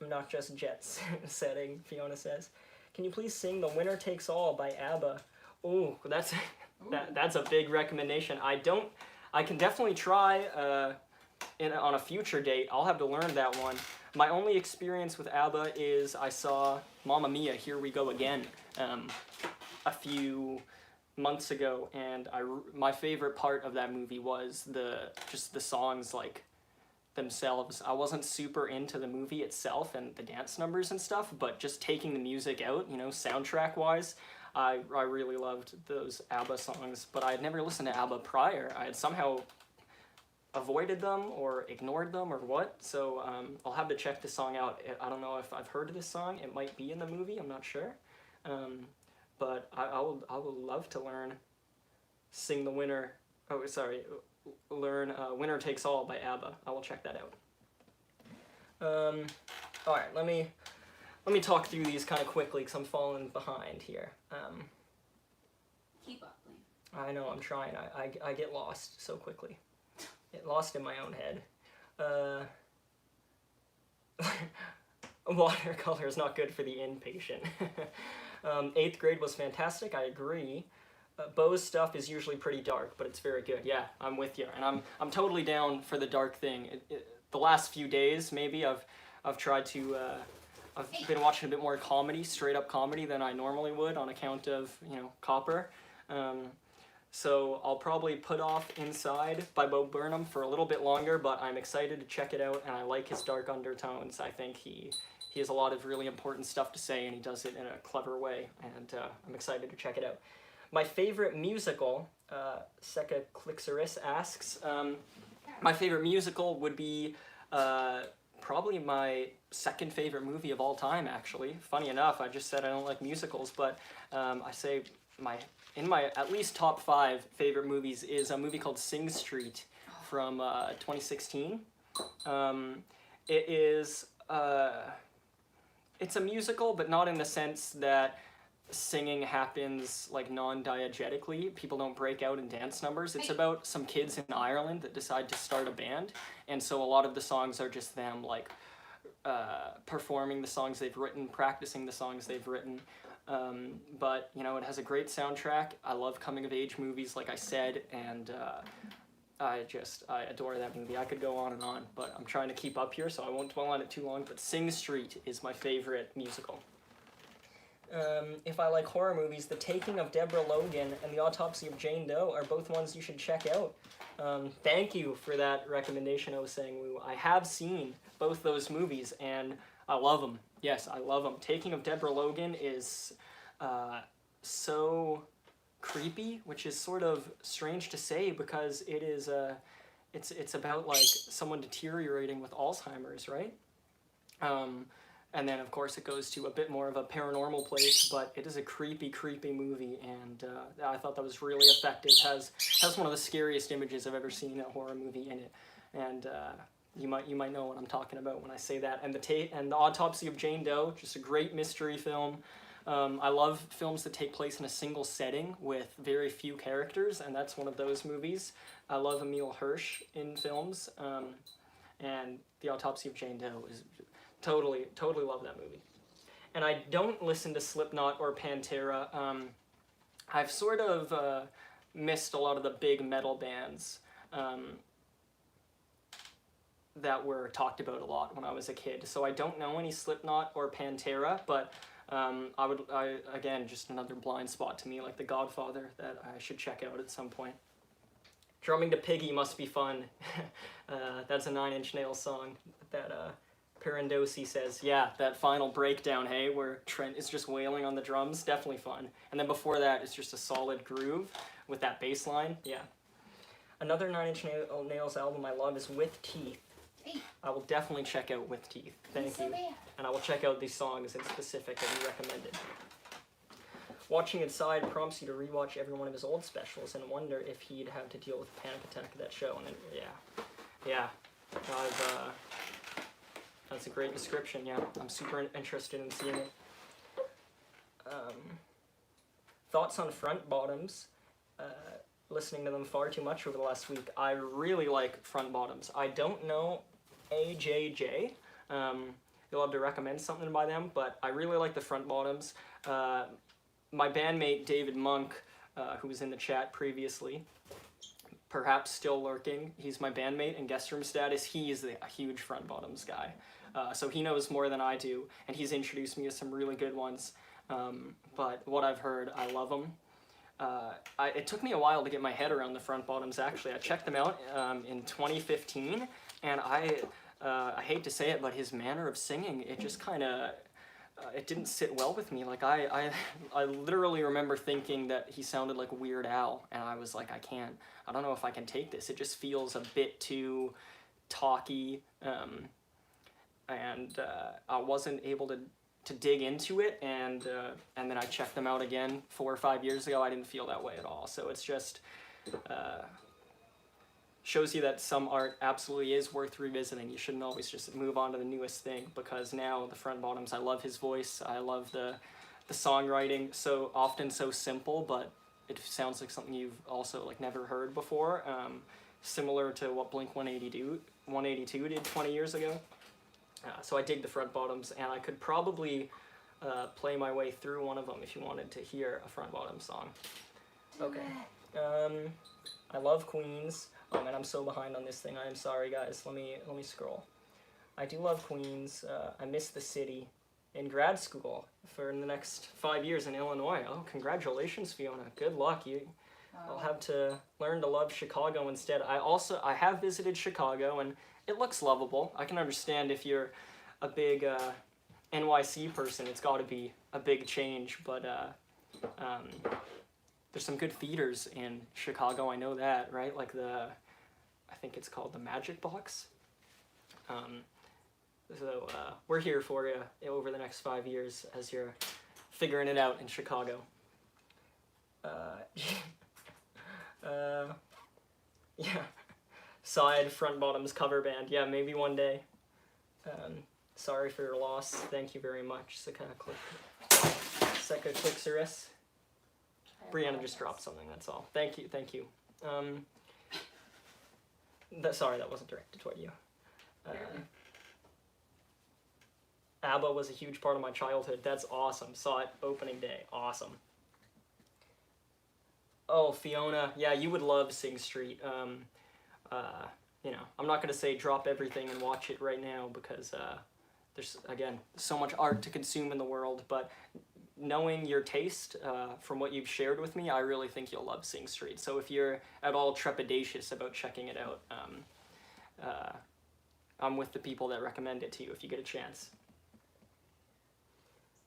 I'm not just Jets setting, Fiona says. Can you please sing The Winner Takes All by ABBA? Ooh, that's a big recommendation. I can definitely try on a future date. I'll have to learn that one. My only experience with ABBA is I saw Mamma Mia, Here We Go Again a few months ago, and my favorite part of that movie was just the songs like themselves. I wasn't super into the movie itself and the dance numbers and stuff, but just taking the music out, soundtrack wise, I really loved those ABBA songs, but I had never listened to ABBA prior. I had somehow avoided them or ignored them or what, so I'll have to check this song out. I don't know if I've heard of this song. It might be in the movie, I'm not sure. But I would love to learn learn Winner Takes All by ABBA. I will check that out. Alright, let me talk through these kind of quickly because I'm falling behind here. Keep up, Liam. I know, I'm trying. I get lost so quickly. Get lost in my own head. Watercolor is not good for the inpatient. 8th grade was fantastic, I agree. Bo's stuff is usually pretty dark, but it's very good. Yeah, I'm with you, and I'm totally down for the dark thing. The last few days, maybe I've tried to I've been watching a bit more comedy, straight up comedy, than I normally would on account of Copper. So I'll probably put off Inside by Bo Burnham for a little bit longer, but I'm excited to check it out, and I like his dark undertones. I think he has a lot of really important stuff to say, and he does it in a clever way, and I'm excited to check it out. My favorite musical, Seka Clixeris asks, my favorite musical would be probably my second favorite movie of all time, actually. Funny enough, I just said I don't like musicals, but I say in my at least top 5 favorite movies is a movie called Sing Street from 2016. It is... it's a musical, but not in the sense that singing happens like non-diegetically. People don't break out in dance numbers. It's about some kids in Ireland that decide to start a band, and so a lot of the songs are just them like performing the songs they've written, practicing the songs they've written. But it has a great soundtrack. I love coming of age movies, like I said, and I adore that movie. I could go on and on, but I'm trying to keep up here, so I won't dwell on it too long. But Sing Street is my favorite musical. If I like horror movies, The Taking of Deborah Logan and The Autopsy of Jane Doe are both ones you should check out. Thank you for that recommendation, Osang-woo. I have seen both those movies, and I love them. Yes, I love them. Taking of Deborah Logan is so creepy, which is sort of strange to say because it is it's about like someone deteriorating with Alzheimer's, right? And then of course it goes to a bit more of a paranormal place, but it is a creepy movie, and I thought that was really effective. Has one of the scariest images I've ever seen in a horror movie in it, and you might know what I'm talking about when I say that. And the Autopsy of Jane Doe, just a great mystery film. I love films that take place in a single setting with very few characters, and that's one of those movies. I love Emile Hirsch in films, and The Autopsy of Jane Doe is totally love that movie. And I don't listen to Slipknot or Pantera. I've sort of missed a lot of the big metal bands that were talked about a lot when I was a kid. So I don't know any Slipknot or Pantera, but Again, just another blind spot to me, like The Godfather, that I should check out at some point. Drumming to Piggy must be fun. That's a Nine Inch Nails song that Pirandosi says. Yeah, that final breakdown, hey, where Trent is just wailing on the drums, definitely fun. And then before that, it's just a solid groove with that bass line. Yeah. Another Nine Inch Nails album I love is With Teeth. Hey. I will definitely check out With Teeth. Thank you. And I will check out these songs in specific that you recommended. Watching Inside prompts you to rewatch every one of his old specials and wonder if he'd have to deal with a panic attack at that show. And then, yeah, that's a great description. Yeah, I'm super interested in seeing it. Thoughts on Front Bottoms? Listening to them far too much over the last week. I really like Front Bottoms. I don't know AJJ. You'll have to recommend something by them, but I really like the Front Bottoms. My bandmate David Monk, who was in the chat previously, perhaps still lurking, he's my bandmate in guest room status. He is a huge Front Bottoms guy. So he knows more than I do, and he's introduced me to some really good ones. But what I've heard, I love them. It took me a while to get my head around the Front Bottoms, actually. I checked them out in 2015, and I hate to say it, but his manner of singing, it just kind of... it didn't sit well with me. Like, I literally remember thinking that he sounded like Weird Al, and I was like, I don't know if I can take this. It just feels a bit too talky, and I wasn't able to dig into it, and then I checked them out again 4 or 5 years ago. I didn't feel that way at all. So it's just shows you that some art absolutely is worth revisiting. You shouldn't always just move on to the newest thing, because now the Front Bottoms, I love his voice. I love the songwriting, so often so simple, but it sounds like something you've also like never heard before. Similar to what Blink-182 did 20 years ago. So I dig the Front Bottoms, and I could probably play my way through one of them if you wanted to hear a Front Bottom song. Okay. I love Queens. Oh man, I'm so behind on this thing. I am sorry, guys. Let me scroll. I do love Queens. I miss the city. In grad school for the next 5 years in Illinois. Oh, congratulations, Fiona. Good luck. I'll have to learn to love Chicago instead. I have visited Chicago, and it looks lovable. I can understand if you're a big NYC person, it's got to be a big change, but there's some good theaters in Chicago, I know that, right? Like I think it's called the Magic Box. So we're here for you over the next 5 years as you're figuring it out in Chicago. Yeah. Side Front Bottoms cover band. Yeah, maybe one day. Sorry for your loss. Thank you very much, Seka Clixeris. Brianna just dropped something, that's all. Thank you. Sorry, that wasn't directed toward you. ABBA was a huge part of my childhood. That's awesome. Saw it opening day. Awesome. Oh, Fiona. Yeah, you would love Sing Street. You know, I'm not going to say drop everything and watch it right now because there's, again, so much art to consume in the world, but knowing your taste from what you've shared with me, I really think you'll love Sing Street. So if you're at all trepidatious about checking it out, I'm with the people that recommend it to you if you get a chance.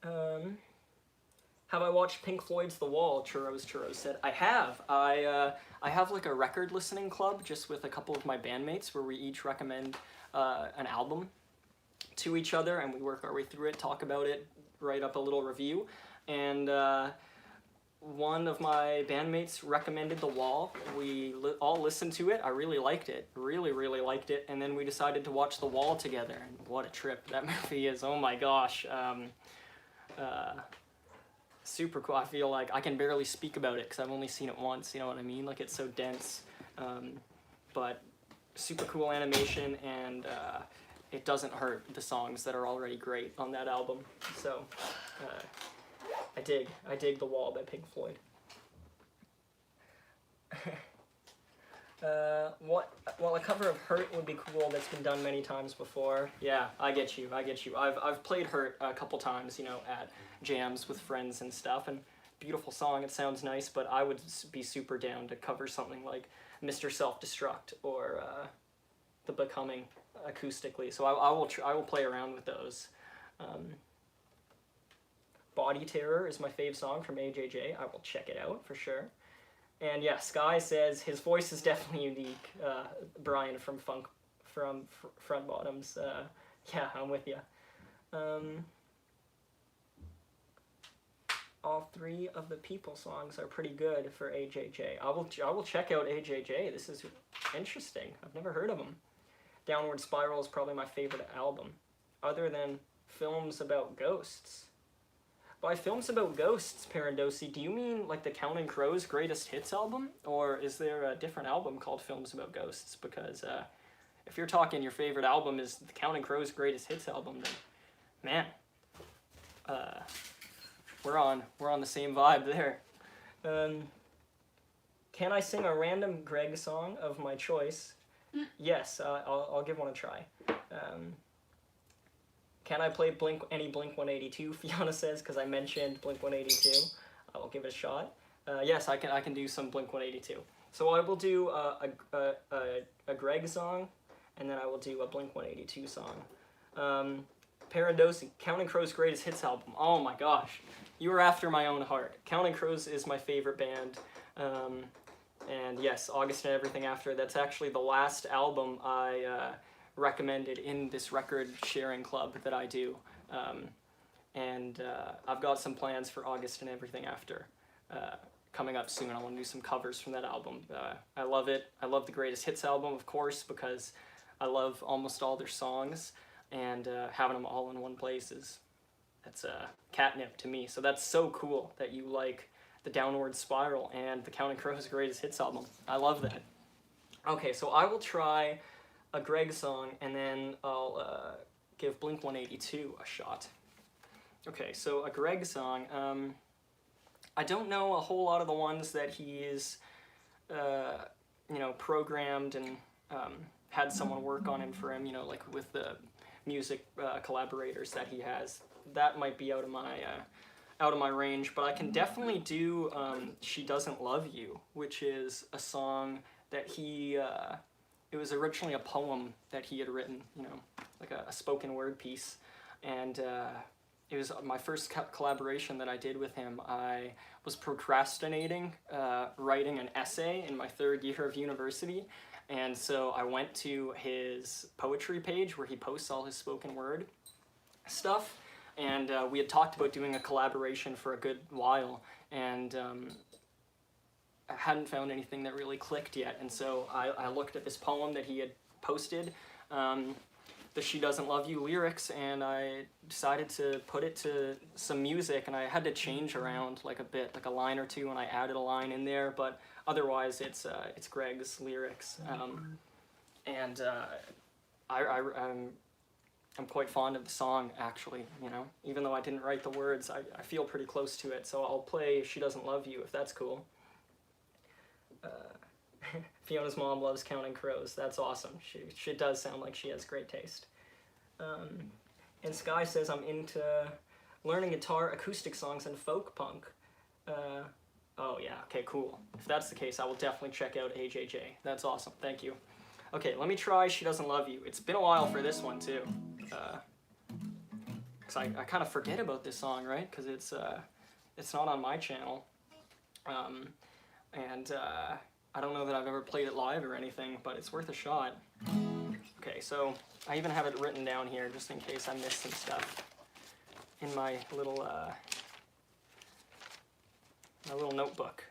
Have I watched Pink Floyd's The Wall? Churros said. I have. I have like a record listening club just with a couple of my bandmates where we each recommend an album to each other, and we work our way through it, talk about it, write up a little review. And one of my bandmates recommended The Wall. We all listened to it. I really liked it. Really liked it. And then we decided to watch The Wall together. And what a trip that movie is. Oh my gosh. Super cool. I feel like I can barely speak about it because I've only seen it once, you know what I mean? Like, it's so dense. But super cool animation, and it doesn't hurt the songs that are already great on that album. So I dig The Wall by Pink Floyd. Well, a cover of Hurt would be cool. That's been done many times before. Yeah, I get you. I've played Hurt a couple times, at jams with friends and stuff. And beautiful song. It sounds nice, but I would be super down to cover something like Mr. Self-Destruct or The Becoming acoustically. So I will play around with those. Body Terror is my fave song from AJJ. I will check it out for sure. And yeah, Sky says his voice is definitely unique. Brian from Front Bottoms. Yeah, I'm with you. All three of the People songs are pretty good for AJJ. I will check out AJJ. This is interesting. I've never heard of them. Downward Spiral is probably my favorite album, other than Films About Ghosts. By Films About Ghosts, Parandosi, do you mean like the Counting Crows Greatest Hits album? Or is there a different album called Films About Ghosts? Because if you're talking your favorite album is the Counting Crows Greatest Hits album, then man, we're on the same vibe there. Can I sing a random Greg song of my choice? Yes, I'll give one a try. Can I play any Blink 182? Fiona says, because I mentioned Blink 182. I will give it a shot. Yes, I can do some Blink 182. So I will do a Greg song, and then I will do a Blink 182 song. Parandosi, Counting Crows' Greatest Hits album. Oh my gosh, you are after my own heart. Counting Crows is my favorite band. And yes, August and Everything After. That's actually the last album I recommended in this record sharing club that I do. I've got some plans for August and Everything After coming up soon. I want to do some covers from that album. I love it. I love the Greatest Hits album, of course, because I love almost all their songs, and having them all in one place that's catnip to me. So that's so cool that you like the Downward Spiral and the Counting Crows Greatest Hits album. I love that. Okay, so I will try a Greg song, and then I'll give Blink 182 a shot. Okay, so a Greg song. I don't know a whole lot of the ones that he's, programmed and had someone work on him for him, like with the music collaborators that he has. That might be out of my range, but I can definitely do She Doesn't Love You, which is a song that he... it was originally a poem that he had written, like a spoken word piece. And it was my first collaboration that I did with him. I was procrastinating writing an essay in my third year of university. And so I went to his poetry page where he posts all his spoken word stuff. And we had talked about doing a collaboration for a good while. And I hadn't found anything that really clicked yet, and so I looked at this poem that he had posted, the She Doesn't Love You lyrics, and I decided to put it to some music, and I had to change around like a bit, like a line or two, and I added a line in there, but otherwise it's Greg's lyrics, I'm quite fond of the song, actually, even though I didn't write the words, I feel pretty close to it, so I'll play She Doesn't Love You, if that's cool. Fiona's mom loves Counting Crows. That's awesome. She does sound like she has great taste. And Sky says I'm into learning guitar, acoustic songs, and folk punk. Oh yeah, okay, cool. If that's the case, I will definitely check out AJJ. That's awesome. Thank you. Okay, let me try She Doesn't Love You. It's been a while for this one too. Because I kind of forget about this song, right? Because it's not on my channel. I don't know that I've ever played it live or anything, but it's worth a shot. Okay, so I even have it written down here just in case I missed some stuff in my little notebook.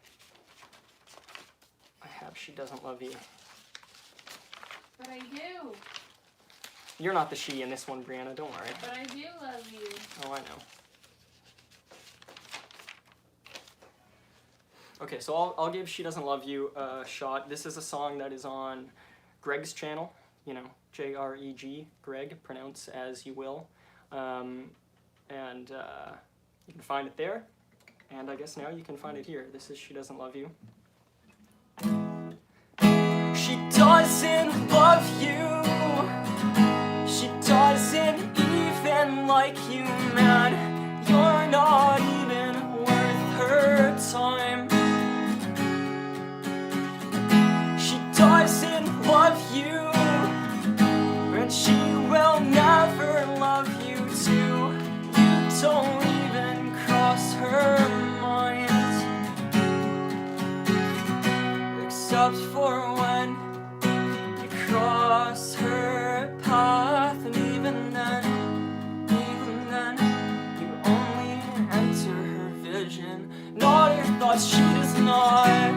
I have She Doesn't Love You. But I do. You're not the she in this one, Brianna, don't worry. But I do love you. Oh, I know. Okay, so I'll give She Doesn't Love You a shot. This is a song that is on Greg's channel, J-R-E-G, Greg, pronounce as you will. You can find it there, and I guess now you can find it here. This is She Doesn't Love You. She doesn't love you. She doesn't even like you, man. You're not even worth her time. She doesn't love you, and she will never love you too. You don't even cross her mind, except for when you cross her path, and even then, you only enter her vision, not her thoughts. She does not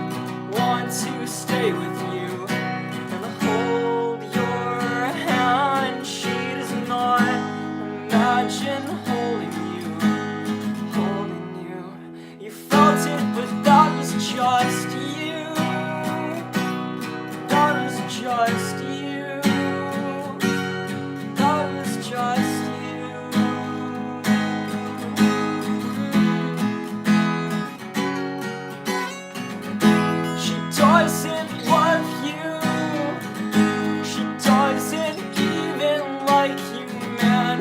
want to stay with you and hold your hand. She does not imagine holding you. You felt it, but that was just you. That was just you. That was just you. She doesn't love you. She doesn't even like you, man.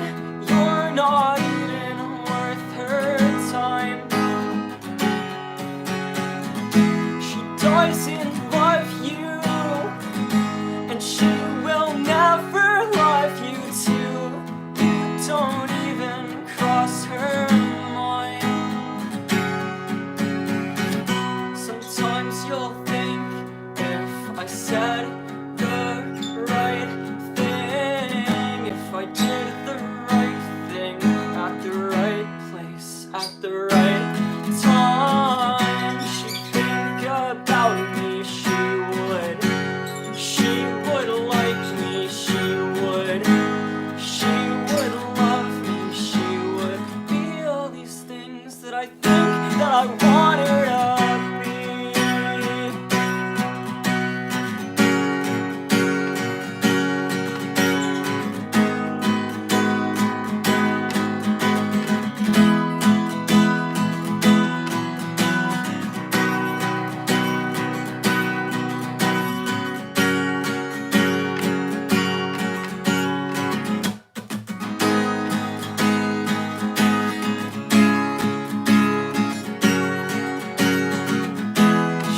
You're not even worth her time. She doesn't love you, and she will never love you too. You don't even cross her mind. Sometimes you'll think, if I said the right thing, if I did the right thing at the right place at the right time, she'd think about me. She would like me. She would love me. She would be all these things that I think that I want her to be.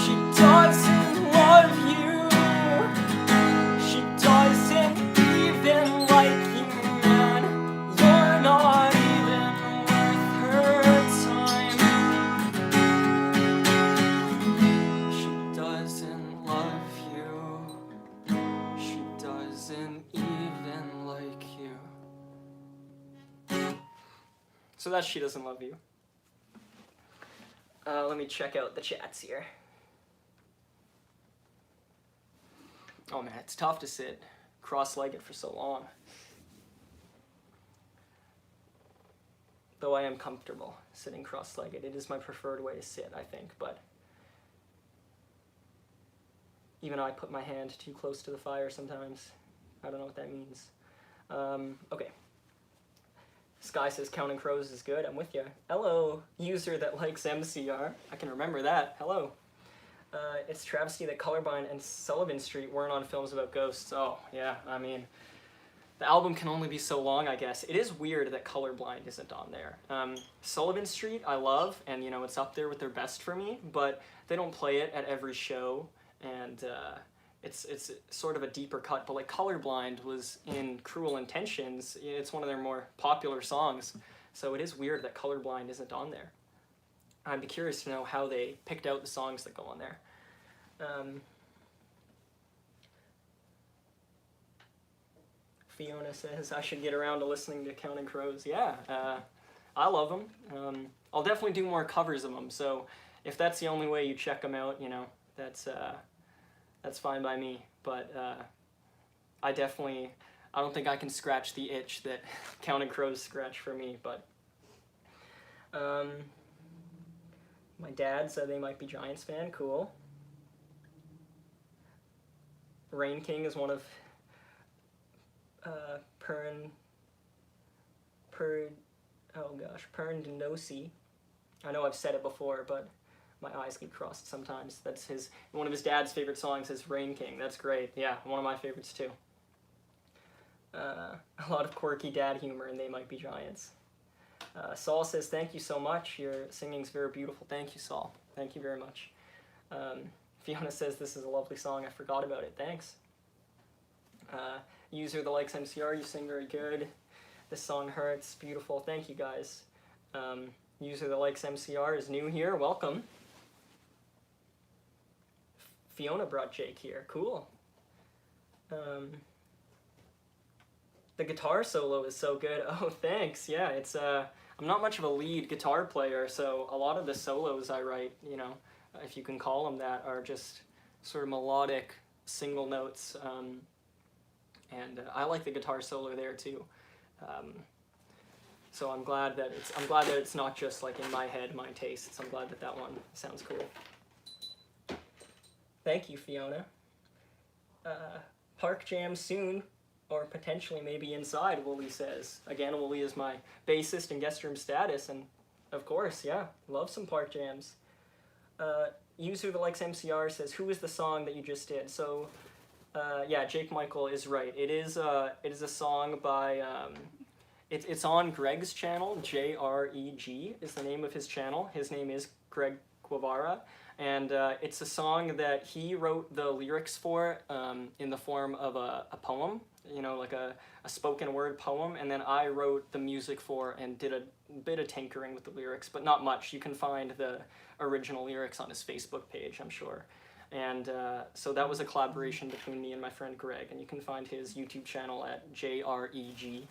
She doesn't love you. She doesn't even like you, man. You're not even worth her time. She doesn't love you. She doesn't even like you. So that's She Doesn't Love You. Let me check out the chats here. Oh man, it's tough to sit cross-legged for so long. Though I am comfortable sitting cross-legged. It is my preferred way to sit, I think, but even I put my hand too close to the fire sometimes. I don't know what that means. Okay. Sky says Counting Crows is good. I'm with you. Hello, user that likes MCR. I can remember that. Hello. It's travesty that Colorblind and Sullivan Street weren't on films about ghosts. Oh, yeah, I mean, the album can only be so long, I guess. It is weird that Colorblind isn't on there. Sullivan Street, I love, and, you know, it's up there with their best for me, but they don't play it at every show, and it's sort of a deeper cut, but like Colorblind was in Cruel Intentions. It's one of their more popular songs, so it is weird that Colorblind isn't on there. I'd be curious to know how they picked out the songs that go on there. Fiona says I should get around to listening to Counting Crows. Yeah, I love them. I'll definitely do more covers of them, so if that's the only way you check them out, you know, that's fine by me. But I don't think I can scratch the itch that Counting Crows scratch for me, but my dad said they might be Giants fan. Cool. Rain King is one of Pern Denosi. I know I've said it before, but My eyes get crossed sometimes. That's one of his dad's favorite songs is Rain King. That's great. Yeah, one of my favorites too. A lot of quirky dad humor in They Might Be Giants. Saul says, thank you so much. Your singing's very beautiful. Thank you, Saul. Thank you very much. Fiona says, this is a lovely song. I forgot about it. Thanks. User that likes MCR, you sing very good. This song hurts. Beautiful. Thank you, guys. User that likes MCR is new here. Welcome. Fiona brought Jake here. Cool. The guitar solo is so good. Oh, thanks. Yeah, it's I'm not much of a lead guitar player, so a lot of the solos I write, you know, if you can call them that, are just sort of melodic single notes. And I like the guitar solo there too. So I'm glad that it's not just like in my head, my tastes. I'm glad that one sounds cool. Thank you, Fiona. Park jam soon, or potentially maybe inside, Wooly says. Again, Wooly is my bassist in guest room status, and of course, yeah, love some park jams. User that likes MCR says, who is the song that you just did? So, yeah, Jake Michael is right. It is a song by, it's on Greg's channel. JREG is the name of his channel. His name is Greg Guevara. And it's a song that he wrote the lyrics for in the form of a poem, you know, like a spoken word poem. And then I wrote the music for and did a bit of tinkering with the lyrics, but not much. You can find the original lyrics on his Facebook page, I'm sure. And so that was a collaboration between me and my friend Greg, and you can find his YouTube channel at JREG.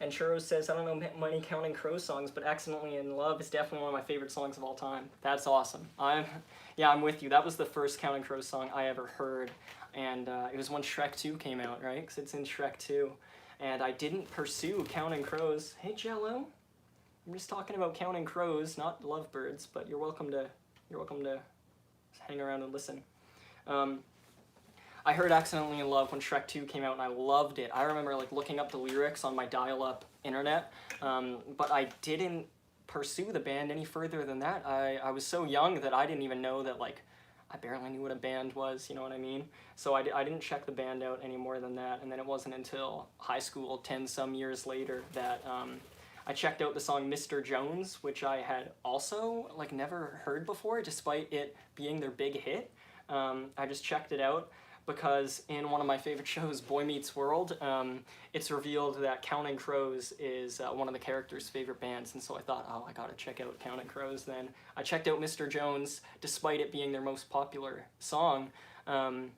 And Churros says, I don't know many Counting Crows songs, but Accidentally in Love is definitely one of my favorite songs of all time. That's awesome. I'm with you. That was the first Counting Crows song I ever heard, and it was when Shrek 2 came out, right? Because it's in Shrek 2. And I didn't pursue Counting Crows. Hey, Jello. I'm just talking about Counting Crows, not lovebirds, but you're welcome to hang around and listen. I heard Accidentally in Love when Shrek 2 came out, and I loved it. I remember like looking up the lyrics on my dial-up internet, but I didn't pursue the band any further than that. I was so young that I didn't even know that, like, I barely knew what a band was, you know what I mean? So I didn't check the band out any more than that, and then it wasn't until high school, 10-some years later, that I checked out the song Mr. Jones, which I had also, like, never heard before, despite it being their big hit. I just checked it out because in one of my favorite shows, Boy Meets World, it's revealed that Counting Crows is one of the characters' favorite bands, and so I thought, oh, I gotta check out Counting Crows then. I checked out Mr. Jones, despite it being their most popular song. I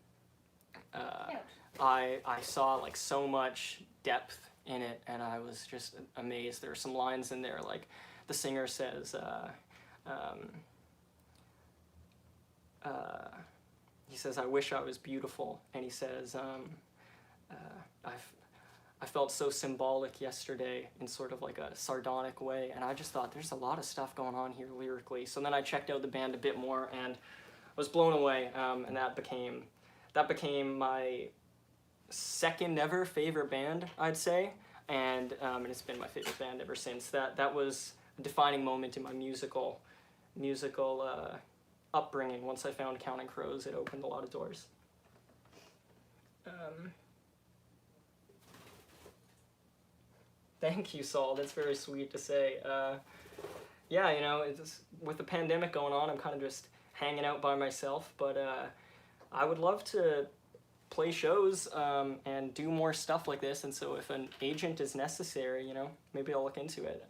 saw like so much depth in it, and I was just amazed. There are some lines in there, like the singer says, he says, I wish I was beautiful, and he says, I felt so symbolic yesterday in sort of like a sardonic way, and I just thought there's a lot of stuff going on here lyrically. So then I checked out the band a bit more, and I was blown away, and that became my second ever favorite band, I'd say, and it's been my favorite band ever since. That was a defining moment in my musical upbringing. Once I found Counting Crows, it opened a lot of doors. Thank you, Saul. That's very sweet to say. Yeah, you know, with the pandemic going on, I'm kind of just hanging out by myself, but I would love to play shows and do more stuff like this, and so if an agent is necessary, you know, maybe I'll look into it.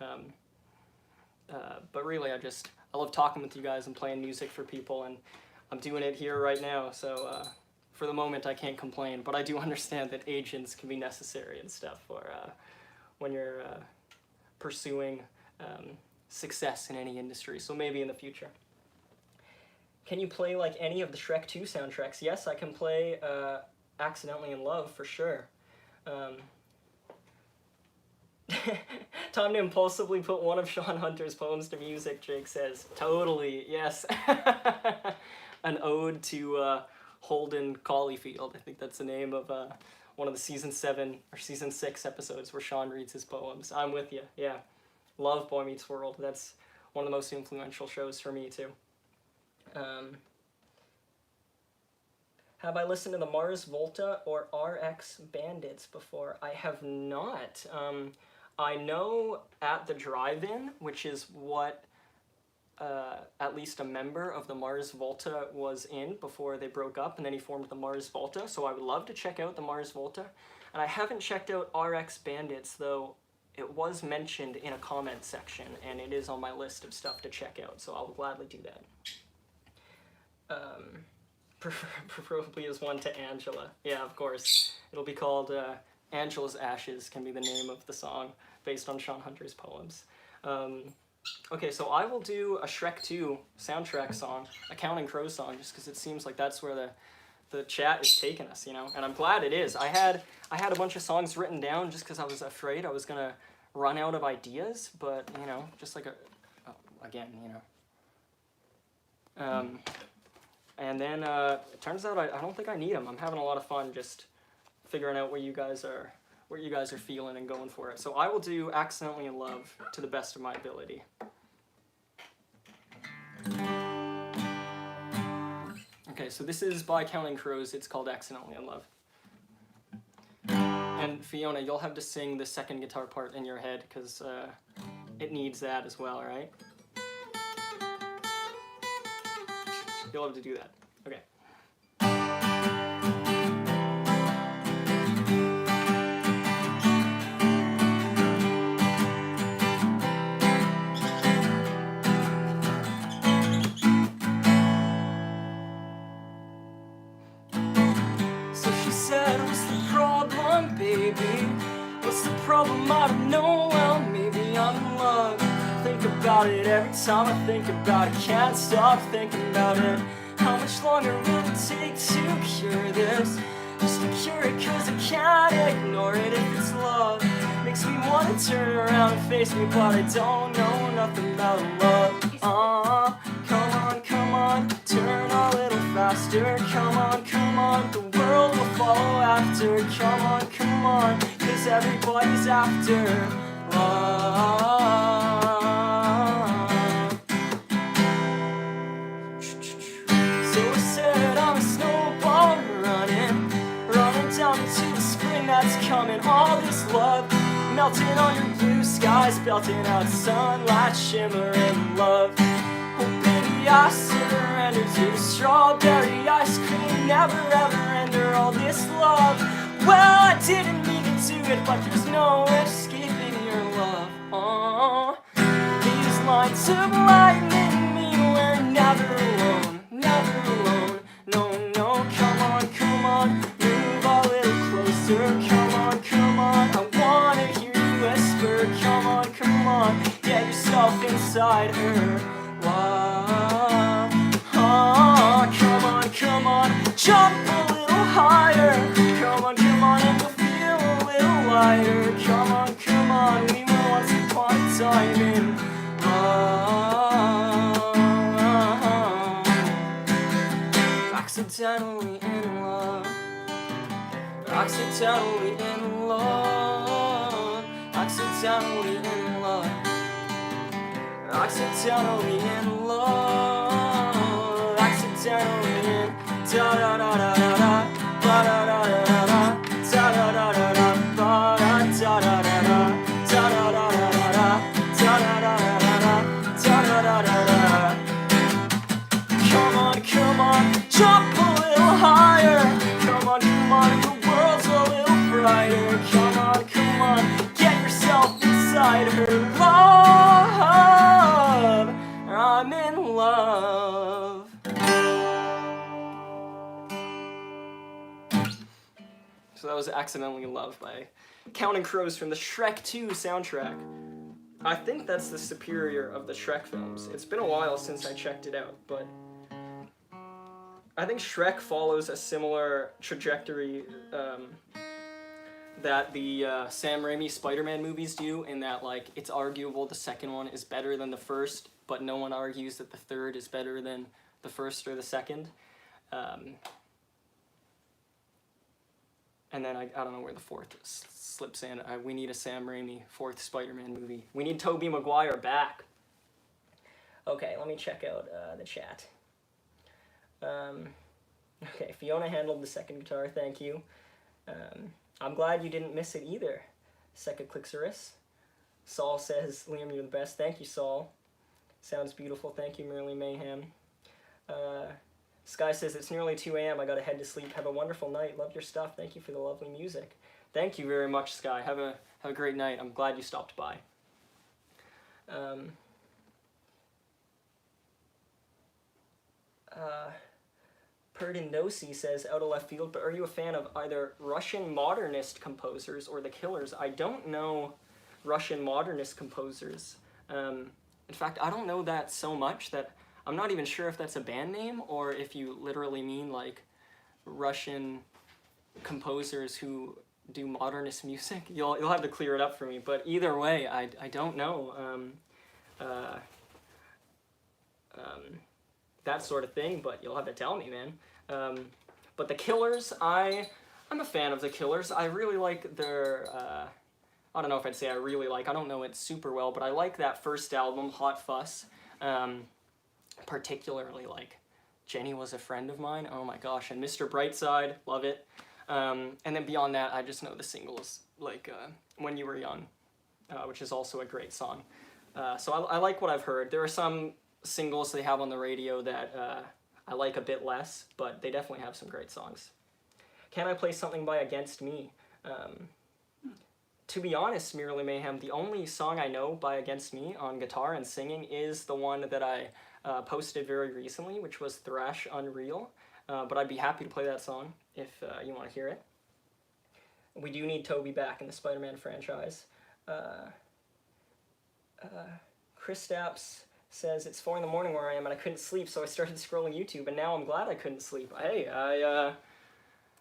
But really, I love talking with you guys and playing music for people, and I'm doing it here right now, so for the moment I can't complain, but I do understand that agents can be necessary and stuff for when you're pursuing success in any industry, so maybe in the future. Can you play like any of the Shrek 2 soundtracks? Yes, I can play Accidentally in Love for sure. Time to impulsively put one of Sean Hunter's poems to music, Jake says. Totally, yes. An ode to Holden Caulfield. I think that's the name of one of the season 7 or season 6 episodes where Sean reads his poems. I'm with you, yeah. Love Boy Meets World. That's one of the most influential shows for me too. Have I listened to the Mars Volta or RX Bandits before? I have not. I know At the Drive-In, which is what at least a member of the Mars Volta was in before they broke up, and then he formed the Mars Volta, so I would love to check out the Mars Volta. And I haven't checked out RX Bandits, though it was mentioned in a comment section, and it is on my list of stuff to check out, so I'll gladly do that. Preferably as one to Angela. Yeah, of course. It'll be called Angela's Ashes can be the name of the song, based on Sean Hunter's poems. Okay, so I will do a Shrek 2 soundtrack song, a Counting Crows song, just because it seems like that's where the chat is taking us, you know? And I'm glad it is. I had a bunch of songs written down just because I was afraid I was going to run out of ideas, but, you know, just like again, you know. And then it turns out I don't think I need them. I'm having a lot of fun just figuring out what you guys are feeling and going for it. So I will do Accidentally in Love to the best of my ability. Okay, so this is by Counting Crows. It's called Accidentally in Love. And Fiona, you'll have to sing the second guitar part in your head because it needs that as well, right? You'll have to do that. Okay. So she said, what's the problem, baby? What's the problem? I don't know. Well, maybe I'm in love. Think about it every time I think about it. Can't stop thinking about it. How much longer will it take to cure this? Just to cure it, cause I can't ignore it. If it's love, makes me wanna turn around and face me, but I don't know nothing about love. Come on, turn a little faster. Come on, the world will follow after. Come on, cause everybody's after love. That's coming, all this love melting on your blue skies, belting out sunlight, shimmering love. Oh baby, I surrender to the strawberry ice cream, never ever ender all this love. Well, I didn't mean to do it, but there's no escaping your love. These lines of lightning mean we're never alone, never alone. No, come on, move a little closer. Come on, I wanna hear you whisper. Come on, get yourself inside her love. Come on, jump a little higher. Come on, and you'll feel a little lighter. Come on, we were once upon a time in love. Accidentally in love. Accidentally in love. Accidentally in love. Accidentally in love. Accidentally in da da da da da da da da da da da da da da da Come on, jump a little higher. Come on, the world's a little brighter. Come on, get yourself inside her love. I'm in love. So that was Accidentally in Love by Counting Crows from the Shrek 2 soundtrack. I think that's the superior of the Shrek films. It's been a while since I checked it out, but I think Shrek follows a similar trajectory that the Sam Raimi Spider-Man movies do, in that, like, it's arguable the second one is better than the first, but no one argues that the third is better than the first or the second. And then I don't know where the fourth slips in. We need a Sam Raimi fourth Spider-Man movie. We need Tobey Maguire back. Okay, let me check out the chat. Okay, Fiona handled the second guitar, thank you. I'm glad you didn't miss it either, Second Clixorus. Saul says, Liam, you're the best. Thank you, Saul. Sounds beautiful. Thank you, Merely Mayhem. Sky says, it's nearly 2 a.m. I gotta head to sleep. Have a wonderful night. Love your stuff. Thank you for the lovely music. Thank you very much, Sky. Have a great night. I'm glad you stopped by. Perdindosi says, out of left field, but are you a fan of either Russian modernist composers or the Killers? I don't know Russian modernist composers. In fact, I don't know that so much that I'm not even sure if that's a band name or if you literally mean like Russian composers who do modernist music. You'll have to clear it up for me, but either way, I don't know. That sort of thing, but you'll have to tell me, man. But the Killers, I'm a fan of the Killers. I really like their, I don't know if I'd say I really like, I don't know it super well, but I like that first album, Hot Fuss. Particularly like Jenny Was a Friend of Mine, oh my gosh, and Mr. Brightside, love it. And then beyond that, I just know the singles, like When You Were Young, which is also a great song. So I like what I've heard. There are some singles they have on the radio that I like a bit less, but they definitely have some great songs. Can I play something by Against Me? To be honest, Merely Mayhem, the only song I know by Against Me on guitar and singing is the one that I posted very recently, which was Thrash Unreal, but I'd be happy to play that song if you want to hear it. We do need Toby back in the Spider-Man franchise. Kristaps says, it's 4 in the morning where I am and I couldn't sleep, so I started scrolling YouTube, and now I'm glad I couldn't sleep. Hey,